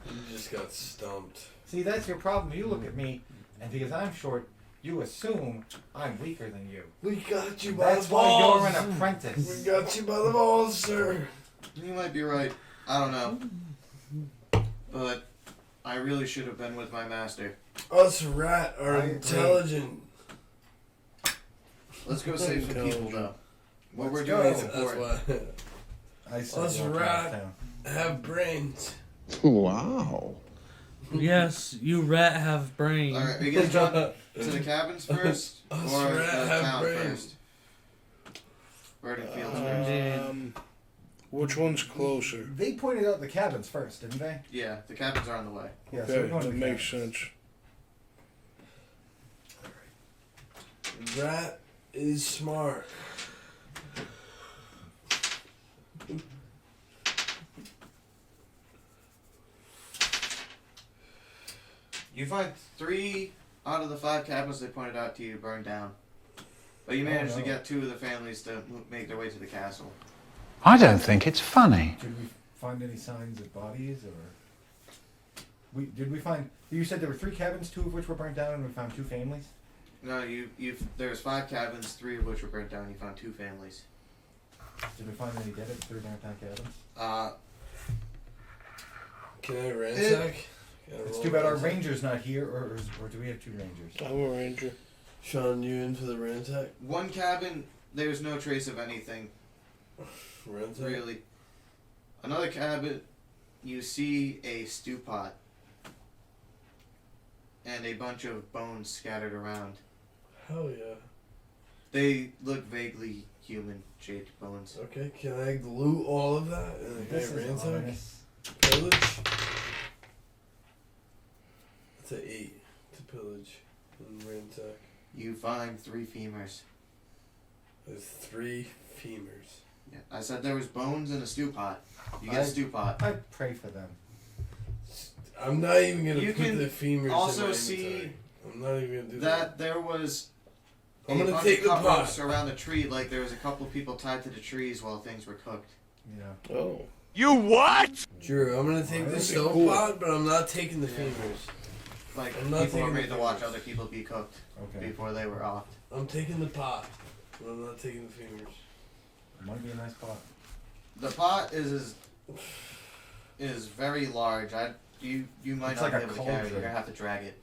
You just got stumped.
See, that's your problem. You look at me, and because I'm short, you assume I'm weaker than you.
We got you by
That's
the
why
balls.
you're an apprentice.
We got you by the balls, sir.
You might be right. I don't know. But I really should have been with my master.
Us rat are intelligent.
Let's go save some people, though. What we're
Let's
doing
go.
is important.
Us rat have brains.
Wow.
Yes, you rat have brains.
Alright, we get jump to the cabins first, or
Us
the
rat have
town
brains.
first? Verdant Fields first.
Which one's closer?
They pointed out the cabins first, didn't they?
Yeah, the cabins are on the way.
Yeah, so
Okay,
we're going to
that
the
makes
cabins.
sense.
Rat is smart.
You find 3 out of the 5 cabins they pointed out to you burned down. But you managed to
no.
get 2 of the families to make their way to the castle.
I don't think it's funny.
Did we find any signs of bodies, or did we find? You said there were 3 cabins, 2 of which were burnt down, and we found 2 families.
No, there's 5 cabins, 3 of which were burnt down. You found 2 families.
Did we find any dead at the 3 burnt down cabins?
Can I ransack?
It's too bad our ranger's not here, or do we have 2 rangers?
I'm a ranger.
Sean, you in for the ransack?
1 cabin, there's no trace of anything.
Ransack?
Really. Another cabin, you see a stew pot and a bunch of bones scattered around.
Hell yeah.
They look vaguely human-shaped bones.
Okay, can I loot all of that? And can
This
I
is
ransack?
ominous.
Pillage? It's an 8 to pillage and ransack.
You find 3 femurs.
There's 3 femurs.
Yeah, I said there was bones in a stew pot. You get a stew pot.
I pray for them.
I'm not even gonna
You
put
can
the femurs
also
in my
see
inventory. I'm not even gonna do
that there was
I'm
a
gonna
bunch
take
of
the
cut
pot.
ropes around the tree, like there was a couple people tied to the trees while things were cooked.
Yeah.
Oh.
You what?
Drew, I'm gonna take the stove pot, but I'm not taking the femurs.
Like
I'm not
people were
taking
made
the
to watch
femurs.
other people be cooked
Okay.
before they were offed.
I'm taking the pot, but I'm not taking the femurs.
It might be a nice pot.
The pot is very large. You might
It's
not
like
be
a
able to carry it. You're
cauldron.
gonna have to drag it.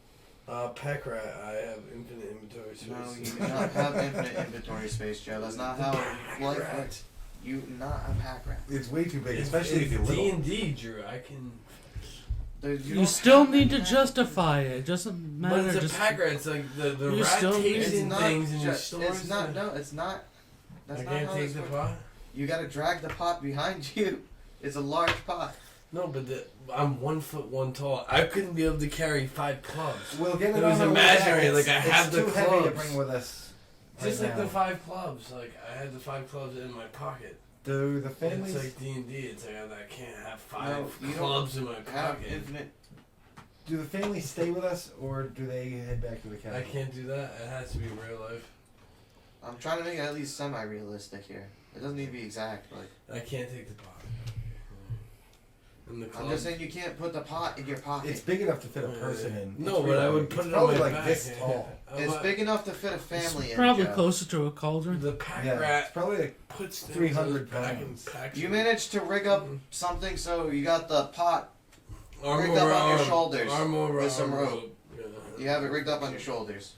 Pack rat, I have infinite inventory space.
No, you do not have infinite inventory space, Joe. That's not how life works. You not a pack rat.
It's way too big, especially if you're little.
D&D, Drew. I can.
You still need to justify it. It doesn't matter.
But it's a
just
pack rat. It's like the
You
rat
still-
takes
It's
in
not
things and
just,
stores
it's not.
them.
No, it's not. That's
I
not
can't
how
take
this
the
works.
pot.
You gotta drag the pot behind you. It's a large pot.
No, but I'm 1 foot 1 tall. I couldn't be able to carry 5 clubs.
We'll get it
It
on
was
our way
imaginary.
back.
Like I
It's
have the
too
clubs.
heavy to bring with us.
Just
right
like
now.
the 5 clubs. Like I had the 5 clubs in my pocket.
Do the families?
It's like D&D. It's like I can't have 5
No, you
clubs in
don't
my
have
pocket.
infinite.
Do the families stay with us, or do they head back to the cabin?
I can't do that. It has to be real life.
I'm trying to make it at least semi-realistic here. It doesn't need to be exact. Like
I can't take the pot. And the
I'm
club.
just saying, you can't put the pot in your pocket.
It's big enough to fit a person in.
No,
It's
but I
really
would
big.
put
It's
it on
probably
my
like
back.
this tall.
It's big enough to fit a family in.
probably
Joe.
closer to a cauldron.
The pack
Yeah,
rat
it's probably like
puts things
300
in his back and
pounds.
packs
You
it.
managed to rig up something so you got the pot
Arm
rigged
over
up on your
arm.
shoulders
Arm over
with some
arm
rope.
Yeah.
You have it rigged up on your shoulders.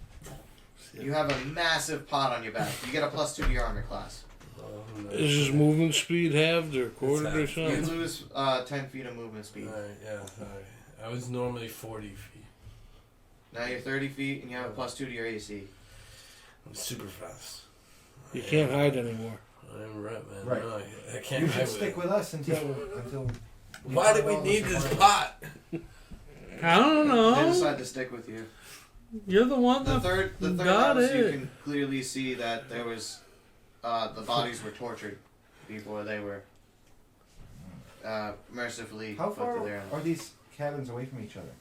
You have a massive pot on your back. You get a +2 to your armor class.
Oh, nice.
Is his movement speed halved or quartered or
halved.
You
something?
lose 10 feet of movement speed.
Alright, yeah, sorry. I was normally 40 feet.
Now you're 30 feet and you have a +2 to your AC.
I'm super fast.
You can't hide anymore.
I'm right, man.
Right.
No, I can't
You
hide
should stick with us until.
Why do we need this pot?
I don't
They
know.
decide to stick with you.
You're the one
The
that
third
got
house, you
it.
can clearly see that there was the bodies were tortured before they were mercifully
How
put
far
to their
are these cabins away from each other?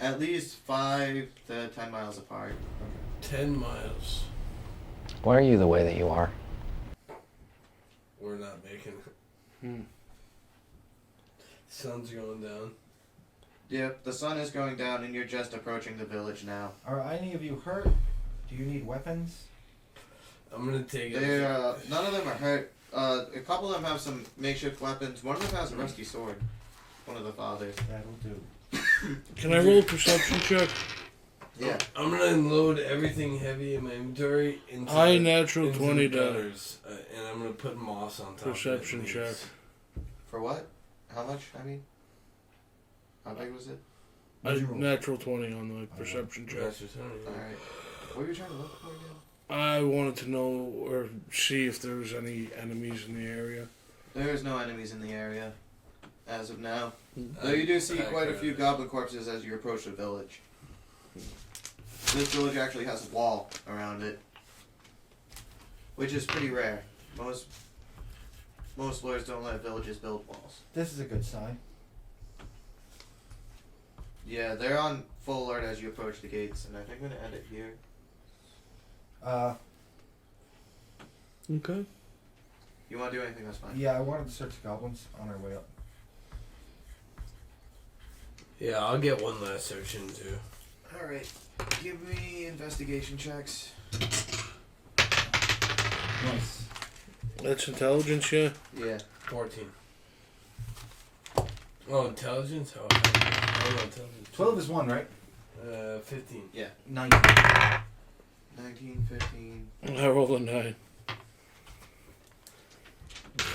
At least 5 to 10 miles apart.
10 miles.
Why are you the way that you are?
We're not making it. Sun's going down.
Yep, the sun is going down and you're just approaching the village now.
Are any of you hurt? Do you need weapons?
I'm gonna take it.
None of them are hurt. A couple of them have some makeshift weapons. One of them has a rusty sword. One of the fathers.
That'll do.
Can I roll a perception check?
Yeah.
I'm gonna unload everything heavy in my inventory into
High natural
into
20
the
die.
gutters, and I'm gonna put moss on top.
Perception
of it.
check.
For what? How much? I mean? How big was it?
Natural 20 on the perception check.
That's just honey.
Alright. What were you trying to look for again?
I wanted to know or see if there was any enemies in the area.
There is no enemies in the area as of now. Though you do see quite a few goblin corpses as you approach the village. This village actually has a wall around it, which is pretty rare. Most lords don't let villages build walls.
This is a good sign.
Yeah, they're on full alert as you approach the gates, and I think I'm gonna end it here.
Okay.
You want to do anything? That's fine.
Yeah, I wanted to search the goblins on our way up.
Yeah, I'll get one last search in too.
All right, give me investigation checks.
Nice.
That's intelligence, yeah?
Yeah.
14. Oh, intelligence? Oh, intelligence.
12 is 1, right?
15.
Yeah.
19.
19, 15.
I rolled a 9.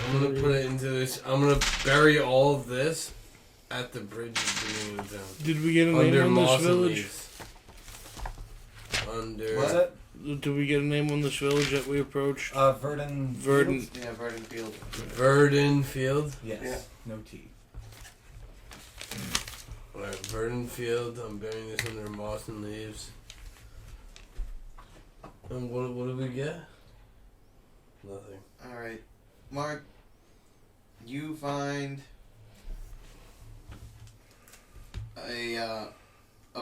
I'm gonna put it into this. I'm gonna bury all of this at the bridge at the beginning of the town.
Did we get a name
Under
on
moss
this
and
village?
leaves. Under.
What's that?
Did we get a name on this village that we approached?
Verdon.
Verdon.
Fields?
Yeah, Verdon Field.
Verdon Field?
Yes.
Yeah.
No T.
Alright, Verdon Field. I'm burying this under moss and leaves. And what do we get? Nothing.
Alright. Mark, you find a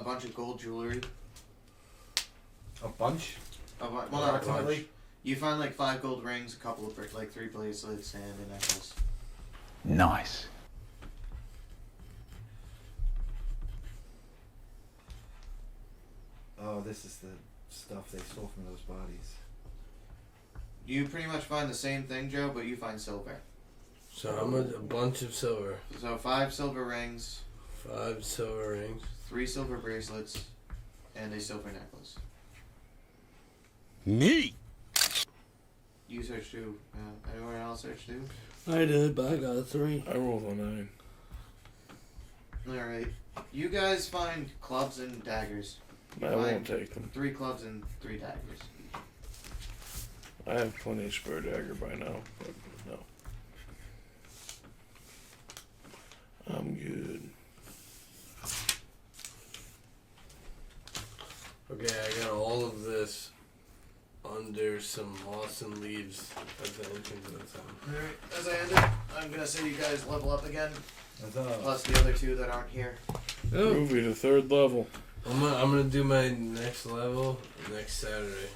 bunch of gold jewelry.
A bunch?
Well, not a bunch. You find like 5 gold rings, a couple of 3 bracelets, and a necklace.
Nice.
Oh, this is the stuff they stole from those bodies.
You pretty much find the same thing, Joe, but you find silver.
So how much? A bunch of silver.
So 5 silver rings.
5 silver rings.
3 silver bracelets. And a silver necklace.
Me.
You searched too. Anyone else searched too?
I did, but I got a 3.
I rolled a 9.
Alright. You guys find clubs and daggers. You
I
find
won't take them.
3 clubs and 3 daggers.
I have plenty of spare dagger by now, but no. I'm good.
Okay, I got all of this under some moss and leaves at the entrance of the town.
Alright, as I end it, I'm gonna say you guys level up again. Plus the other 2 that aren't here.
Groovy to 3rd level.
I'm gonna do my next level next Saturday.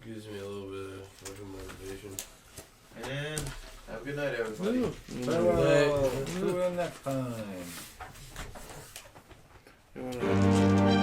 Gives me a little bit of fucking motivation.
And have a good night, everybody.
Farewell. Till next time.
You wanna